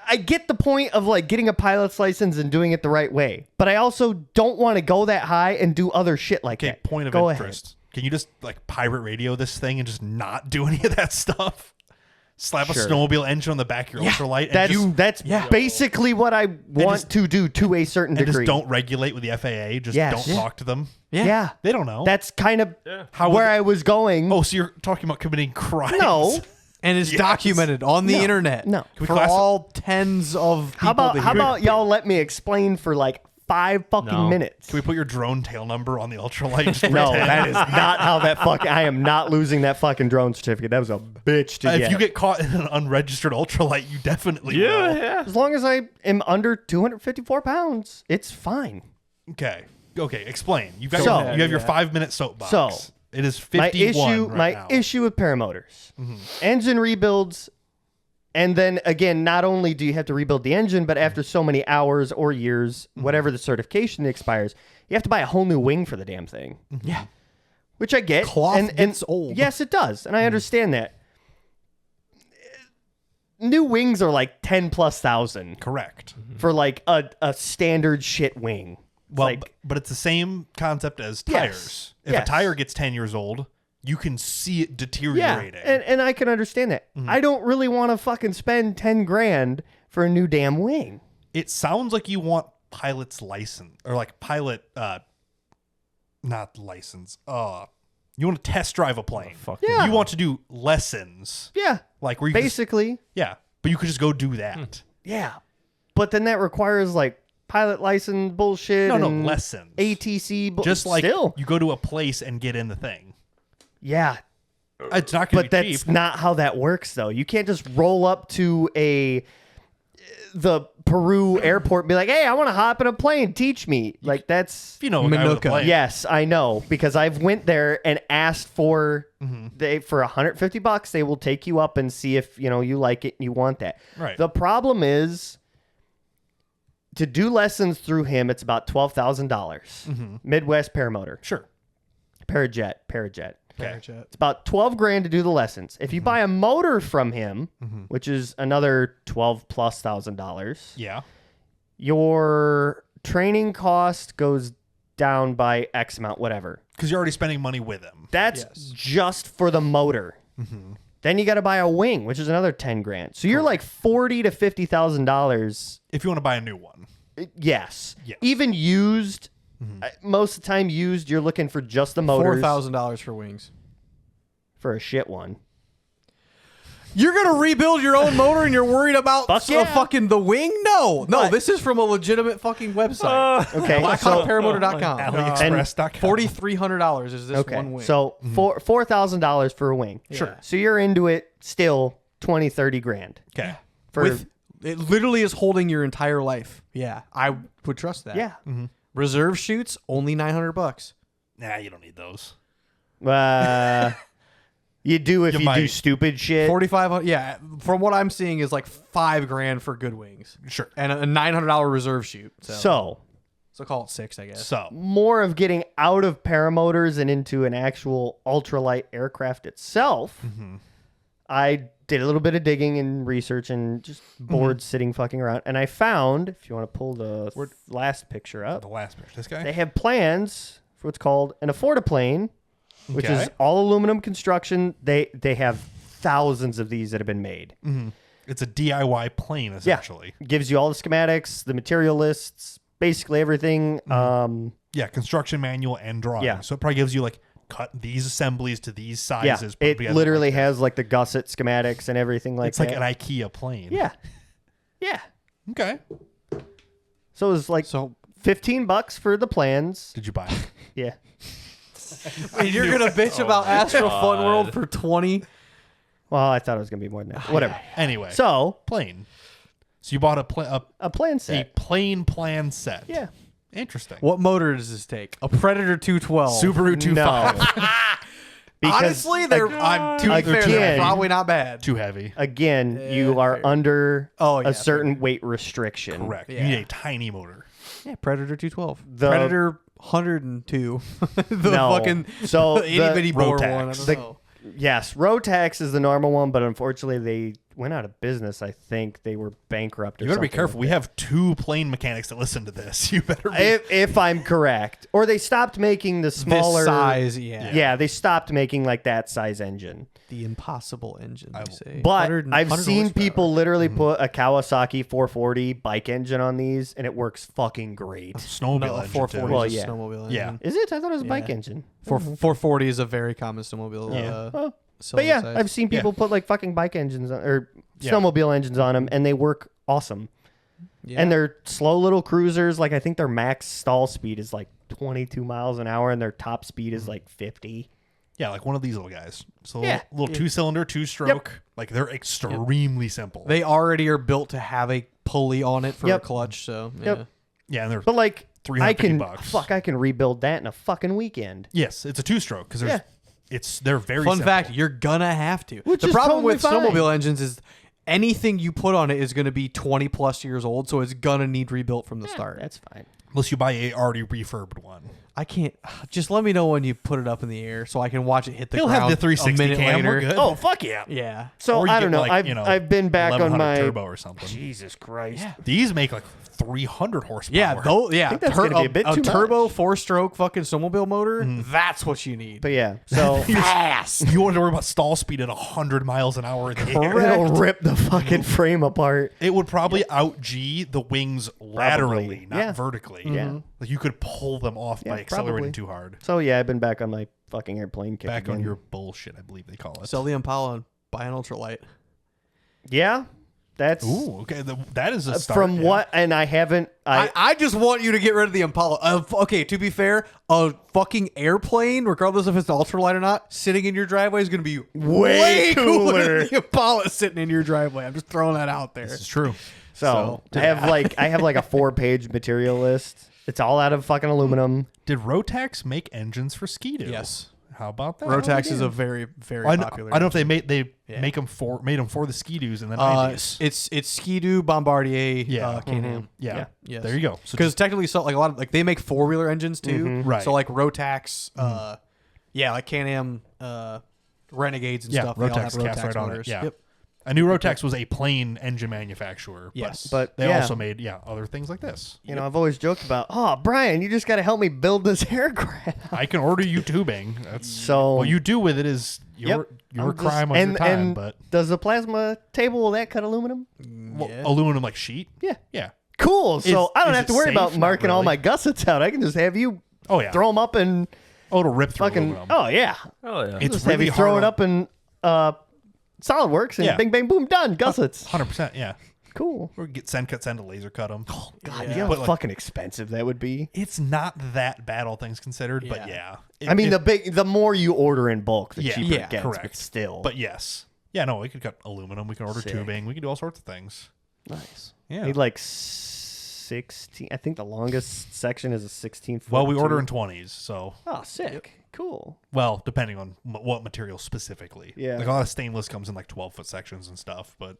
I get the point of like getting a pilot's license and doing it the right way, but I also don't want to go that high and do other shit like Okay, that. point of go interest. Ahead. Can you just like pirate radio this thing and just not do any of that stuff? Slap Sure. a snowmobile engine on the back of your ultralight and That's Yeah. basically what I want just- to do to a certain just degree. don't regulate with the FAA. Just Yes. don't Yeah. talk to them. Yeah. They don't know. That's kind of How would where they- I was going. Oh, so you're talking about committing crimes? No. and it's Yes. documented on the internet. No. Can we for class- all tens of people. How about to how hear. about y'all let me explain for like 5 fucking No. minutes? Can we put your drone tail number on the ultralight? Just No, pretend? that is not how that fucking. I am not losing that fucking drone certificate. That was a bitch to If get. you get caught in an unregistered ultralight, you definitely will. Yeah. As long as I am under 254 pounds, it's fine. Okay. Okay. Explain. You've got So- you have your Yeah. 5-minute soapbox. So, it is My 51 issue, right my now. issue with paramotors, engine rebuilds, and then again, not only do you have to rebuild the engine, but after so many hours or years, whatever the certification expires, you have to buy a whole new wing for the damn thing. Yeah. Which I get. Cloth gets old. Yes, it does, and I understand that. New wings are like 10,000+ Correct. for like a standard shit wing. It's Well, like, but it's the same concept as Yes. tires. If Yes. a tire gets 10 years old, you can see it yeah, deteriorating. and I can understand that. I don't really want to fucking spend 10 grand for a new damn wing. It sounds like you want pilot's license or like pilot not license. You want to test drive a plane. Fuck Yeah. You want to do lessons. Yeah, Like where you just, basically. yeah, but you could just go do that. Yeah, but then that requires like pilot license bullshit. No, and lessons. ATC. Just like still. you go to a place and get in the thing. Yeah, It's not going but to be that's cheap. not how that works, though. You can't just roll up to the Peru airport and be like, "Hey, I want to hop in a plane. Teach me." Like that's. If you know a guy with a Manuka. plane. Yes, I know because I've went there and asked for Mm-hmm. for $150. They will take you up and see if you like it and you want that. Right. The problem is to do lessons through him. It's about $12,000. Midwest Paramotor, Sure. Parajet. Okay. It's about 12 grand to do the lessons. If you buy a motor from him, which is another $12,000+, Yeah. your training cost goes down by X amount, whatever. Because you're already spending money with him. That's Yes. just for the motor. Then you got to buy a wing, which is another 10 grand. So you're like $40,000 to $50,000. If you want to buy a new one. Yes. Yes. Even used, most of the time used, you're looking for just the motors $4,000 for wings. for a shit one. You're gonna rebuild your own motor and you're worried about Fuck yeah. fucking the wing? No, But- this is from a legitimate fucking website. Okay. BlackHawkParamotor.com. AliExpress.com. $4,300 is this Okay. one wing. So $4,000 for a wing. Sure. So you're into it still 20, 30 grand. Okay. For With it literally is holding your entire life. Yeah, I would trust that. yeah. Reserve shoots only $900. Nah, you don't need those. You do if You you do might. stupid shit. 4,500. Yeah, from what I'm seeing is like $5 grand for good wings Sure. and a $900 reserve shoot. So So call it 6, I guess. So, more of getting out of paramotors and into an actual ultralight aircraft itself. I did a little bit of digging and research and just bored sitting fucking around. And I found, if you want to pull the last picture up, the last picture. This guy? they have plans for what's called an Afforda-Plane, which Okay. is all aluminum construction. They have thousands of these that have been made. It's a DIY plane, essentially. Gives you all the schematics, the material lists, basically everything. Yeah, construction manual and drawing. Yeah. So it probably gives you like cut these assemblies to these Yeah, sizes. put it together literally like has like the gusset schematics and everything like It's that. like an IKEA plane. Yeah. Yeah. Okay. So it was like So $15 for the plans. Did you buy it? Yeah. and you're gonna bitch about Astro Fun World for 20. Well, I thought it was gonna be more than that. Whatever. Anyway, So plane. So you bought a plan set. plane plan set. Yeah. Interesting. What motor does this take? A Predator 212. Subaru 25. Because Honestly, they're to be fair, again- they're probably not bad. Too heavy. again, you are fair. under Oh, yeah, a certain weight restriction. Correct. Yeah. You need a tiny motor. Yeah, Predator 212. The- Predator 102. The No. fucking So itty bitty bore Rotax. one. I don't The- know. Yes, Rotax is the normal one, but unfortunately they went out of business. I think they were bankrupt. Or You better be something careful. like We have 2 plane mechanics that listen to this. You better be. that. If I'm correct, or they stopped making the smaller This size, yeah. Yeah, they stopped making like that size engine. The impossible engine, they say. But 100 I've 100 seen horsepower. people literally put a Kawasaki 440 bike engine on these, and it works fucking great. Snowmobile No, engine, 440 too. Well, is a yeah. snowmobile Yeah. engine. Is it? I thought it was a bike Yeah. engine. 440 is a very common snowmobile. Yeah. Oh. cylinder But yeah, size. I've seen people put like fucking bike engines on, or Yeah. snowmobile engines on them, and they work awesome. Yeah. And they're slow little cruisers. Like I think their max stall speed is like 22 miles an hour, and their top speed is like 50. Yeah, like one of these little guys. So Yeah. little 2-cylinder, 2-stroke. Like they're extremely simple. They already are built to have a pulley on it for Yep. a clutch. So yeah. Yep. Yeah, and they're But like, I can $350. I can rebuild that in a fucking weekend. yes, it's a 2-stroke because Yeah. they're very Fun simple. fact: you're gonna have to. Which the is problem totally with fine. snowmobile engines is anything you put on it is going to be 20 plus years old, so it's gonna need rebuilt from the start. That's fine. Unless you buy a already refurbed one. I can't. Just let me know when you put it up in the air so I can watch it hit the He'll ground. have the 360 a minute cam. later. We're good. Oh fuck yeah! Yeah. So Or you I get, don't know. like, I've been back on 1100 my turbo or something. Jesus Christ. Yeah. These make like 300 horsepower. Yeah, yeah. think that's gonna be a bit too turbo much. 4-stroke fucking snowmobile motor. That's what you need. But yeah, so Fast. You want to worry about stall speed at 100 miles an hour in the air. it'll rip the fucking frame apart. It would probably out G the wings laterally, not Yeah. vertically. Yeah. Like you could pull them off Yeah, by accelerating probably. too hard. So yeah, I've been back on my fucking airplane kick Back again. on your bullshit, I believe they call it. Sell the Impala and buy an ultralight. Yeah, that's Ooh, okay. That is a start. from yeah. what, and I haven't. I just want you to get rid of the Impala. Okay, to be fair, a fucking airplane, regardless if it's an ultralight or not, sitting in your driveway is going to be way cooler than the Impala sitting in your driveway. I'm just throwing that out there. This is true. So I have like a 4-page material list. It's all out of fucking aluminum. Did Rotax make engines for Ski-Doo? Yes. How about that? Rotax is a very, very I know, popular. I don't know if they made Yeah. make them for the Ski-Doos in the 90s. It's Ski-Doo, Bombardier, Yeah. Can-Am. Yeah. Yes. There you go. So Because technically, so like a lot of like they make 4-wheeler engines too, Right. So like Rotax, like Can-Am, Renegades and Yeah, stuff. They all have Rotax cast Rotax right on it, motors. yeah. Yep. I knew Rotax was a plane engine manufacturer. Yes. But They yeah, also made other things like this. you know, I've always joked about, oh, Brian, you just got to help me build this aircraft. I can order you tubing. That's So- what you do with it is your I'm just- crime on your time. But does the plasma table, will that cut aluminum? well, Yeah. aluminum like sheet. Yeah. Yeah. Cool. So I don't is have to it worry safe? about Not marking all really. my gussets out. I can just have you Oh yeah. throw them up and Oh, it'll rip through fucking. aluminum. Oh yeah. Oh yeah. It's Just have really you throw hard it up in SolidWorks and Yeah. bing bang boom done gussets. 100%. Yeah. Cool. Or get send to laser cut them. God, Yeah. you know But, how like- fucking expensive that would be. It's not that bad, all things considered. But Yeah. yeah. I mean, the more you order in bulk, the Yeah. cheaper Yeah, it gets. correct. But still, But yes. Yeah. No, we could cut aluminum. We can order Sick. tubing. We can do all sorts of things. nice. Yeah. Need like 16. I think the longest section is a 16-foot. Well, we order in tube. 20s, so Oh, sick. Cool. well, depending on what material specifically. Yeah. Like a lot of stainless comes in like 12-foot sections and stuff, but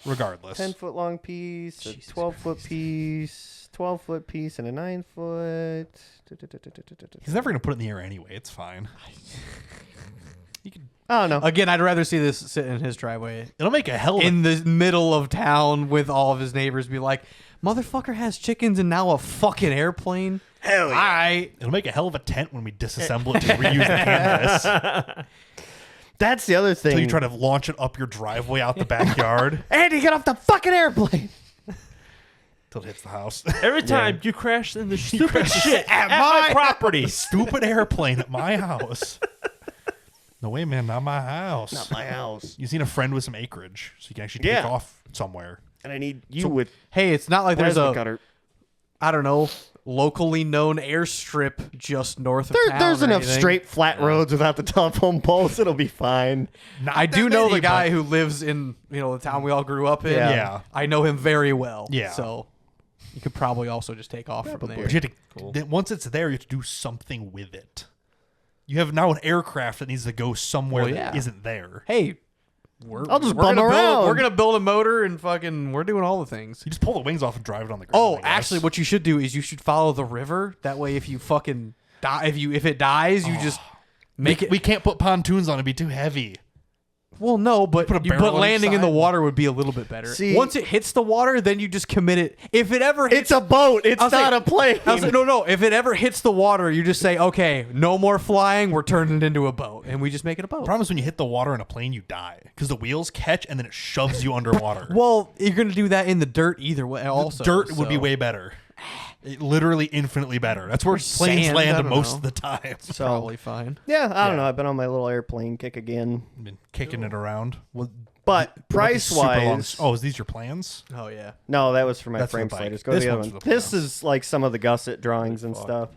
regardless. 10-foot long piece, a Jesus 12-foot piece, 12-foot piece, and a 9-foot. He's never gonna put it in the air anyway. It's fine. You can. I don't know. Again, I'd rather see this sit in his driveway It'll make a hell of in the middle of town with all of his neighbors. Be like, motherfucker has chickens and now a fucking airplane. Hell All right. It'll make a hell of a tent when we disassemble it to reuse the canvas. That's the other thing. Until you try to launch it up your driveway out the backyard Andy, get off the fucking airplane. till it hits the house. Every time you crash in the stupid shit at my property. Stupid airplane at my house. No way, man, not my house. Not my house. You just need a friend with some acreage so you can actually take Yeah. off somewhere. And I need you with Hey, it's not like there's plasma a. cutter. I don't know, locally known airstrip just north of town. There's or enough anything. straight flat roads without the telephone poles. It'll be fine. I do know the guy who lives in the town we all grew up in. Yeah. I know him very well. Yeah. So you could probably also just take off from there. But you have to, once it's there, you have to do something with it. You have now an aircraft that needs to go somewhere Well, that yeah. isn't there. Hey, I'll just we're bum gonna around. we're gonna build a motor and we're doing all the things. You just pull the wings off and drive it on the ground. Oh, I guess. actually, what you should do is you should follow the river. That way, if you fucking die, if it dies, you just make it. We can't put pontoons on it; it'd be too heavy. Well, no, but Put a barrel on each landing in the side. water would be a little bit better. See- Once it hits the water, then you just commit it. If it ever hits, It's a boat. It's I'll say- not a plane. I was like, no. If it ever hits the water, you just say, okay, no more flying. We're turning it into a boat, and we just make it a boat. The problem is when you hit the water in a plane, you die because the wheels catch and then it shoves you underwater. Well, you're gonna do that in the dirt either way. Also, Dirt would be so- way better. Literally infinitely better. That's where planes sand, I land don't most know. of the time. So, probably fine. yeah, I don't know. I've been on my little airplane kick again. Been kicking it around. Well, But what about the price super long- wise, oh, is these your plans? Oh yeah. no, that was for my That's frame the bike. sliders. Go to This the other one's one. the This plan. is like some of the gusset drawings and stuff.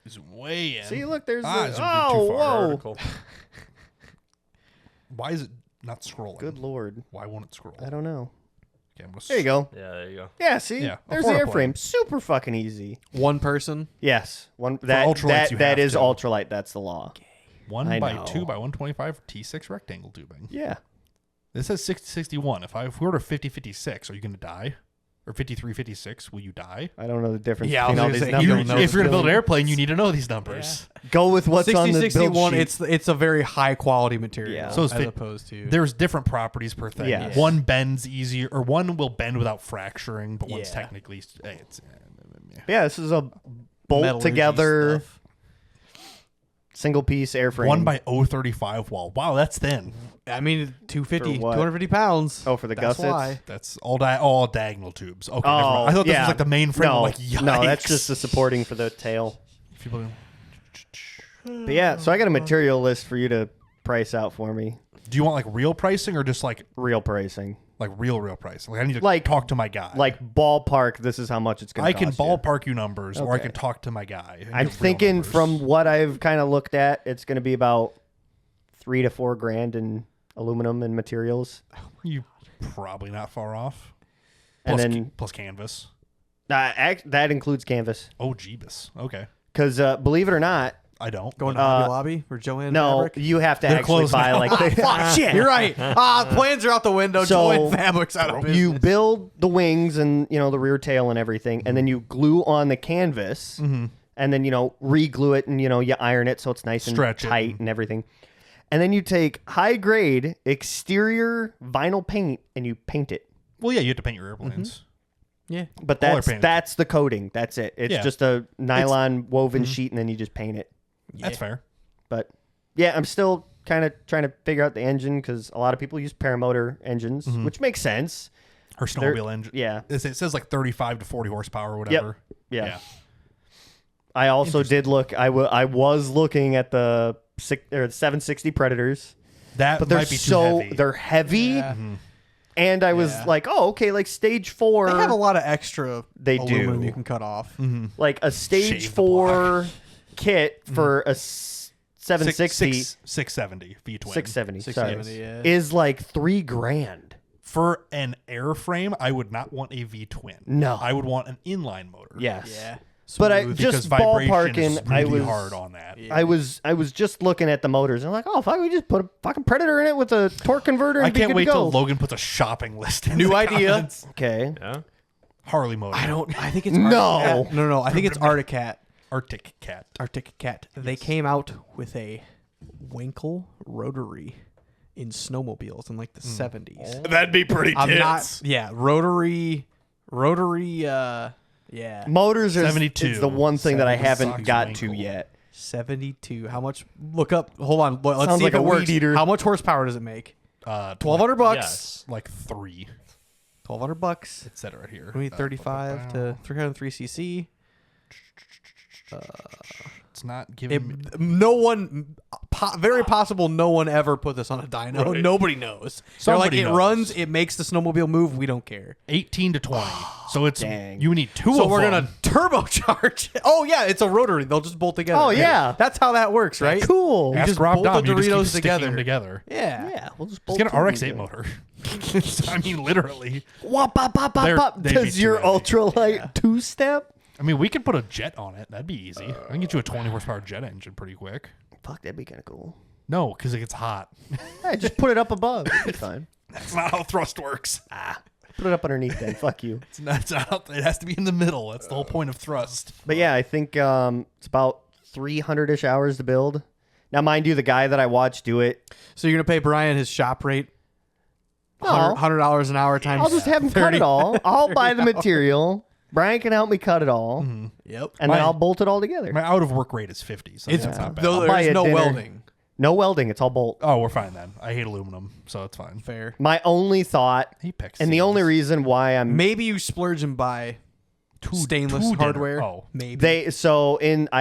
Zoom way in. See, look, there's Ah, the, zoomed in too far. whoa. Cool. Why is it not scrolling? Good lord. Why won't it scroll? I don't know. Okay, I'm gonna There you go. Yeah, there you go. Yeah, see? Yeah, There's the Afforda-Plane. airframe. Super fucking easy. One person. Yes. One ultralights, you that have is to. ultralight. That's the law. 1 I by know. 2 by 125 T6 rectangle tubing. Yeah. This says 6061. If we order 5056, are you going to die? Or 5356, will you die? I don't know the difference Yeah, I between all was these gonna say, you numbers. don't know If you're going to build an building. airplane, you need to know these numbers. Go with what's on the build 6061. sheet. It's a very high quality material. Yeah. So it's as fit- opposed to There's different properties per thing. Yes. One bends easier, or one will bend without fracturing, but one's Yeah. technically. It's, Yeah, this is a bolt metallurgy together stuff. single piece airframe. 1 by 035 wall. Wow, that's thin. I mean, 250, For what? 250 pounds. Oh, for the That's gussets? why. That's all diagonal tubes. Okay, never Oh, mind. I thought this yeah. was like the main frame. No, I'm like, yikes. no, that's just the supporting for the tail. People- But yeah, so I got a material list for you to price out for me. Do you want like real pricing or just like Real pricing. real pricing? Like I need to Like- talk to my guy. Like ballpark, this is how much it's going I to can cost you. ballpark you numbers, or I Okay. can talk to my guy. and I'm get real thinking numbers. from what I've kind of looked at, it's going to be about $3 to $4 grand in aluminum and materials. you probably not far off. And Plus, then plus canvas. that includes canvas. Oh, Jeebus. Okay, Because believe it or not, I don't. Going to but- Hobby Lobby or Joanne no, Fabric? you have to They're actually closed buy now. like fuck shit. You're right. Plans are out the window. So, Joanne Fabric's out of business. You build the wings and the rear tail and everything, and then you glue on the canvas, and then re-glue it and you iron it so it's nice Stretch it. and tight and everything. And then you take high grade exterior vinyl paint and you paint it. Well, yeah, you have to paint your airplanes. Yeah. But All are that's painted. that's the coating. That's it. It's Yeah. just a nylon woven sheet and then you just paint it. That's fair. But yeah, I'm still kind of trying to figure out the engine because a lot of people use paramotor engines, which makes sense. Her snowmobile engine. Yeah. It says like 35 to 40 horsepower or whatever. Yeah. I also did look. I was looking at the 760 Predators, That but they're might be too so heavy. they're heavy, Yeah. and I was Yeah. like, oh, okay, like stage 4. They have a lot of extra They aluminum do. you can cut off. like a stage Shave the 4 kit for a 760, 670 V twin. 670, 670, sorry, yeah. is like $3 grand. For an airframe, I would not want a V twin. No. I would want an inline motor. Yes. Yeah. But I Smooth. Because just vibration is ballparking, really I was hard on that. Yeah. I was just looking at the motors and I'm like, oh fuck, we just put a fucking Predator in it with a torque converter and I be can't good wait to till go. Logan puts a shopping list in New the idea. comments. Okay. Yeah. Harley motor. I think it's No. Arctic Cat. No. I think it's Arctic Cat. Arctic Cat. Arctic Cat. They came out with a Wankel rotary in snowmobiles in like the 70s. That'd be pretty I'm not. Yeah, rotary. Yeah, Motors is 72. is the one thing that I haven't Sucks got to Wankel. yet. 72. How much? Look up. Hold on. Let's Sounds see like if a it weed works. eater. How much horsepower does it make? $1,200. Yes. Like 3. $1,200. It said it right here. We need 35 to 303 cc. It's not giving. No one, very possible, no one ever put this on a dyno. Right. Nobody knows. Somebody They're like, knows. it runs, it makes the snowmobile move. We don't care. 18 to 20. So it's Dang. you need two So of we're them. gonna turbocharge. Oh yeah, it's a rotary. They'll just bolt together. Oh, yeah. That's how that works, right? Cool. You Ask just Rob bolt Dom, the you just keep Doritos sticking together. them together. Yeah. Yeah, we'll just Let's bolt get an two RX-8 together. motor. I mean, literally. Wop, bop, bop, They're- bop, bop. they'd be Does too your heavy. ultralight two-step? I mean, we could put a jet on it. That'd be easy. I can get you a 20 horsepower jet engine pretty quick. Fuck, that'd be kind of cool. No, because it gets hot. Hey, just put it up above. It's fine. That's not how thrust works. Put it up underneath then. Fuck you. It's not how, it has to be in the middle. That's the whole point of thrust. But yeah, I think it's about 300-ish hours to build. Now, mind you, the guy that I watched do it, So you're gonna pay Brian his shop rate. No. $100 an hour times. I'll just have him cut 30. it all. I'll buy the material. Brian can help me cut it all. Yep. And then I'll bolt it all together. My out of work rate is 50. So It's that's not bad. though I'll buy there's you no dinner. welding. No welding. It's all bolt. Oh, we're fine then. I hate aluminum, so it's fine. Fair. My only thought, He picks. and the only reason why I'm Maybe you splurge and buy stainless two dinner. hardware. Oh. Maybe. I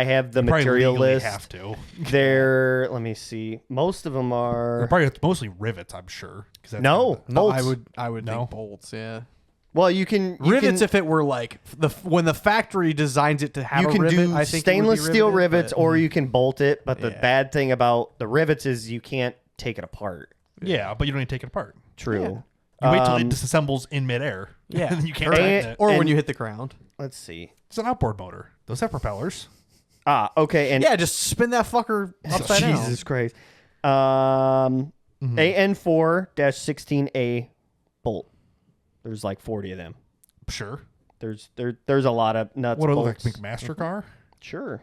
have the probably material legally list. have to. Let me see. Most of them are. Probably mostly rivets, I'm sure. 'cause that's No. kind of No, bolts. I would No? think bolts. Yeah. Well, you can Rivets, if it were like when the factory designs it to have you a can rivet, do I think stainless steel rivets, or you you can bolt it. But the Yeah. bad thing about the rivets is you can't take it apart. Yeah, but you don't need to take it apart. True. You wait till it Um, disassembles in midair. Yeah. and then you can't Or- tighten it. or when and- you hit the ground. Let's see. It's an outboard motor. Those have propellers. Okay. And Yeah, just spin that fucker upside down. Jesus Christ. AN4-16A bolt. There's like 40 of them. Sure. There's a lot of nuts. What do it look like? bolts. McMaster car? Sure.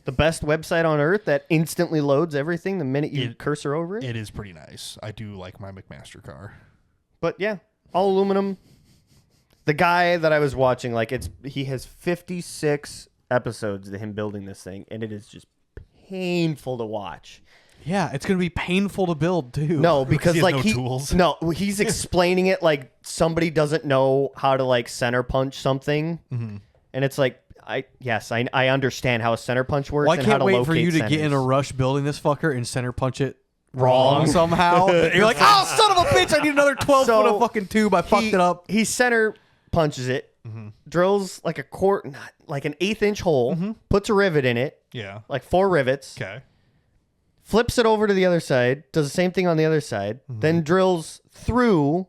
The best website on earth that instantly loads everything the minute you cursor over it. It is pretty nice. I do like my McMaster car. But yeah, all aluminum. The guy that I was watching, he has 56 episodes to him building this thing, and it is just painful to watch. Yeah, it's gonna be painful to build too. No, because he has like no tools. No, he's explaining it like somebody doesn't know how to like center punch something, and it's like I understand how a center punch works. Well, I and how can't to wait for locate you to get in a centers. rush building this fucker and center punch it wrong somehow. You're like, oh, son of a bitch! I need another 12 So, foot of fucking tube. I fucked it up. He center punches it, drills like like an 1/8 inch hole, puts a rivet in it, Yeah. like 4 rivets, Okay. flips it over to the other side, does the same thing on the other side, then drills through,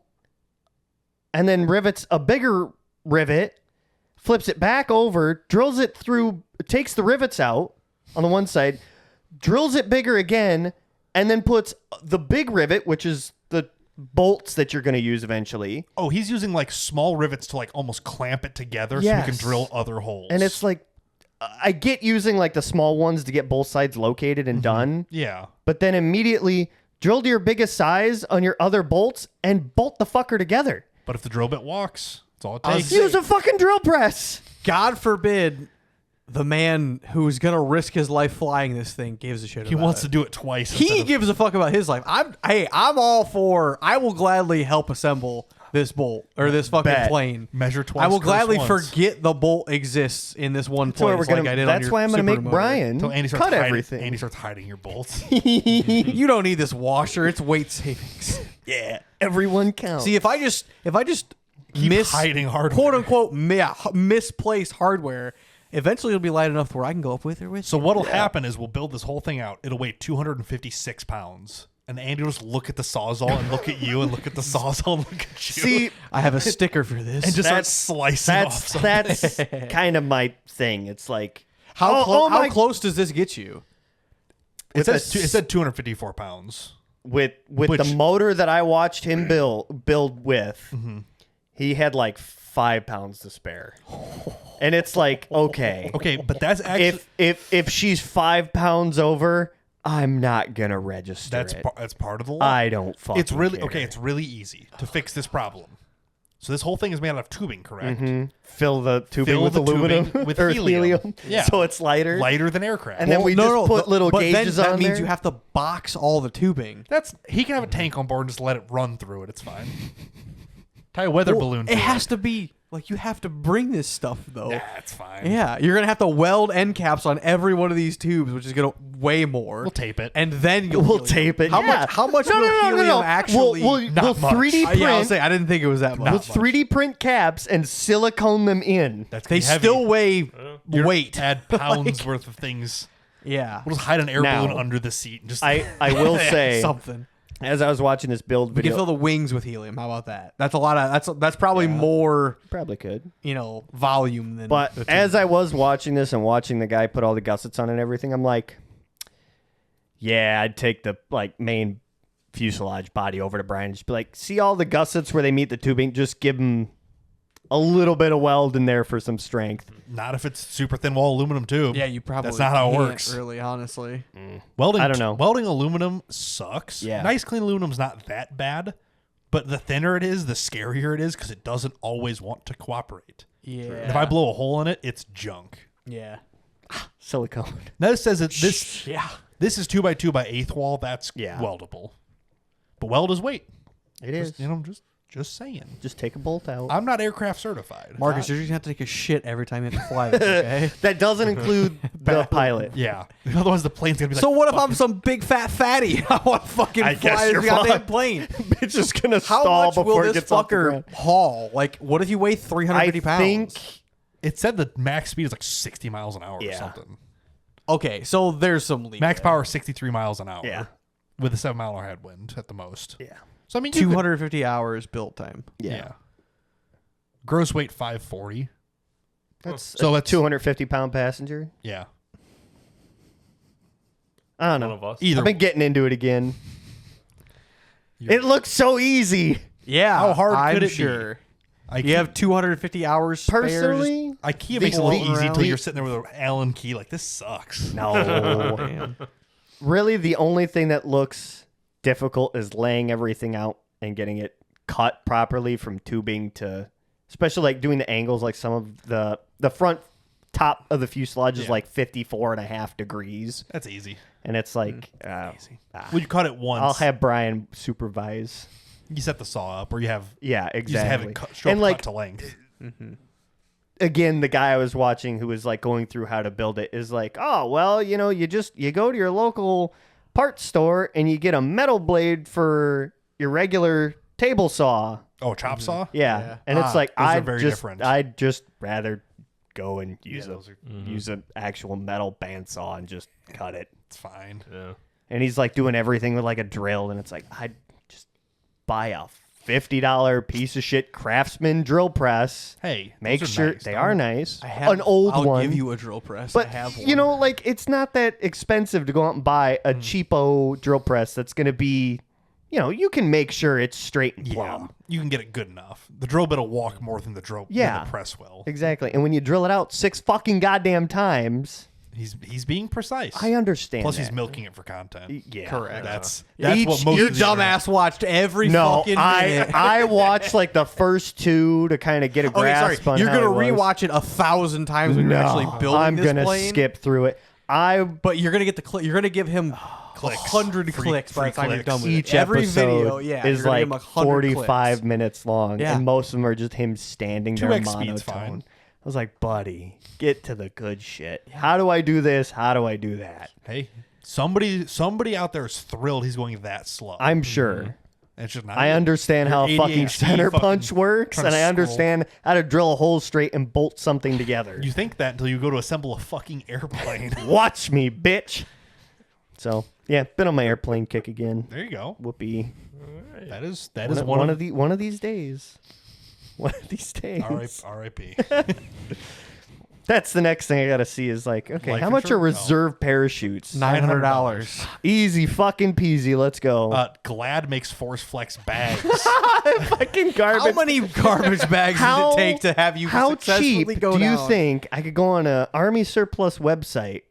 and then rivets a bigger rivet, flips it back over, drills it through, takes the rivets out on the one side, drills it bigger again, and then puts the big rivet, which is the bolts that you're going to use eventually. Oh, he's using like small rivets to like almost clamp it together so we can Yes. drill other holes. And it's like, I get using like the small ones to get both sides located and done, yeah. but then immediately drill to your biggest size on your other bolts and bolt the fucker together. But if the drill bit walks, that's all it I was takes. Use a fucking drill press. God forbid the man who's gonna risk his life flying this thing gives a shit. He about wants it. to do it twice. He instead of- gives a fuck about his life. I'm all for. I will gladly help assemble this bolt or this fucking Bet. plane. measure twice. I will curse gladly once. forget the bolt exists in this one That's why place. we're gonna. like I did on That's your why I'm gonna super make motor. Brian Until Andy starts cut hiding, everything. Andy starts hiding your bolts. You don't need this washer. It's weight savings. Yeah, everyone counts. See, if I just Keep hiding hardware. quote unquote misplaced hardware, eventually it'll be light enough where I can go up with or with. So what'll happen is we'll build this whole thing out. It'll weigh 256 pounds. And Andy will just look at the Sawzall and look at you and look at the Sawzall and look at you. See, I have a sticker for this. and just start that's- slicing off something. that's kind of my thing. It's like how, oh how my- close does this get you? It said 254 pounds. with Which- the motor that I watched him build with, he had like 5 pounds to spare, and it's like okay, Okay, but that's actually if she's 5 pounds over, I'm not gonna register it. that's part of the law. I don't fucking It's really care. okay. It's really easy to fix this problem. So this whole thing is made out of tubing, correct? Fill the tubing Fill with the aluminum tubing with or helium. Yeah. so it's lighter. Lighter than aircraft. And then we just put little but gauges then that on means there. you have to box all the tubing. He can have a tank on board and just let it run through it. It's fine. Tie a weather balloon to It it. has to be Like, you have to bring this stuff, though. That's fine. Yeah, you're going to have to weld end caps on every one of these tubes, which is going to weigh more. We'll tape it. And then We'll helium. tape it. How yeah. much will helium actually... We'll Not much. 3D print. Yeah, I'll say, I didn't think it was that much. We'll 3D print caps and silicone them in. That's They gonna be heavy. still weigh You're weight. Add pounds worth of things. Yeah. We'll just hide an air Now, balloon under the seat and just. I will say, Something. as I was watching this build We can video, fill the wings with helium. How about that? That's a lot of... That's probably more, probably could. volume than... But the as I was watching this and watching the guy put all the gussets on and everything, I'm like, yeah, I'd take the main fuselage body over to Brian and just be like, see all the gussets where they meet the tubing? Just give them a little bit of weld in there for some strength. Not if it's super thin wall aluminum tube. Yeah, you probably That's not how it can't, works. really, honestly. Welding. I don't know. Welding aluminum sucks. Yeah. Nice clean aluminum's not that bad, but the thinner it is, the scarier it is because it doesn't always want to cooperate. Yeah. If I blow a hole in it, it's junk. Yeah. Silicone. Now this says this Yeah. this is 2x2 by 1/8 wall. That's Yeah. weldable. But weld is weight. It is. Just saying. Just take a bolt out. I'm not aircraft certified. Marcus, you're just going to have to take a shit every time you have to fly this, okay? That doesn't include the pilot. Yeah. Otherwise, the plane's gonna be like. So what if I'm fucking- some big fat fatty? I want to fucking I guess fly this you're goddamn fucked. plane. It's just gonna How stall much before will it this gets off the fucker ground. haul? Like, what if you weigh 350 pounds? think It said the max speed is like 60 miles an hour or Yeah. something. Okay, so there's some leeway. Max power 63 miles an hour. Yeah. With a 7-mile-an-hour headwind at the most. Yeah. So I mean, you could- 250 hours build time. Yeah. Gross weight 540. That's So a that's 250-pound passenger. Yeah. I don't One know. of us. Either I've been getting into it again. You're- It looks so easy. Yeah, How hard I'm could it be? sure. I You have 250 hours spare, just- Personally, IKEA makes it the- look easy around. until you're sitting there with an Allen key like this sucks. no. Damn. Really, the only thing that looks difficult is laying everything out and getting it cut properly from tubing to, especially like doing the angles. Like some of the front top of the fuselage is Yeah. like 54.5 degrees, That's easy. and it's like Easy. Well, you cut it once. I'll have Brian supervise. you set the saw up, or you have Yeah, you just have exactly. it cut, straight And like cut to length. again, the guy I was watching who was like going through how to build it is like, oh, well, you go to your local parts store and you get a metal blade for your regular table saw. Oh, chop saw. Yeah. Yeah. And it's like, those are very different. I'd just rather go and use those are- use an actual metal bandsaw and just cut it. It's fine. Yeah. And he's like doing everything with like a drill, and it's like, I'd just buy a $50 piece of shit Craftsman drill press. Hey, Make those are sure nice, they though. are nice. I have an old I'll one. give you a drill press. But I have one. you know, like it's not that expensive to go out and buy a cheapo drill press that's going to be, you can make sure it's straight and Yeah, plumb. you can get it good enough. The drill bit will walk more than the drill. than Yeah. the press will. Exactly. And when you drill it out 6 fucking goddamn times, He's being precise. I understand. Plus, he's that. milking it for content. Yeah. Correct. That's Each- what most Your of these are. dumbass watched every No, fucking I minute. I watched like the first 2 to kind of get a Okay, sorry. grasp on You're how gonna it was. rewatch it 1,000 times when you're actually building I'm this gonna plane. skip through it. But you're gonna get the click. You're gonna give him Clicks. 100 Free- clicks by free the time you're clicks. done with Each it. Every episode video, yeah, is you're gonna like give him 100 45 clicks. minutes long, Yeah. and most of them are just him standing there 2x monotone. speed's fine. I was like, buddy, get to the good shit. How do I do this? How do I do that? Hey, somebody out there is thrilled he's going that slow. I'm sure. It's just not. I understand how a Your fucking ADHD center fucking punch works, trying and to I scroll. understand how to drill a hole straight and bolt something together. You think that until you go to assemble a fucking airplane. Watch me, bitch. So yeah, been on my airplane kick again. There you go. Whoopee. That is One of these days. One of these days. R.I.P. That's the next thing I gotta see is like, okay, Life how much are insurance? reserve parachutes? $900. Easy fucking peasy. Let's go. Glad makes Force Flex bags. fucking garbage. How many garbage bags does it take to have you how successfully cheap go do you down? think I could go on a Army Surplus website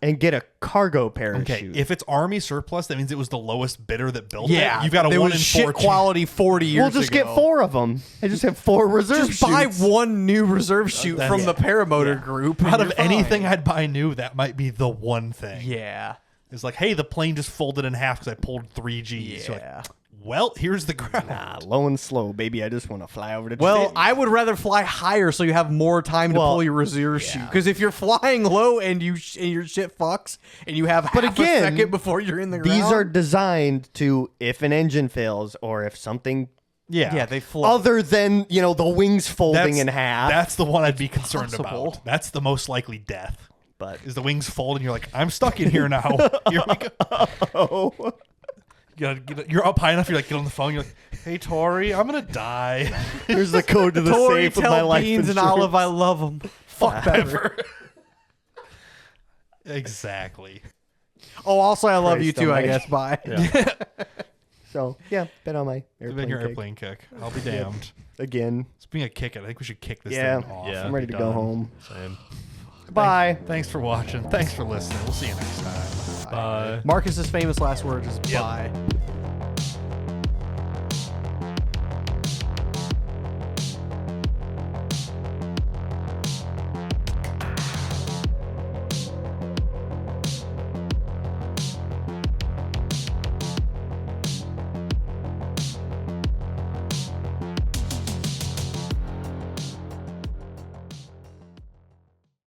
and get a cargo parachute? Okay, if it's Army surplus, that means it was the lowest bidder that built Yeah, it. You've got a there 1 was in shit 4 quality 40 years we'll just ago. get 4 of them. I just have 4 reserve Just buy chutes. one new reserve chute That's- from the paramotor group. and Out of you're fine. anything I'd buy new, that might be the one thing. Yeah. It's like, hey, the plane just folded in half because I pulled 3 Gs. You're like, Yeah. well, here's the ground. Nah, low and slow, baby. I just want to fly over to. Well, Japan. I would rather fly higher so you have more time to Well, pull your reserve chute. Because if you're flying low and your shit fucks and you have half a second before you're in the ground, these are designed to, if an engine fails or if something yeah, they float. other than the wings folding in half. That's the one I'd be concerned possible. about. That's the most likely death. But Is the wings fold and you're like, I'm stuck in here now. Here we go. You're up high enough. You're like, get on the phone. You're like, hey Tori, I'm gonna die. here's the code to the Tori, safe with my tell life Beans and insurance. Olive I love them. Fuck better. Exactly. Oh, also I love you Christ too. I almighty. guess. Bye. Yeah. So yeah, been on my It's airplane, been your kick. airplane kick. I'll be damned. Again. Speaking of kicking, I think we should kick this Yeah, thing off. Yeah. I'm and ready be to go done. home. Same. Bye. Thanks for watching. Thanks for listening. We'll see you next time. Bye. Marcus's famous last word is Yep. bye.